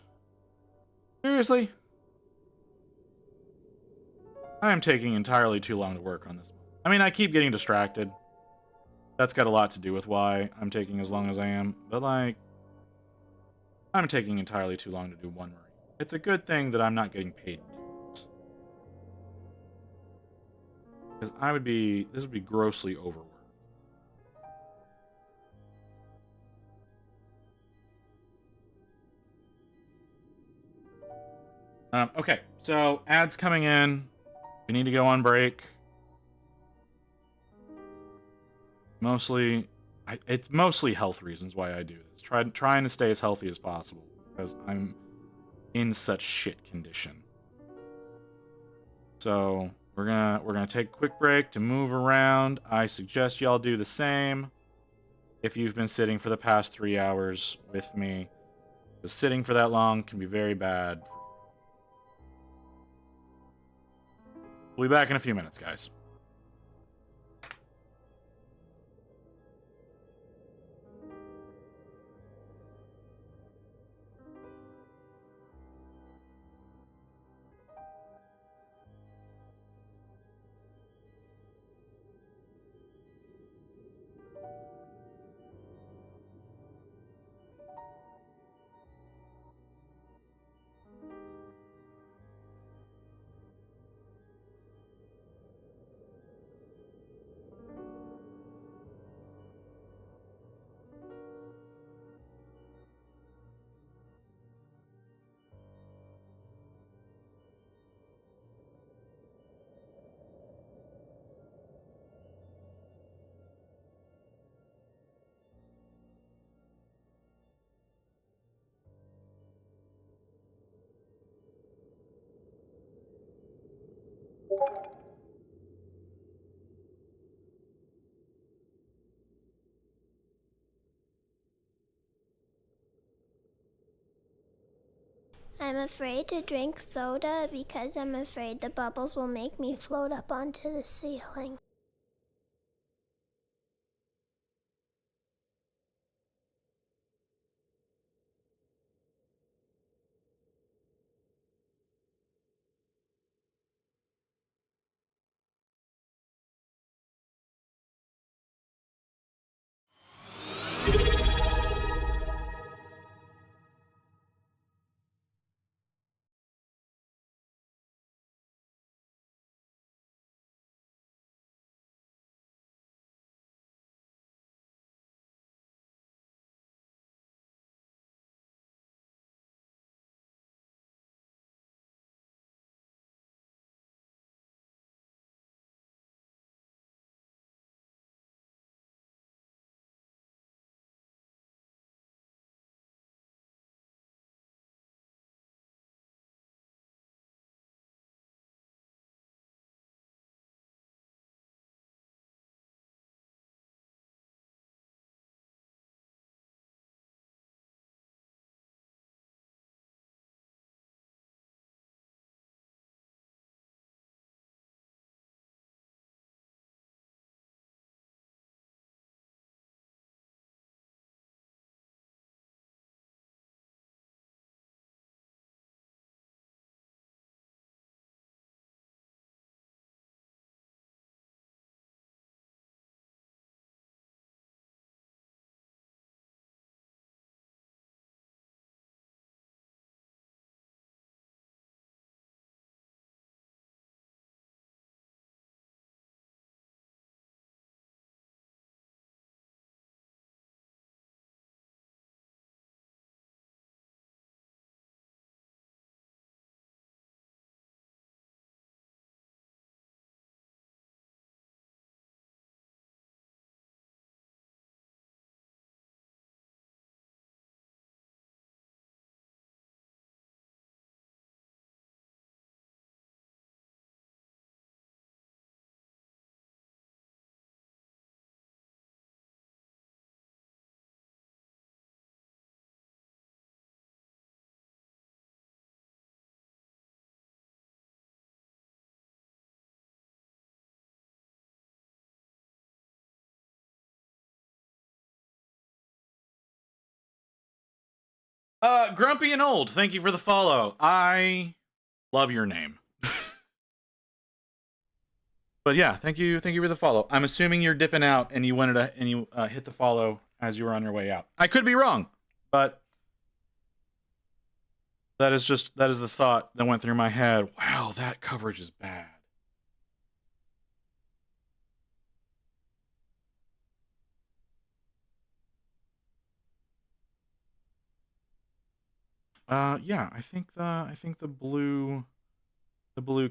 Speaker 1: Seriously? I am taking entirely too long to work on this. I mean, I keep getting distracted. That's got a lot to do with why I'm taking as long as I am. But, like, I'm taking entirely too long to do one marine. It's a good thing that I'm not getting paid to do this. Because this would be grossly overworked. Okay, so ads coming in. We need to go on break. It's mostly health reasons why I do this. Trying to stay as healthy as possible because I'm in such shit condition. So we're gonna take a quick break to move around. I suggest y'all do the same. If you've been sitting for the past 3 hours with me, the sitting for that long can be very bad. We'll be back in a few minutes, guys.
Speaker 2: I'm afraid to drink soda because I'm afraid the bubbles will make me float up onto the ceiling. Grumpy and Old, thank you for the follow. I love your name. But yeah, thank you for the follow. I'm assuming you're dipping out and you wanted to hit the follow as you were on your way out. I could be wrong, but that is the thought that went through my head. Wow, that coverage is bad. Yeah, I think the blue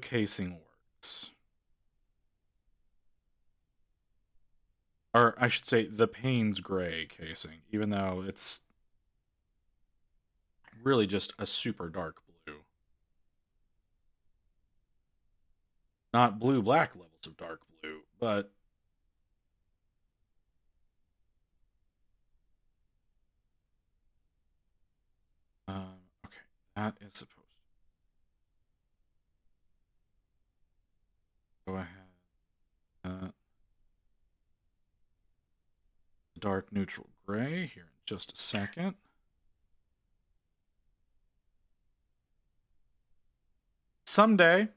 Speaker 2: casing works. Or I should say the Payne's gray casing, even though it's really just a super dark blue. Not blue-black levels of dark blue, but okay, that is supposed to go ahead. Dark neutral gray here in just a second. Someday,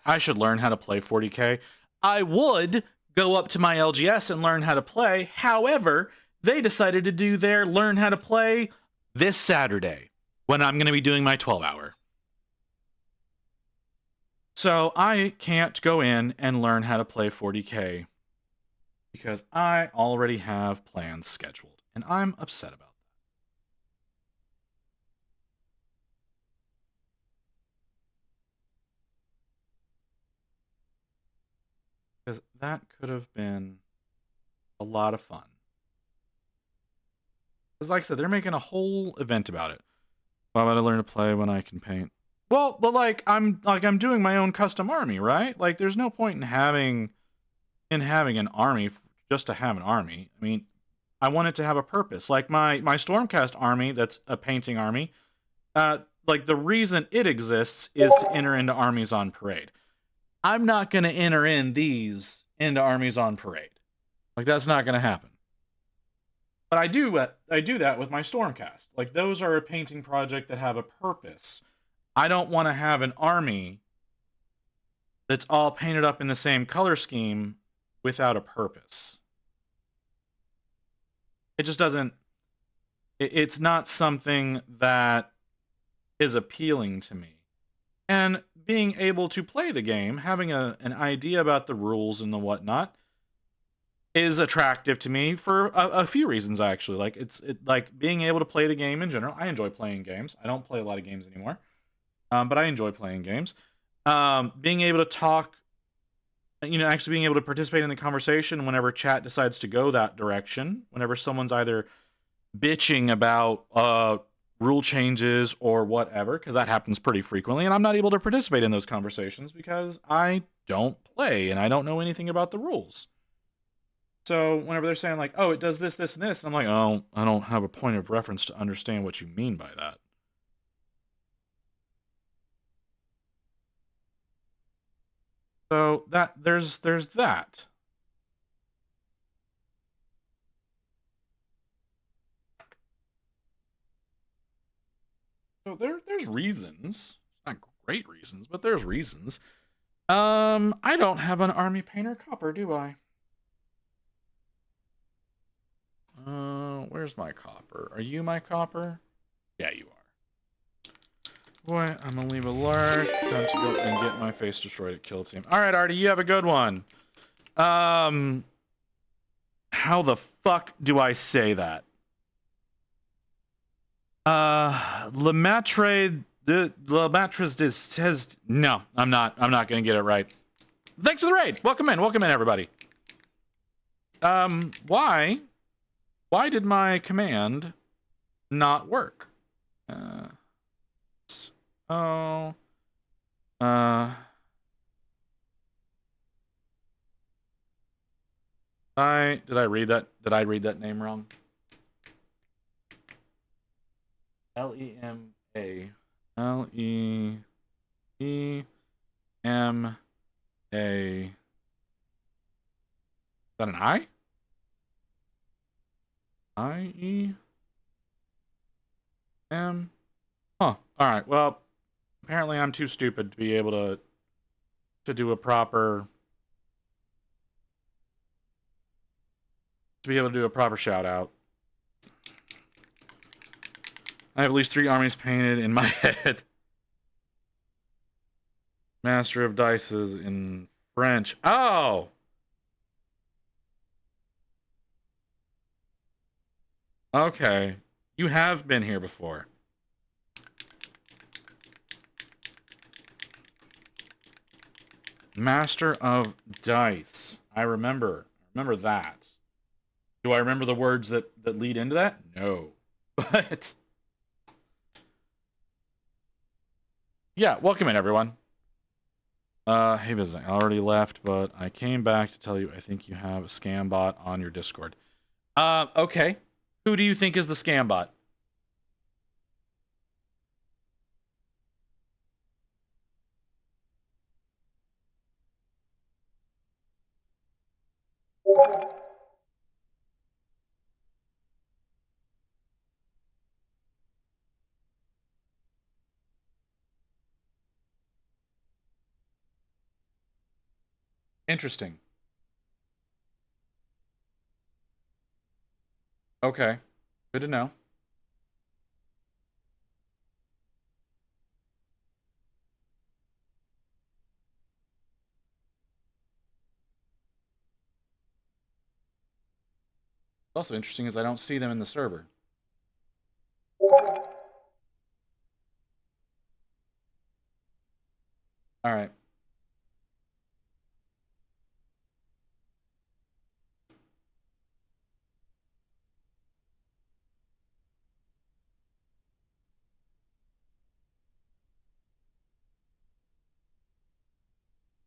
Speaker 2: I should learn how to play 40K. I would go up to my LGS and learn how to play. However, they decided to do their learn how to play this Saturday when I'm going to be doing my 12-hour. So I can't go in and learn how to play 40K because I already have plans scheduled, and I'm upset about that. Because that could have been a lot of fun. Because like I said, they're making a whole event about it. Why would I learn to play when I can paint? Well, but I'm doing my own custom army, right? Like there's no point in having an army just to have an army. I mean, I want it to have a purpose. Like my Stormcast army, that's a painting army. Like the reason it exists is to enter into armies on parade. I'm not going to enter in these into armies on parade. Like that's not going to happen. But I do that with my Stormcast. Like those are a painting project that have a purpose. I don't want to have an army that's all painted up in the same color scheme without a purpose. It just doesn't. It's not something that is appealing to me. And being able to play the game, having an idea about the rules and the whatnot, is attractive to me for a few reasons. Actually, like being able to play the game in general. I enjoy playing games. I don't play a lot of games anymore, but I enjoy playing games. Being able to talk, actually being able to participate in the conversation whenever chat decides to go that direction. Whenever someone's either bitching about rule changes or whatever, because that happens pretty frequently, and I'm not able to participate in those conversations because I don't play and I don't know anything about the rules. So whenever they're saying like, oh, it does this, this, and this, and I'm like, oh, I don't have a point of reference to understand what you mean by that. So there's that. So there's reasons. Not great reasons, but there's reasons. I don't have an army painter copper, do I? Where's my copper? Are you my copper? Yeah, you are. Boy, I'm gonna leave a lurk. Time to go and get my face destroyed at kill team. All right, Artie, you have a good one. How the fuck do I say that? Lemaitre says no. I'm not gonna get it right. Thanks for the raid. Welcome in, everybody. Why did my command not work? Did I read that? Did I read that name wrong? L-E-M-A. L-E-E-M-A. Is that an I? I-E-M? Huh. Alright, well, apparently I'm too stupid to be able to do a proper... shout out. I have at least 3 armies painted in my head. Master of Dices in French. Oh! Okay. You have been here before. Master of Dice. I remember. Remember that. Do I remember the words that lead into that? No. But... yeah, welcome in, everyone. Hey, Visit, I already left, but I came back to tell you I think you have a scam bot on your Discord. Okay. Who do you think is the scam bot? Interesting. Okay. Good to know. What's also interesting is I don't see them in the server. All right.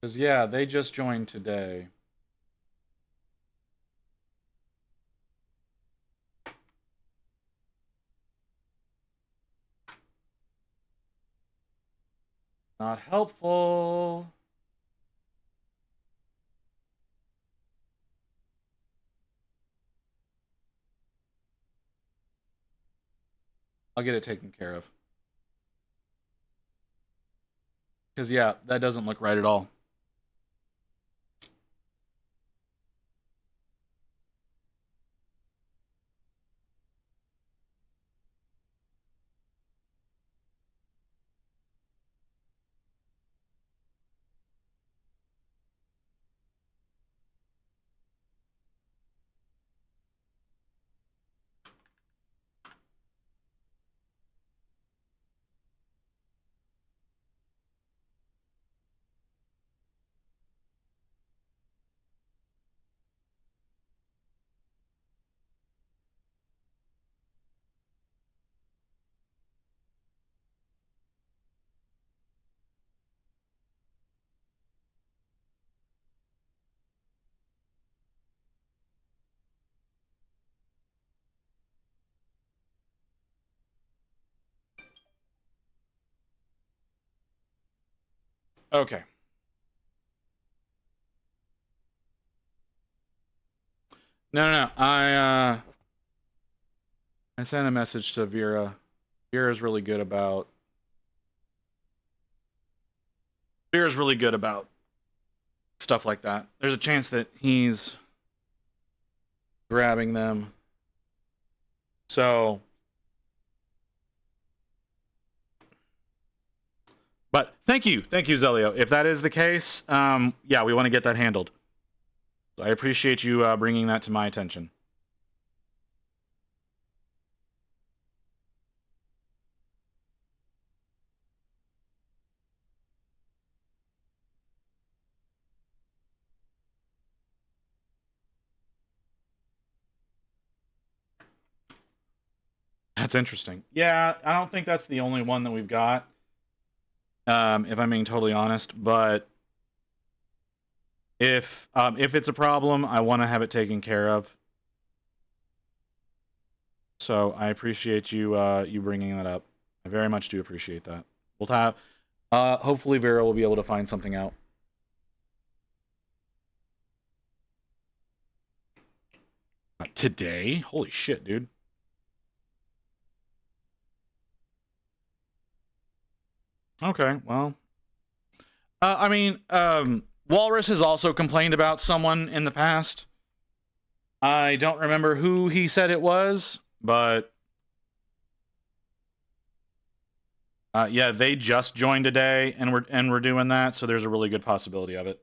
Speaker 2: Because, yeah, they just joined today. Not helpful. I'll get it taken care of. Because, yeah, that doesn't look right at all. Okay. No. I sent a message to Vera. Vera's really good about stuff like that. There's a chance that he's grabbing them. So, but thank you, Zelio. If that is the case, yeah, we want to get that handled. I appreciate you bringing that to my attention. That's interesting. Yeah, I don't think that's the only one that we've got. If I'm being totally honest, but if it's a problem, I want to have it taken care of. So I appreciate you you bringing that up. I very much do appreciate that. We'll have hopefully Vera will be able to find something out. Today? Holy shit, dude. Okay, well. I mean, Walrus has also complained about someone in the past. I don't remember who he said it was, but yeah, they just joined today, and we're doing that, so there's a really good possibility of it.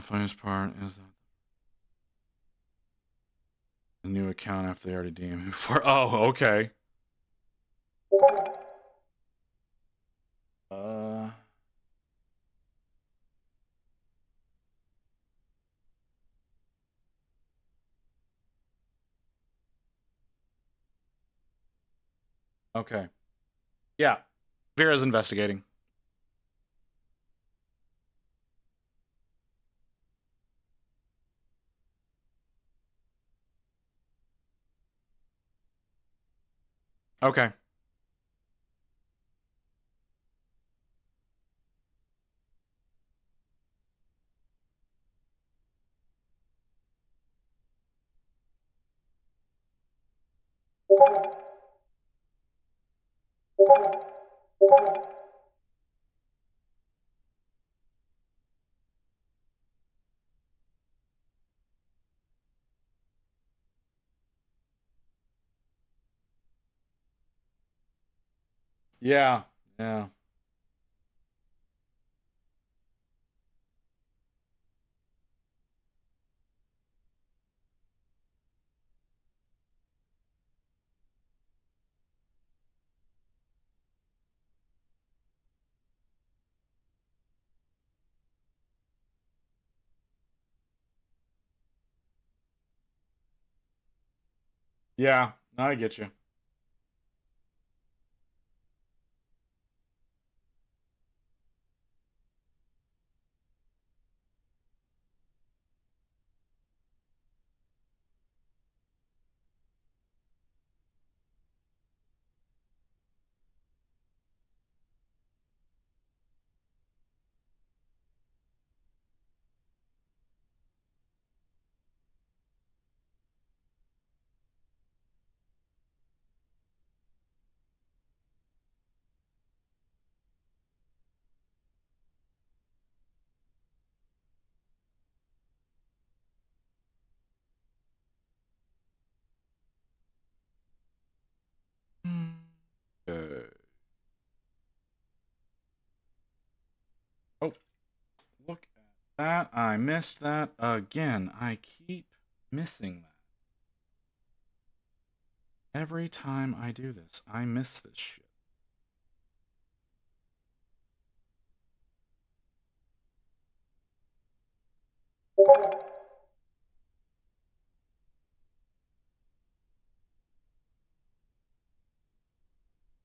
Speaker 2: Funniest part is that A new account after they already DM me before. Oh, okay. Okay. Yeah. Vera's investigating. Okay. Yeah. Yeah. Yeah. No, I get you. Good. Oh, look at that. I missed that again. I keep missing that. Every time I do this, I miss this shit.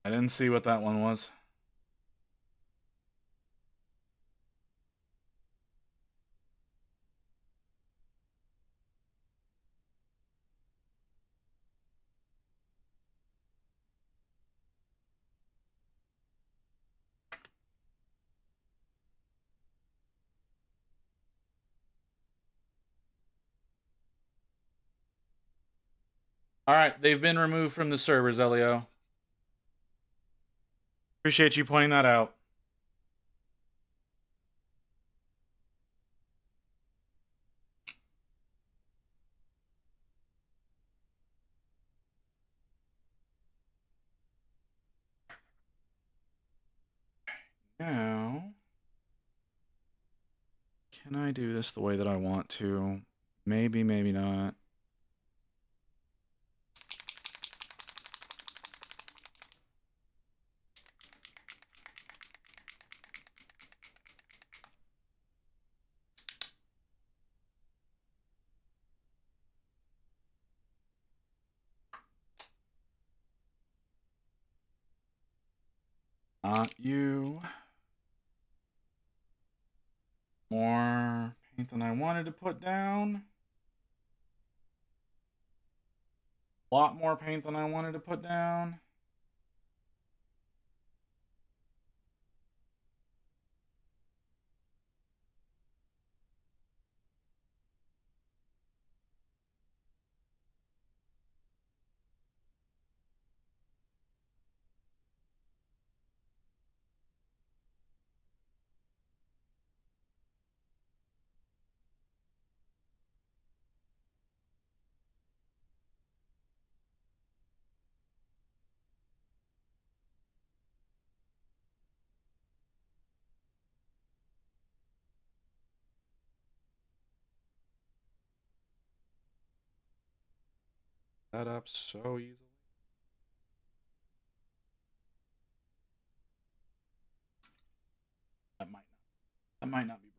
Speaker 2: I didn't see what that one was. All right, they've been removed from the servers, Elio. Appreciate you pointing that out. Now, can I do this the way that I want to? Maybe, maybe not. Not you. More paint than I wanted to put down. A lot more paint than I wanted to put down. that up so easily. That might not be bright.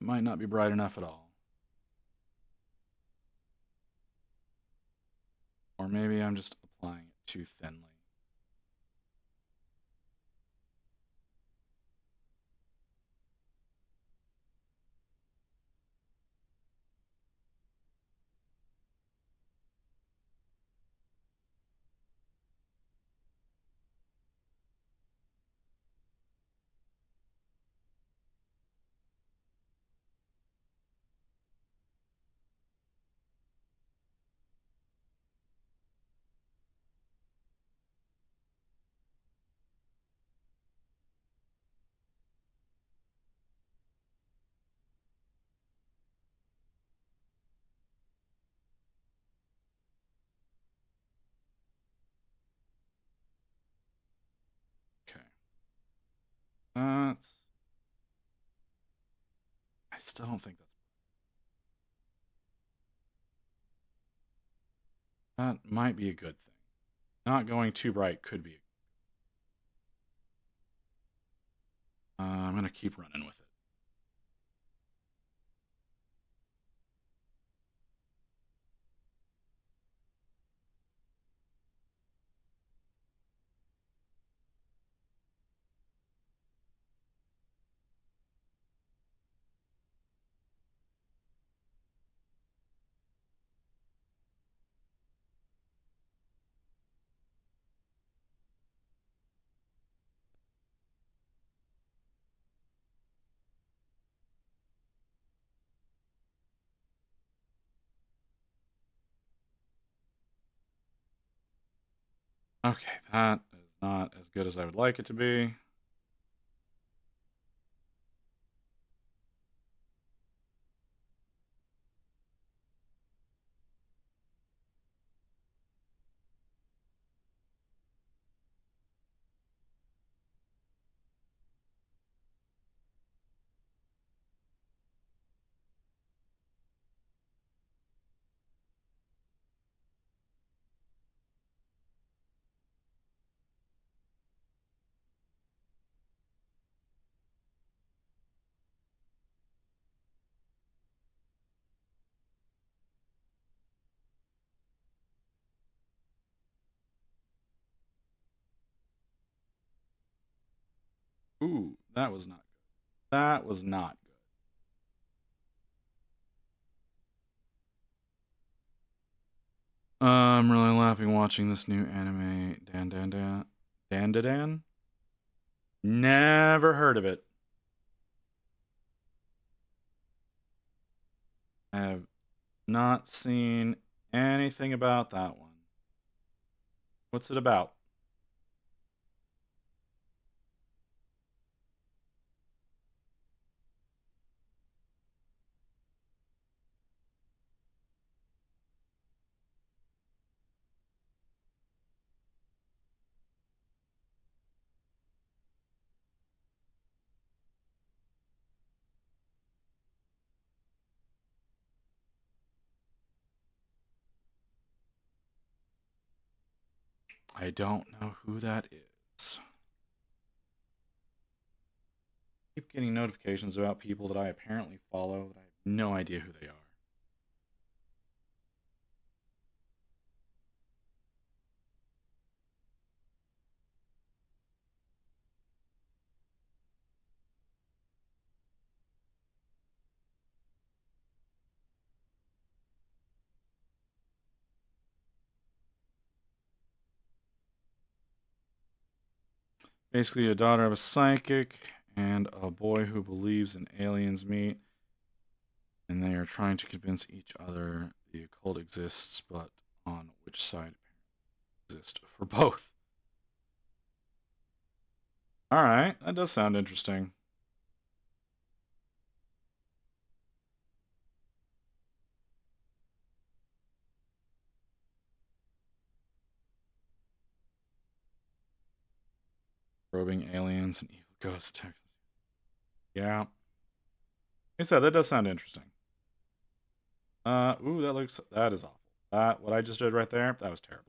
Speaker 2: It might not be bright enough at all. Or maybe I'm just applying it too thinly. Okay. That's... I still don't think that's... That might be a good thing. Not going too bright could be. I'm going to keep running with it. Okay, that is not as good as I would like it to be. Ooh, that was not good. That was not good. I'm really laughing watching this new anime, Dan. Never heard of it. I have not seen anything about that one. What's it about? I don't know who that is. I keep getting notifications about people that I apparently follow, but I have no idea who they are. Basically, a daughter of a psychic and a boy who believes in aliens meet, and they are trying to convince each other the occult exists, but on which side exists for both. All right, that does sound interesting. Probing aliens and evil ghosts. Yeah. I said that does sound interesting. Ooh, that is awful. What I just did right there, that was terrible.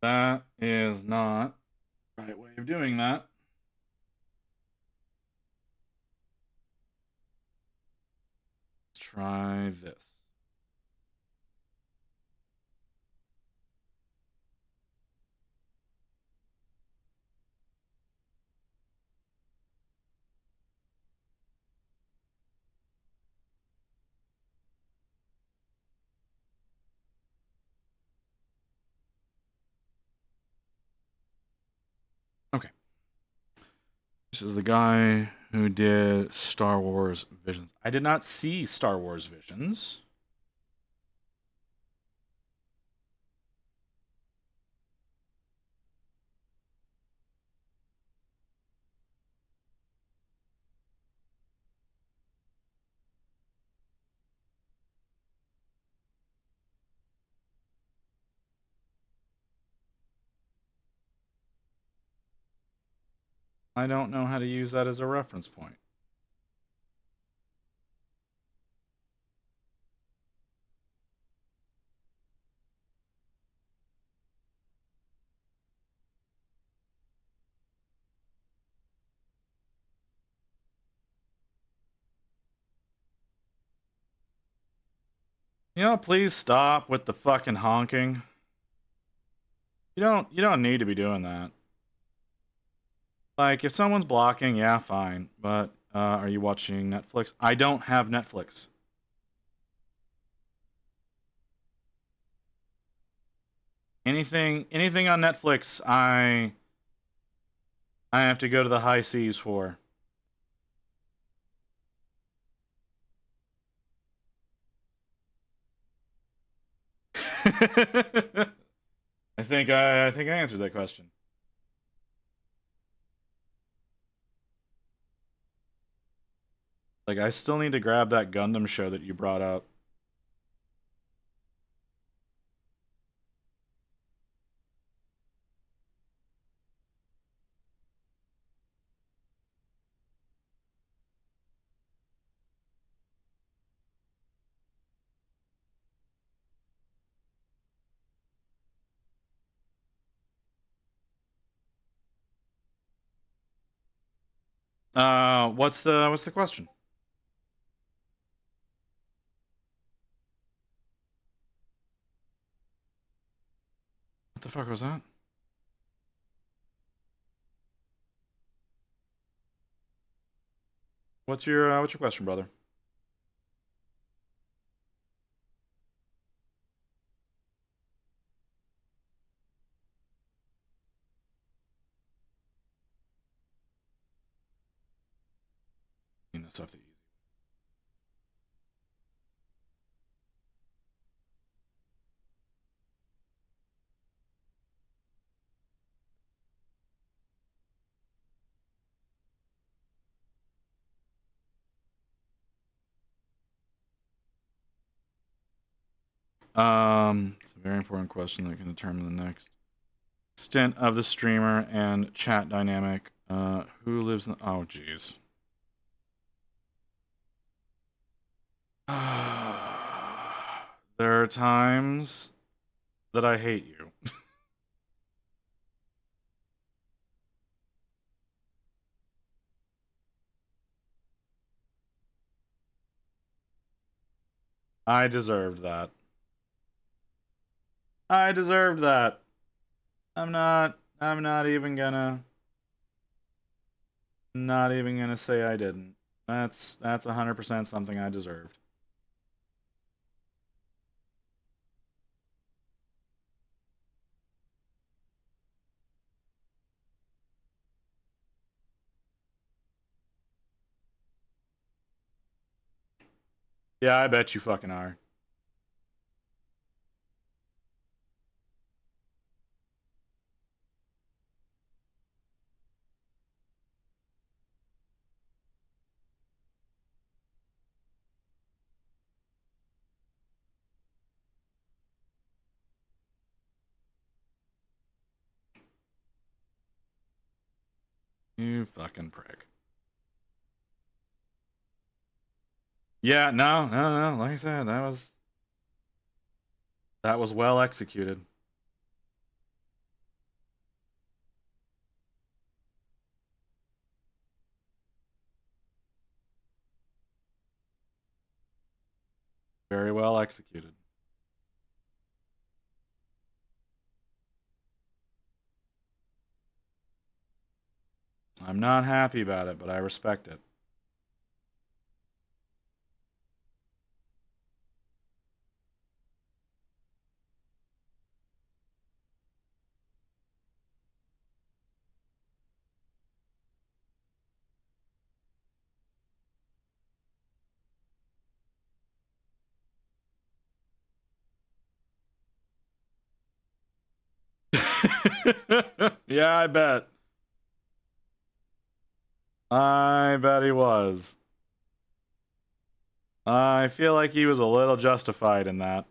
Speaker 2: That is not the right way of doing that. Let's try this. Okay. This is the guy who did Star Wars Visions. I did not see Star Wars Visions. I don't know how to use that as a reference point. You know, please stop with the fucking honking. You don't need to be doing that. Like, if someone's blocking, yeah, fine. But are you watching Netflix? I don't have Netflix. Anything on Netflix, I have to go to the high seas for. I think I answered that question. Like, I still need to grab that Gundam show that you brought up. What's the question? What the fuck was that? What's your question, brother? Stuff that easy. It's a very important question that can determine the next extent of the streamer and chat dynamic. Who lives in? Oh, jeez. There are times that I hate you. I deserved that. I deserved that. I'm not even gonna say I didn't. That's 100% something I deserved. Yeah, I bet you fucking are. You fucking prick. Yeah, no. Like I said, that was well executed. Very well executed. I'm not happy about it, but I respect it. Yeah, I bet. I bet he was. I feel like he was a little justified in that.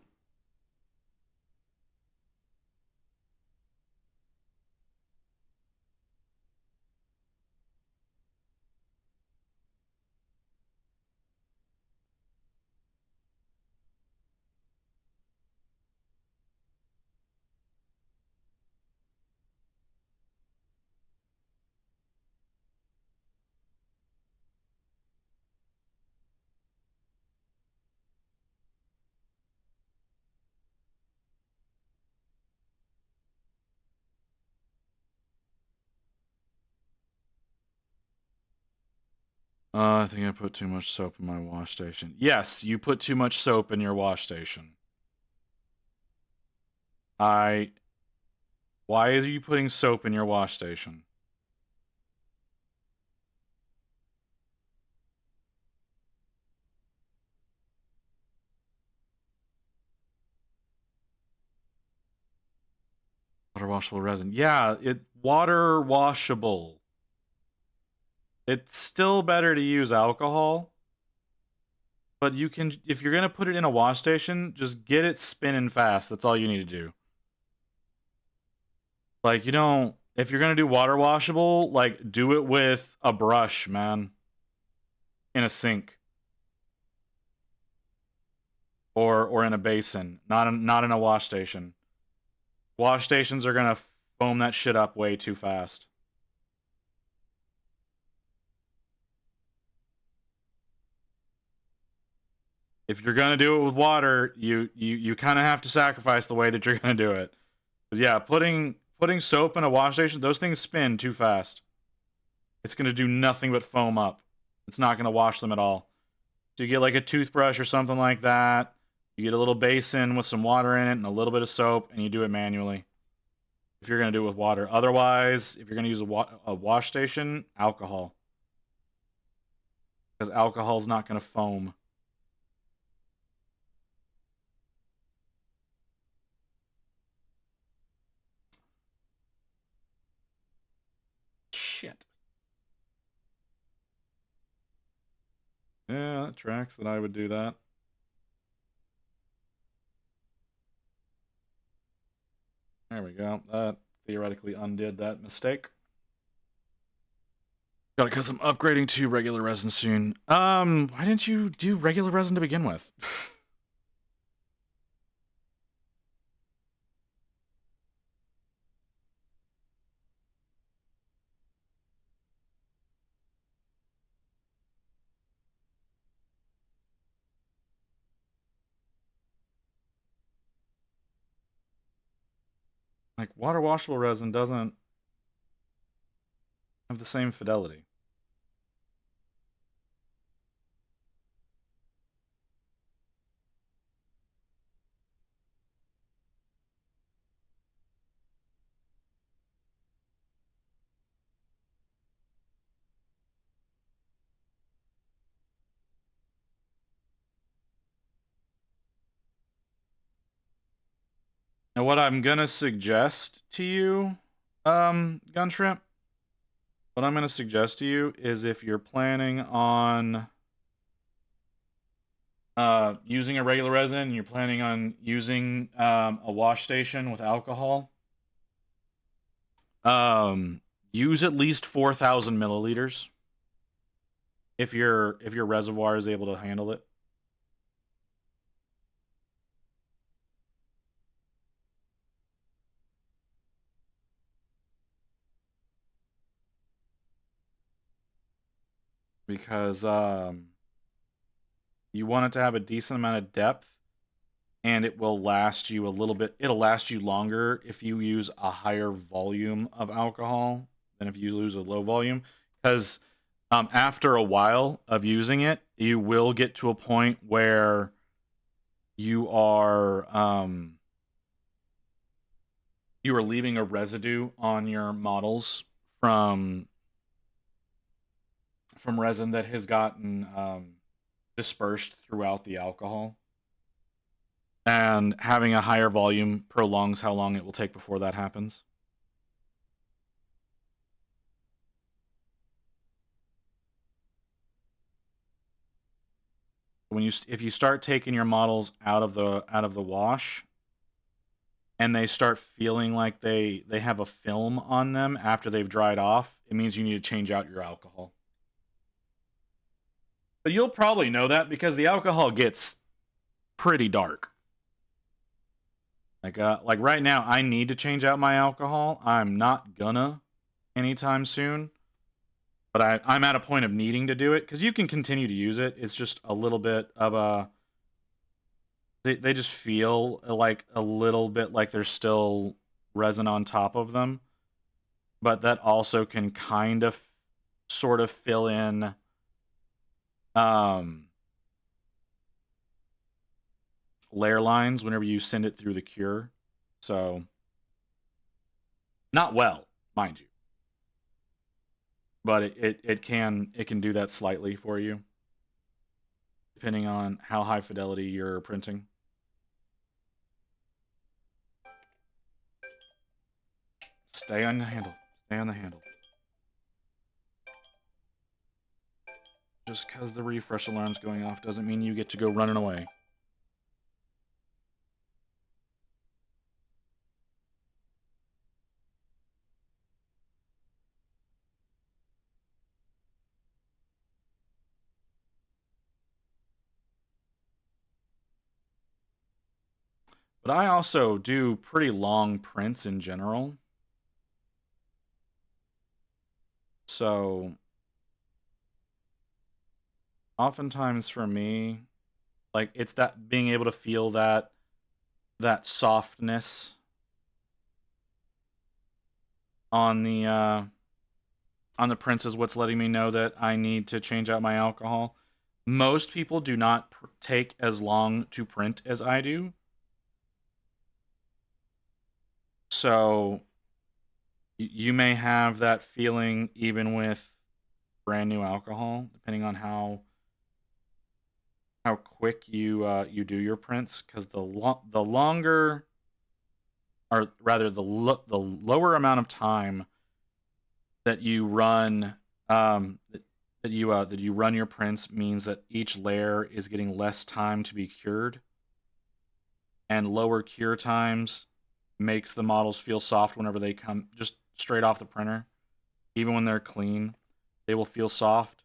Speaker 2: I think I put too much soap in my wash station. Yes, you put too much soap in your wash station. Why are you putting soap in your wash station? Water washable resin. Yeah, water washable. It's still better to use alcohol, but you can, if you're gonna put it in a wash station, just get it spinning fast. That's all you need to do. Like, you don't, if you're gonna do water washable, like, do it with a brush, man. In a sink. Or in a basin. Not in a wash station. Wash stations are gonna foam that shit up way too fast. If you're gonna do it with water, you kind of have to sacrifice the way that you're gonna do it. Because yeah, putting soap in a wash station, those things spin too fast. It's gonna do nothing but foam up. It's not gonna wash them at all. So you get like a toothbrush or something like that. You get a little basin with some water in it and a little bit of soap, and you do it manually. If you're gonna do it with water, otherwise, if you're gonna use a wash station, alcohol, because alcohol's not gonna foam. Shit. Yeah, that tracks that I would do that. There we go. That theoretically undid that mistake. Got it, because I'm upgrading to regular resin soon. Why didn't you do regular resin to begin with? Like, water washable resin doesn't have the same fidelity. Now, what I'm gonna suggest to you, Gunshrimp, what I'm gonna suggest to you is if you're planning on using a regular resin and you're planning on using a wash station with alcohol, use at least 4,000 milliliters if your reservoir is able to handle it. Because you want it to have a decent amount of depth, and it will last you a little bit. It'll last you longer if you use a higher volume of alcohol than if you use a low volume. Because after a while of using it, you will get to a point where you are leaving a residue on your models from resin that has gotten dispersed throughout the alcohol. And having a higher volume prolongs how long it will take before that happens. If you start taking your models out of the wash, and they start feeling like they have a film on them after they've dried off, it means you need to change out your alcohol. But you'll probably know that because the alcohol gets pretty dark. Like right now, I need to change out my alcohol. I'm not gonna anytime soon, but I'm at a point of needing to do it because you can continue to use it. It's just a little bit of a. They just feel like a little bit like there's still resin on top of them, but that also can kind of sort of fill in layer lines whenever you send it through the cure. So not well, mind you, but it can do that slightly for you depending on how high fidelity you're printing. Stay on the handle. Stay on the handle. Just because the refresh alarm's going off doesn't mean you get to go running away. But I also do pretty long prints in general. So oftentimes for me, like it's that being able to feel that softness on the prints is what's letting me know that I need to change out my alcohol. Most people do not take as long to print as I do. So you may have that feeling even with brand new alcohol, depending on how quick you do your prints, because the longer, or rather the lower amount of time that you run that you run your prints means that each layer is getting less time to be cured, and lower cure times makes the models feel soft whenever they come just straight off the printer. Even when they're clean, they will feel soft.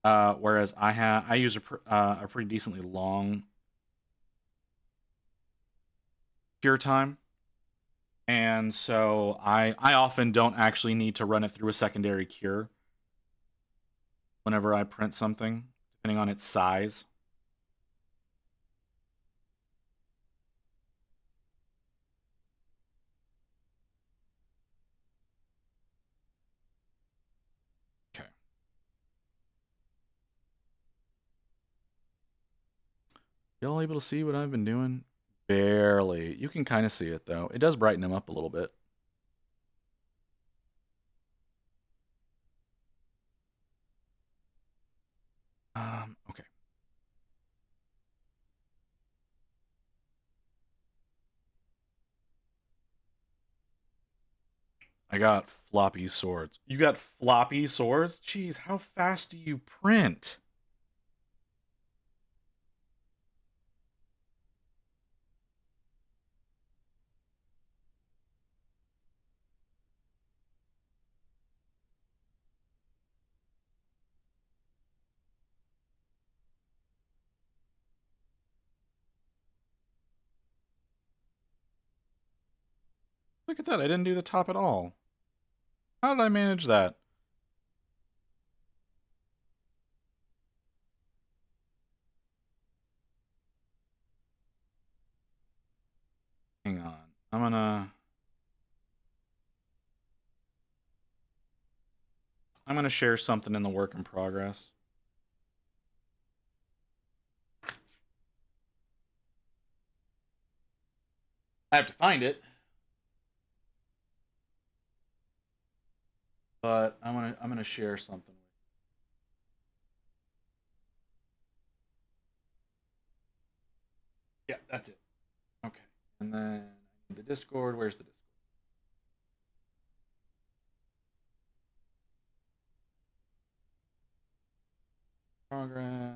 Speaker 2: Whereas I use a pretty decently long cure time, and so I often don't actually need to run it through a secondary cure whenever I print something, depending on its size. Okay. Y'all able to see what I've been doing? Barely. You can kind of see it, though. It does brighten them up a little bit. Okay. I got floppy swords. You got floppy swords? Jeez, how fast do you print? Look at that, I didn't do the top at all. How did I manage that? Hang on. I'm gonna share something in the work in progress. I have to find it. But I'm gonna share something. Yeah, that's it. Okay. And then the Discord, where's the Discord? Progress.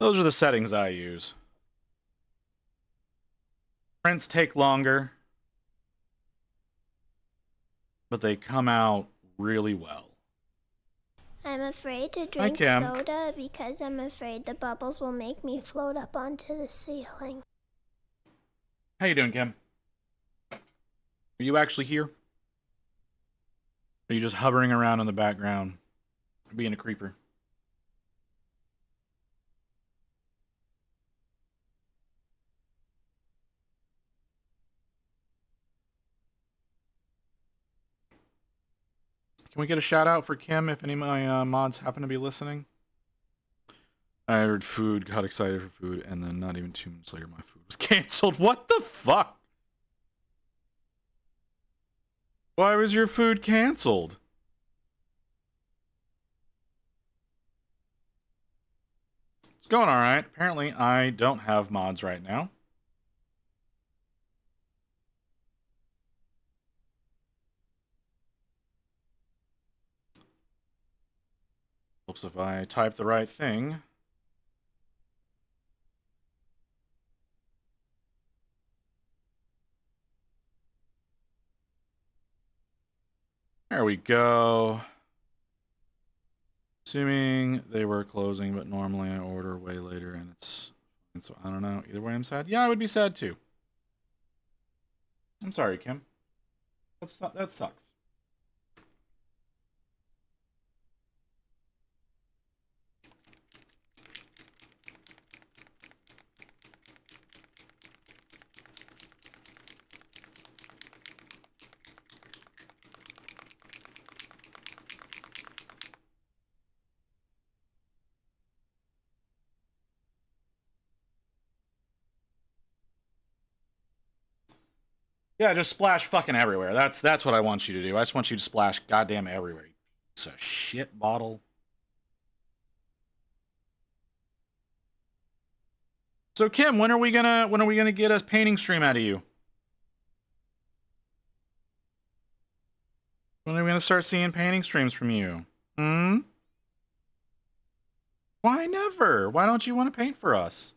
Speaker 2: Those are the settings I use. Prints take longer, but they come out really well.
Speaker 6: I'm afraid to drink soda because I'm afraid the bubbles will make me float up onto the ceiling.
Speaker 2: How you doing, Kim? Are you actually here? Are you just hovering around in the background, being a creeper? Can we get a shout out for Kim if any of my mods happen to be listening? I ordered food, got excited for food, and then not even 2 minutes later my food was canceled. What the fuck? Why was your food canceled? It's going alright. Apparently I don't have mods right now. Helps if I type the right thing. There we go. Assuming they were closing, but normally I order way later and it's... And so I don't know. Either way I'm sad. Yeah, I would be sad too. I'm sorry, Kim. That sucks. Yeah, just splash fucking everywhere. That's what I want you to do. I just want you to splash goddamn everywhere. It's a shit bottle. So Kim, when are we gonna get a painting stream out of you? When are we gonna start seeing painting streams from you? Hmm? Why never? Why don't you want to paint for us?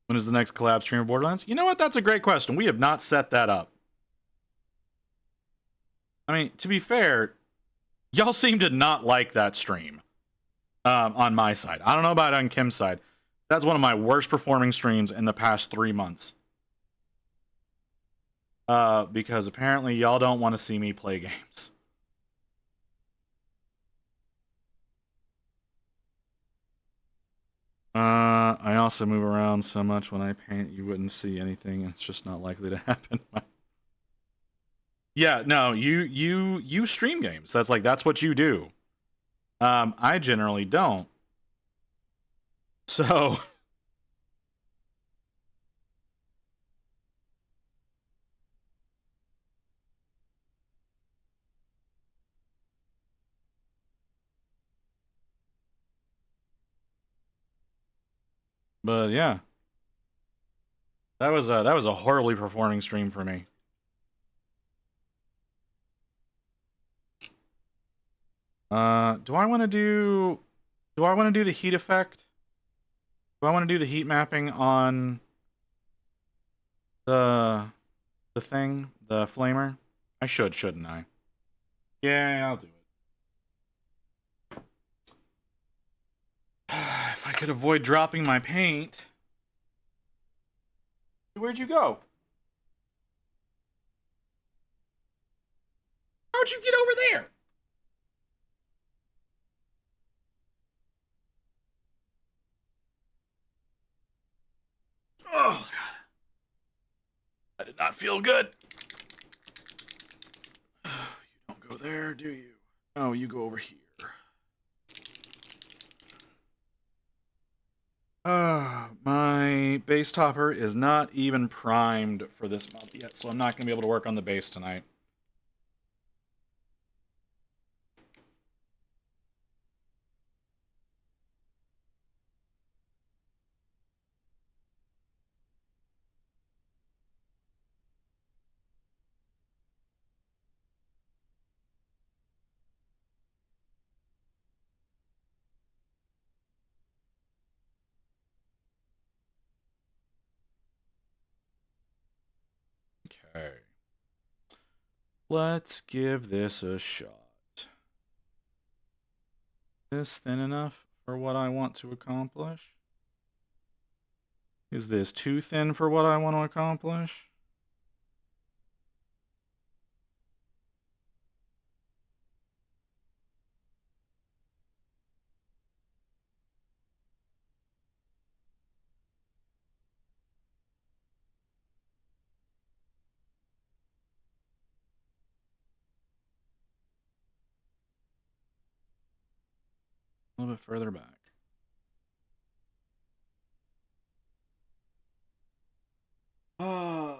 Speaker 2: When is the next collab stream of Borderlands? You know what? That's a great question. We have not set that up. I mean, to be fair, y'all seem to not like that stream on my side. I don't know about on Kim's side. That's one of my worst performing streams in the past 3 months. Because apparently y'all don't want to see me play games. I also move around so much when I paint, you wouldn't see anything. It's just not likely to happen. Yeah, no, you stream games. That's what you do. I generally don't. So but yeah. That was a horribly performing stream for me. Do I want to do the heat effect? Do I want to do the heat mapping on the thing, the flamer? I should, shouldn't I? Yeah, I'll do it. If I could avoid dropping my paint. Where'd you go? How'd you get over there? Oh, God. I did not feel good. You don't go there, do you? Oh, you go over here. My base topper is not even primed for this month yet, so I'm not going to be able to work on the base tonight. Okay. Let's give this a shot. Is this thin enough for what I want to accomplish? Is this too thin for what I want to accomplish? A little bit further back. Oh.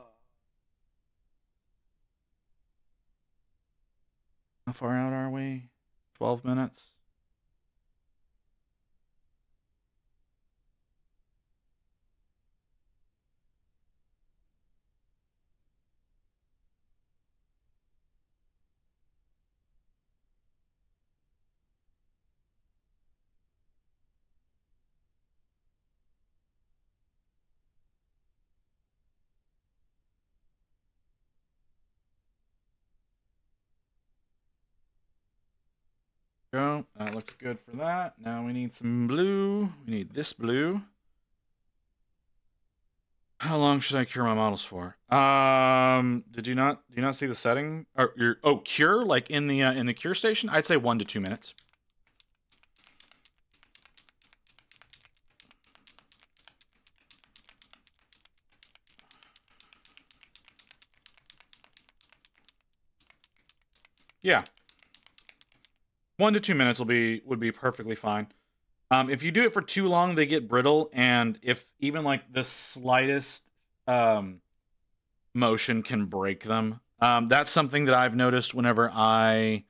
Speaker 2: How far out are we? 12 minutes? Go. That looks good for that. Now we need some blue. We need this blue. How long should I cure my models for? Do you not see the setting? Or cure like in the cure station? I'd say 1 to 2 minutes. Yeah. 1 to 2 minutes would be perfectly fine. If you do it for too long, they get brittle, and if even like the slightest motion can break them. That's something that I've noticed whenever I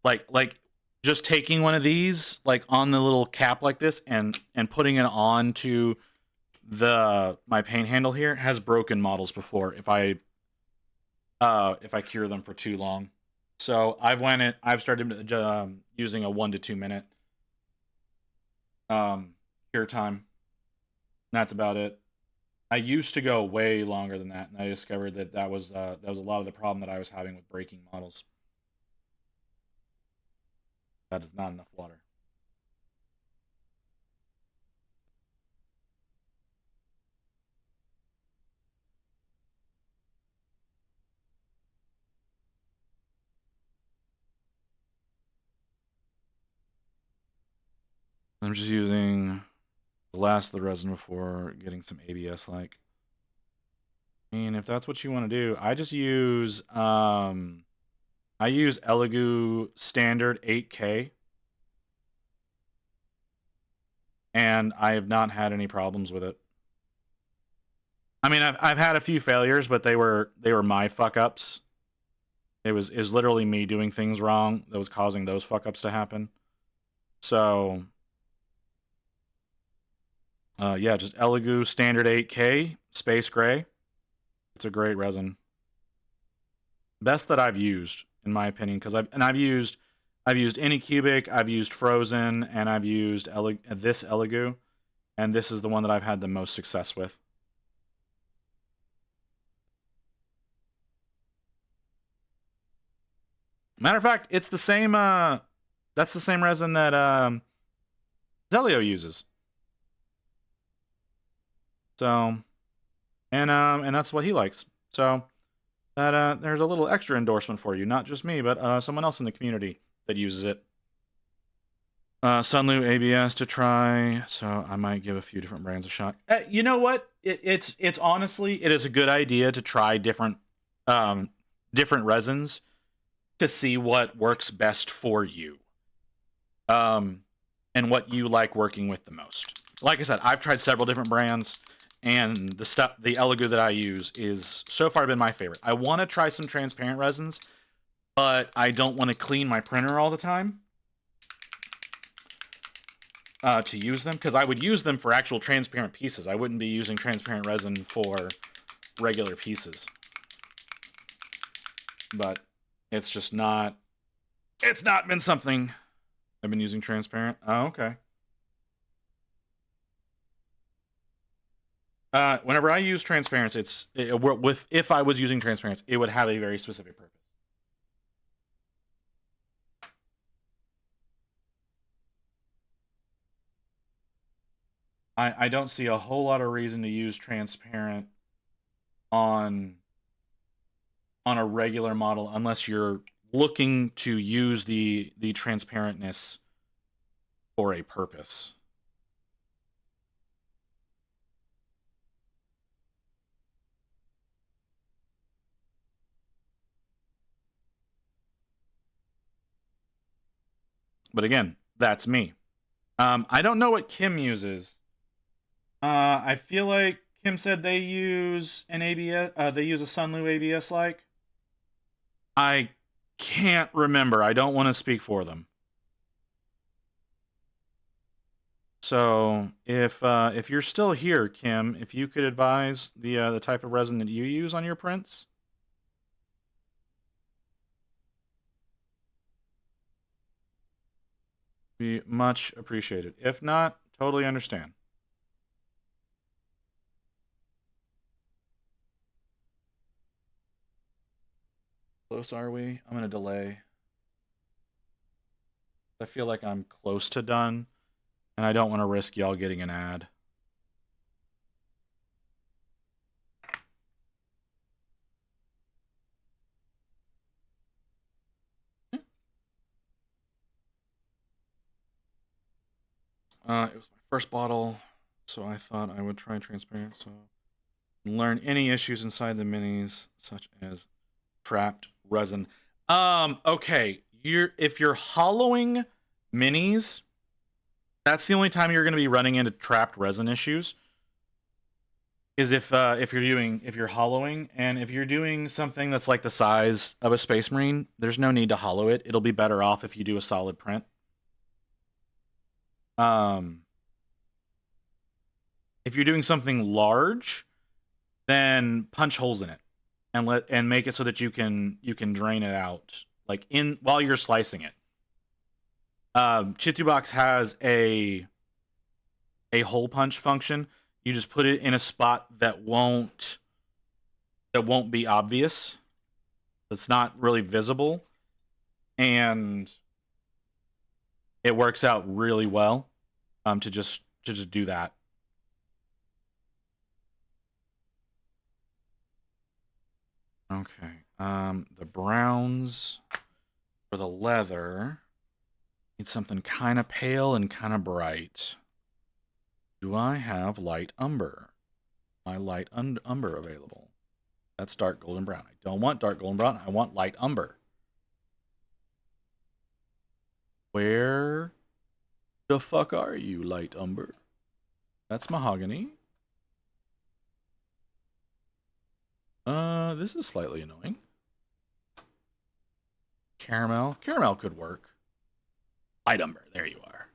Speaker 2: like just taking one of these like on the little cap like this and putting it on to my paint handle here has broken models before if I cure them for too long. So I've started using a 1 to 2 minute cure time. That's about it. I used to go way longer than that, and I discovered that was a lot of the problem that I was having with breaking models. That is not enough water. I'm just using the last of the resin before getting some ABS like. And if that's what you want to do, I just use Elegoo standard 8K. and I have not had any problems with it. I mean, I've had a few failures, but they were my fuck ups. It was literally me doing things wrong that was causing those fuck ups to happen. So, yeah, just Elegoo Standard 8K Space Gray. It's a great resin. Best that I've used, in my opinion, because I've used Anycubic, I've used Frozen, and I've used this Elegoo, and this is the one that I've had the most success with. Matter of fact, it's the same. That's the same resin that Zelio uses. So, and that's what he likes. So, that there's a little extra endorsement for you, not just me, but someone else in the community that uses it. Sunlu ABS to try, so I might give a few different brands a shot. You know what? It's honestly, it is a good idea to try different resins to see what works best for you, and what you like working with the most. Like I said, I've tried several different brands, and the Elegoo that I use is so far been my favorite. I want to try some transparent resins, but I don't want to clean my printer all the time to use them, because I would use them for actual transparent pieces. I wouldn't be using transparent resin for regular pieces. But it's just not, it's not been something I've been using transparent. Oh, okay. Whenever I use transparency, if I was using transparency, it would have a very specific purpose. I don't see a whole lot of reason to use transparent on a regular model unless you're looking to use the transparentness for a purpose. But again, that's me. I don't know what Kim uses. I feel like Kim said they use an ABS. They use a Sunlu ABS like. I can't remember. I don't want to speak for them. So if you're still here, Kim, if you could advise the type of resin that you use on your prints. Be much appreciated. If not, totally understand. Close are we? I'm gonna delay. I feel like I'm close to done, and I don't want to risk y'all getting an ad. It was my first bottle, so I thought I would try transparent, so learn any issues inside the minis, such as trapped resin. Okay, if you're hollowing minis, that's the only time you're going to be running into trapped resin issues. Is if you're hollowing, and if you're doing something that's like the size of a Space Marine, there's no need to hollow it. It'll be better off if you do a solid print. If you're doing something large, then punch holes in it and make it so that you can drain it out like while you're slicing it. Chitubox has a hole punch function. You just put it in a spot that won't be obvious. It's not really visible, and it works out really well to just do that. Okay. The browns for the leather need something kind of pale and kind of bright. Do I have light umber? My light umber available? That's dark golden brown. I don't want dark golden brown. I want light umber. Where the fuck are you, light umber? That's mahogany. This is slightly annoying. Caramel. Caramel could work. Light umber. There you are.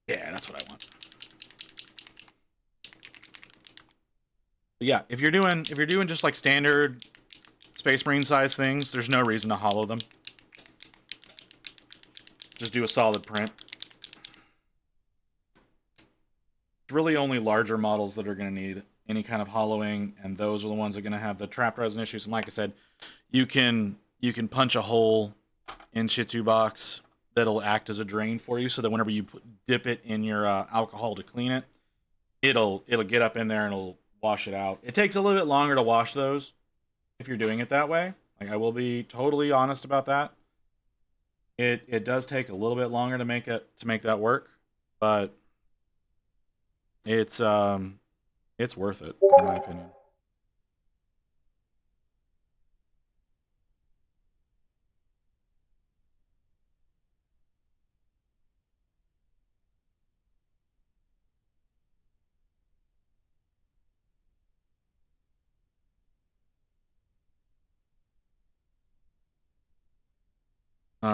Speaker 2: Yeah, that's what I want. But yeah, if you're doing just like standard Space Marine size things, there's no reason to hollow them. Just do a solid print. It's really only larger models that are going to need any kind of hollowing, and those are the ones that are going to have the trapped resin issues. And like I said, you can punch a hole in Shih-Tzu box that'll act as a drain for you, so that whenever you dip it in your alcohol to clean it, it'll get up in there and it'll wash it out. It takes a little bit longer to wash those if you're doing it that way. Like, I will be totally honest about that. It does take a little bit longer to make that work, but it's worth it in my opinion.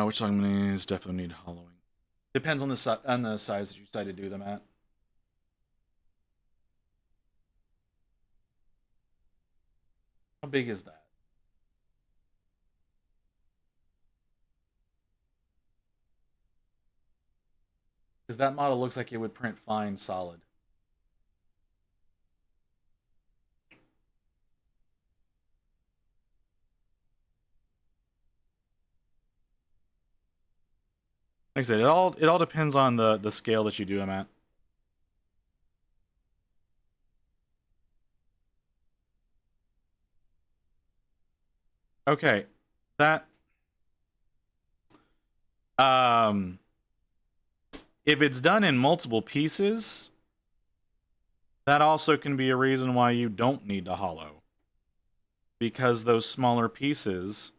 Speaker 2: Which song is definitely need hollowing. Depends on the size that you decide to do them at. How big is that? Because that model looks like it would print fine solid. Like I said, it all depends on the scale that you do them at. Okay, that if it's done in multiple pieces, that also can be a reason why you don't need to hollow, because those smaller pieces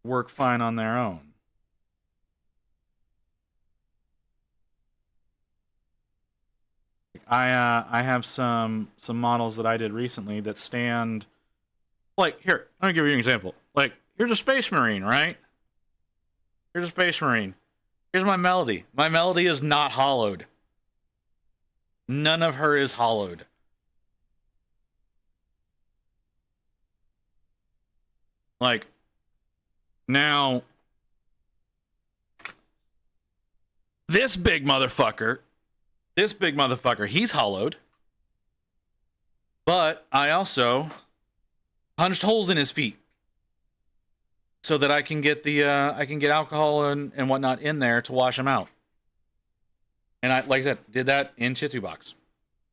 Speaker 2: work fine on their own. I have some models that I did recently that stand, like, here, I'm gonna give you an example. Like, here's a Space Marine, right? Here's a Space Marine. Here's my Melody. My Melody is not hollowed. None of her is hollowed. Like, now, this big motherfucker, he's hollowed. But I also punched holes in his feet so that I can get alcohol and whatnot in there to wash him out. And I, like I said, did that in Shih-Tzu box.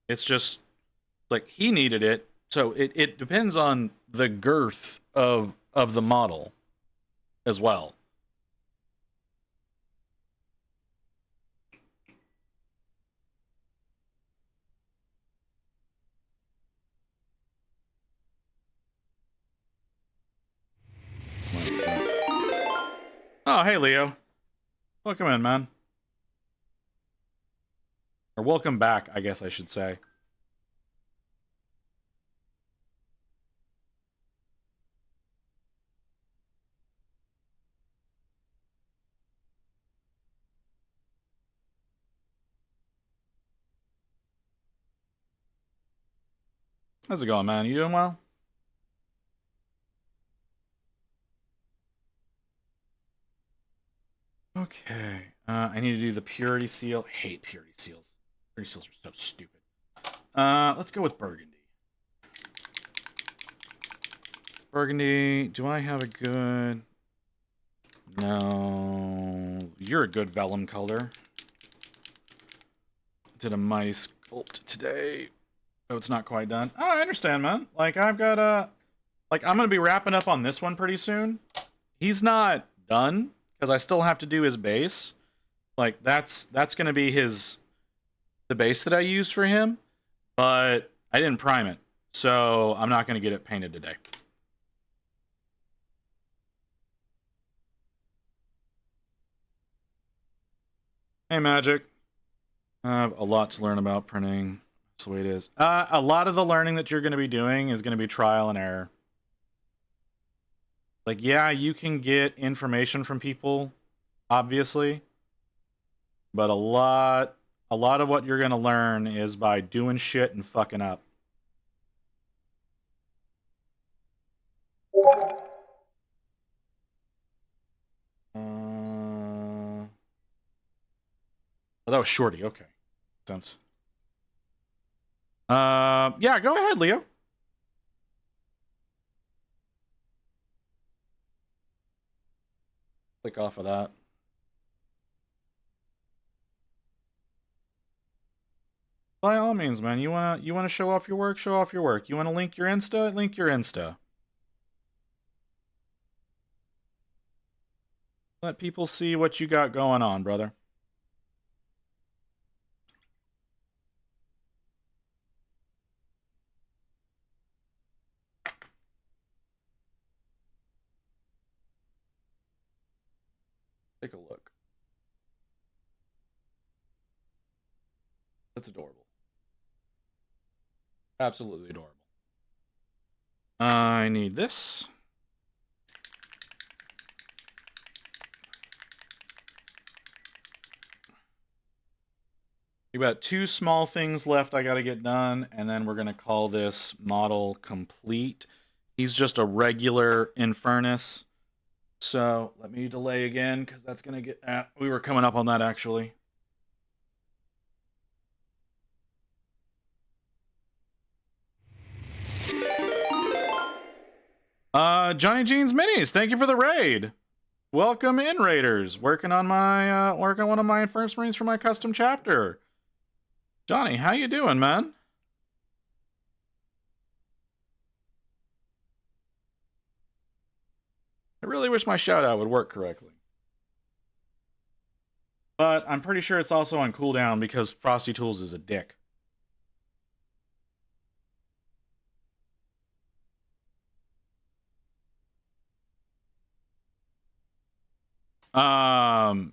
Speaker 2: It's just like he needed it. So it depends on the girth of the model as well. Oh, hey, Leo. Welcome in, man. Or welcome back, I guess I should say. How's it going, man? You doing well? Okay. I need to do the purity seal. I hate purity seals. Purity seals are so stupid. Let's go with burgundy. Burgundy. Do I have a good... No. You're a good vellum color. Did a mighty sculpt today. Oh, it's not quite done. Oh, I understand, man. Like, I've got a... Like, I'm going to be wrapping up on this one pretty soon. He's not done, because I still have to do his base. Like, that's going to be the base that I used for him, but I didn't prime it, so I'm not going to get it painted today. Hey, Magic. I have a lot to learn about printing. That's the way it is. A lot of the learning that you're going to be doing is going to be trial and error. Like, yeah, you can get information from people, obviously. But a lot of what you're going to learn is by doing shit and fucking up. Oh, that was Shorty. Okay. Sense. Yeah, go ahead, Leo. Click off of that. By all means, man. You wanna show off your work? Show off your work. You wanna link your Insta? Link your Insta. Let people see what you got going on, brother. Take a look. That's adorable. Absolutely adorable. I need this. We got 2 small things left I gotta get done, and then we're gonna call this model complete. He's just a regular Infernus. So let me delay again, because that's gonna get... we were coming up on that, actually. Johnny Jeans Minis, thank you for the raid. Welcome in, Raiders. Working on my working on one of my Infernus Marines for my custom chapter. Johnny, how you doing, man? I really wish my shout out would work correctly. But I'm pretty sure it's also on cooldown because Frosty Tools is a dick. What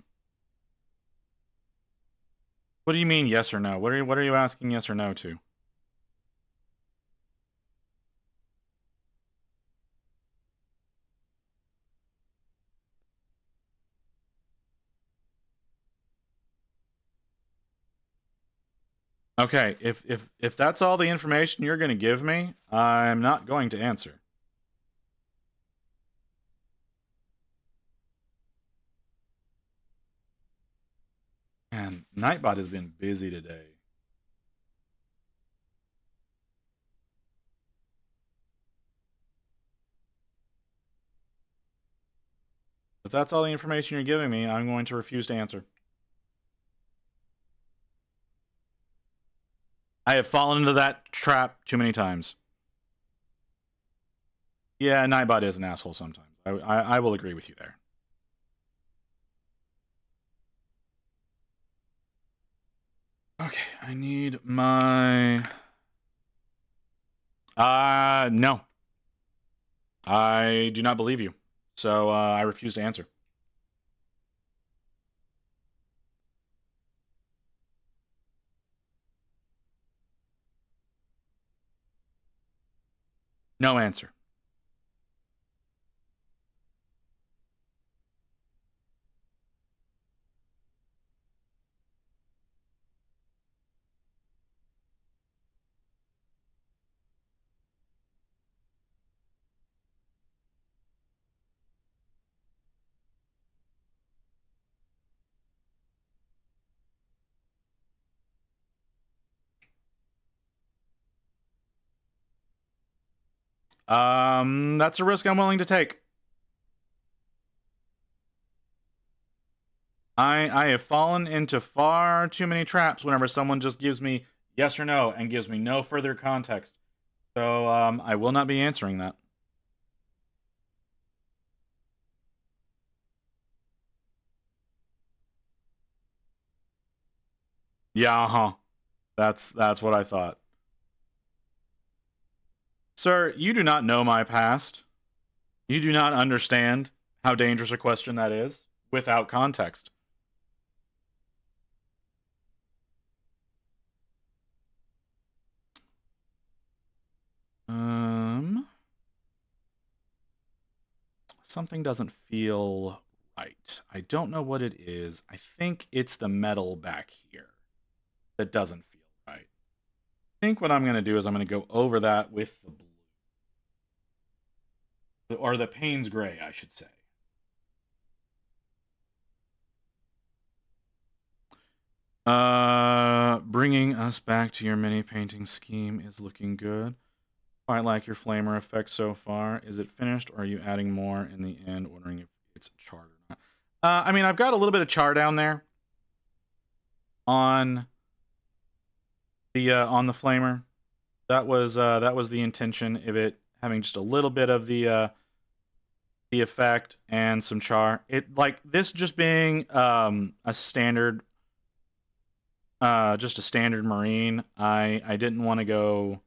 Speaker 2: do you mean yes or no? What are you asking yes or no to? Okay, if that's all the information you're going to give me, I'm not going to answer. Man, Nightbot has been busy today. If that's all the information you're giving me, I'm going to refuse to answer. I have fallen into that trap too many times. Yeah, Nightbot is an asshole sometimes. I will agree with you there. Okay, I need my... no. I do not believe you. So, I refuse to answer. No answer. That's a risk I'm willing to take. I have fallen into far too many traps whenever someone just gives me yes or no and gives me no further context. So, I will not be answering that. Yeah, That's what I thought. Sir, you do not know my past. You do not understand how dangerous a question that is without context. Something doesn't feel right. I don't know what it is. I think it's the metal back here that doesn't feel right. I think what I'm going to do is I'm going to go over that with the blue. Or the Payne's Gray, I should say. Bringing us back to your mini painting scheme is looking good. Quite like your flamer effect so far. Is it finished, or are you adding more in the end, wondering if it's charred or not? I mean, I've got a little bit of char down there on the flamer. That was the intention of it having just a little bit of the effect and some char. It like this just being a standard. Just a standard marine. I didn't want to go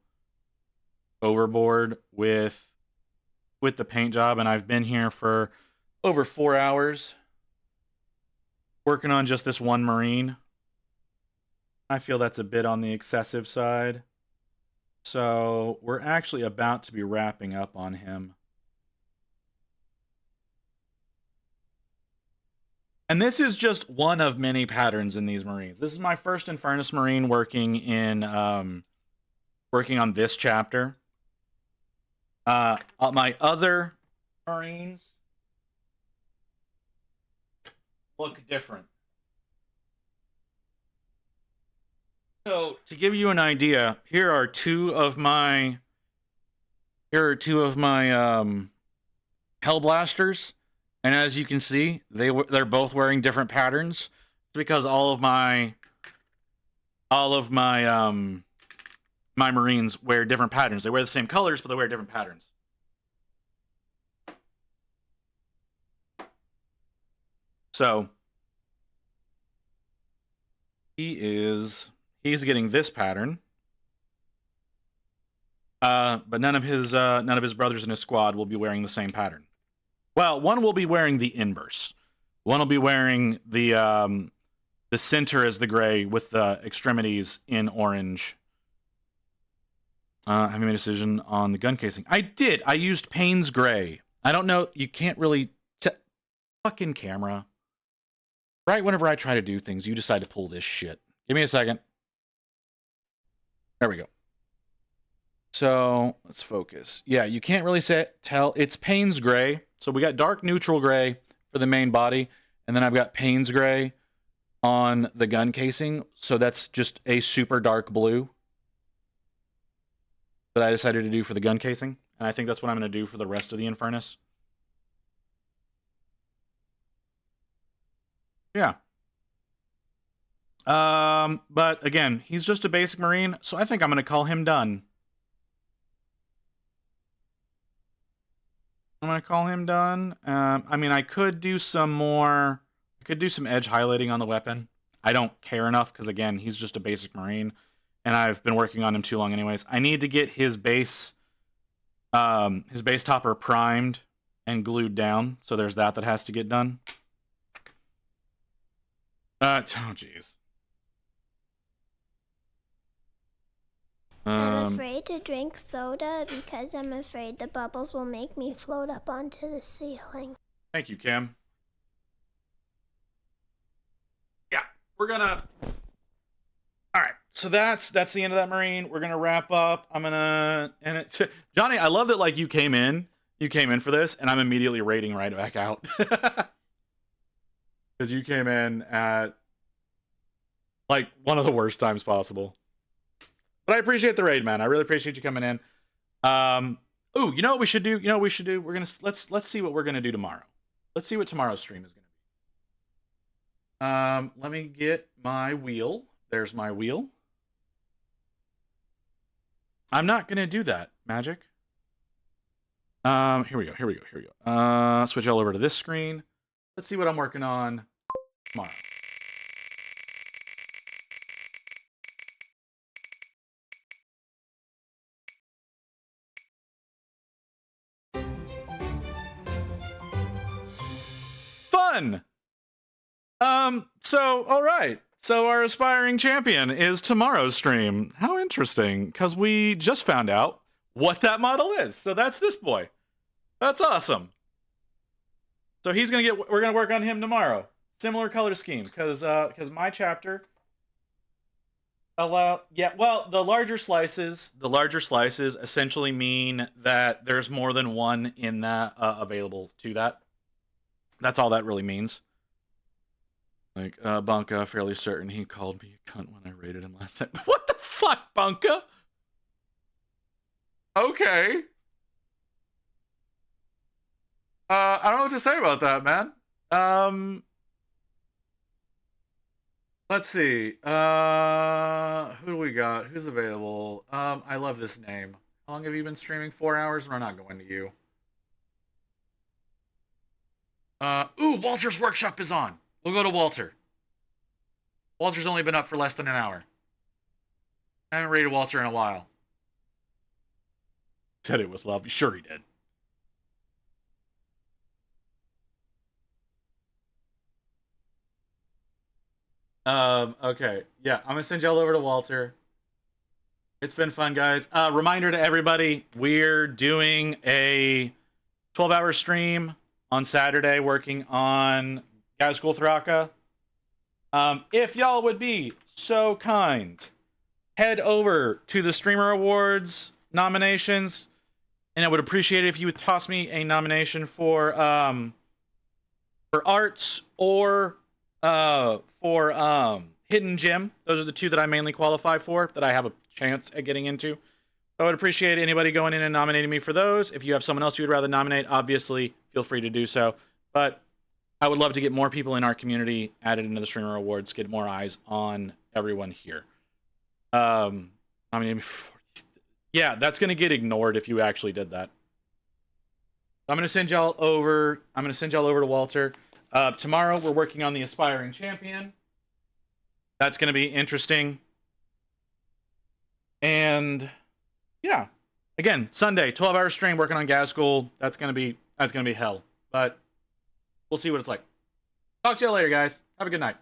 Speaker 2: overboard with the paint job, and I've been here for over 4 hours working on just this one marine. I feel that's a bit on the excessive side. So we're actually about to be wrapping up on him. And this is just one of many patterns in these Marines. This is my first Infernus Marine working on this chapter. My other Marines look different. So to give you an idea, here are two of my Hellblasters. And as you can see, they're both wearing different patterns. It's because all of my Marines wear different patterns. They wear the same colors, but they wear different patterns. So he's getting this pattern. But none of his brothers in his squad will be wearing the same pattern. Well, one will be wearing the inverse. One will be wearing the center as the gray with the extremities in orange. Have you made a decision on the gun casing? I did. I used Payne's Gray. I don't know. You can't really... Fucking camera. Right whenever I try to do things, you decide to pull this shit. Give me a second. There we go. So, let's focus. Yeah, you can't really tell. It's Payne's Gray. So we got dark neutral gray for the main body, and then I've got Payne's Gray on the gun casing. So that's just a super dark blue that I decided to do for the gun casing. And I think that's what I'm going to do for the rest of the Infernus. Yeah. But again, he's just a basic Marine, so I think I'm going to call him done. I'm going to call him done. I mean, I could do some more... I could do some edge highlighting on the weapon. I don't care enough, because again, he's just a basic Marine, and I've been working on him too long anyways. I need to get his base topper primed and glued down, so there's that has to get done. Oh, jeez.
Speaker 6: I'm afraid to drink soda because I'm afraid the bubbles will make me float up onto the ceiling.
Speaker 2: Thank you, Kim. Yeah, we're gonna... Alright, so that's the end of that Marine. We're gonna wrap up. Johnny, I love that, like, you came in for this, and I'm immediately raiding right back out. Because you came in at, like, one of the worst times possible. But I appreciate the raid, man. I really appreciate you coming in. Ooh, you know what we should do? We're gonna let's see what we're gonna do tomorrow. Let's see what tomorrow's stream is gonna be. Let me get my wheel. There's my wheel. I'm not gonna do that, Magic. Here we go. Switch all over to this screen. Let's see what I'm working on tomorrow. Fun! So, alright. So our aspiring champion is tomorrow's stream. How interesting, because we just found out what that model is. So that's this boy. That's awesome. So we're gonna work on him tomorrow. Similar color scheme, because my chapter the larger slices essentially mean that there's more than one in that available to that. That's all that really means. Like, Bunka, fairly certain he called me a cunt when I raided him last time. What the fuck, Bunka? Okay. I don't know what to say about that, man. Let's see. Who do we got? Who's available? I love this name. How long have you been streaming? 4 hours? We're not going to you. Ooh, Walter's workshop is on. We'll go to Walter. Walter's only been up for less than an hour. I haven't raided Walter in a while. Said it with love. Sure he did. Okay. Yeah, I'm gonna send y'all over to Walter. It's been fun, guys. Reminder to everybody, we're doing a 12-hour stream on Saturday working on Gazgul Thraka. If y'all would be so kind, head over to the Streamer Awards nominations, and I would appreciate it if you would toss me a nomination for arts or for Hidden Gem. Those are the two that I mainly qualify for, that I have a chance at getting into. I would appreciate anybody going in and nominating me for those. If you have someone else you would rather nominate, obviously feel free to do so. But I would love to get more people in our community added into the Streamer Awards, get more eyes on everyone here. I mean, yeah, that's going to get ignored if you actually did that. I'm going to send y'all over. To Walter. Tomorrow we're working on the Aspiring Champion. That's going to be interesting. And yeah, again, Sunday, 12-hour stream working on Gazgul. That's going to be hell. But we'll see what it's like. Talk to you later, guys. Have a good night.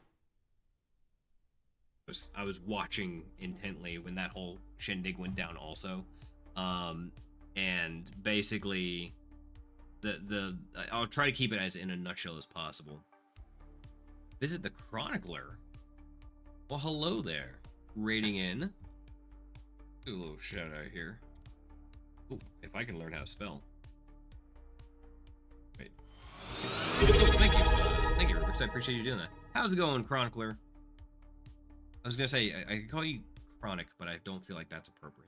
Speaker 7: I was watching intently when that whole shindig went down also. And basically I'll try to keep it as in a nutshell as possible. Visit the Chronicler. Well, hello there. Raiding in. Do a little shout out here. Ooh, if I can learn how to spell. Wait. Oh, thank you. Thank you, Rubix. I appreciate you doing that. How's it going, Chronicler? I was gonna say, I can call you Chronic, but I don't feel like that's appropriate.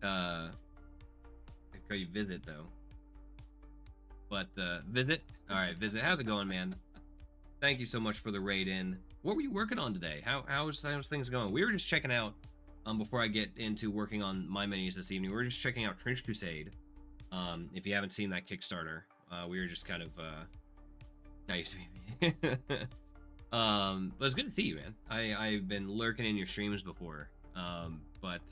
Speaker 7: I can call you Visit, though. But, Visit? Alright, Visit. How's it going, man? Thank you so much for the raid in. What were you working on today? How's things going? We were just checking out, before I get into working on my menus this evening, we were just checking out Trench Crusade. If you haven't seen that Kickstarter, we were just kind of, nice to meet me. But it's good to see you, man. I've been lurking in your streams before. But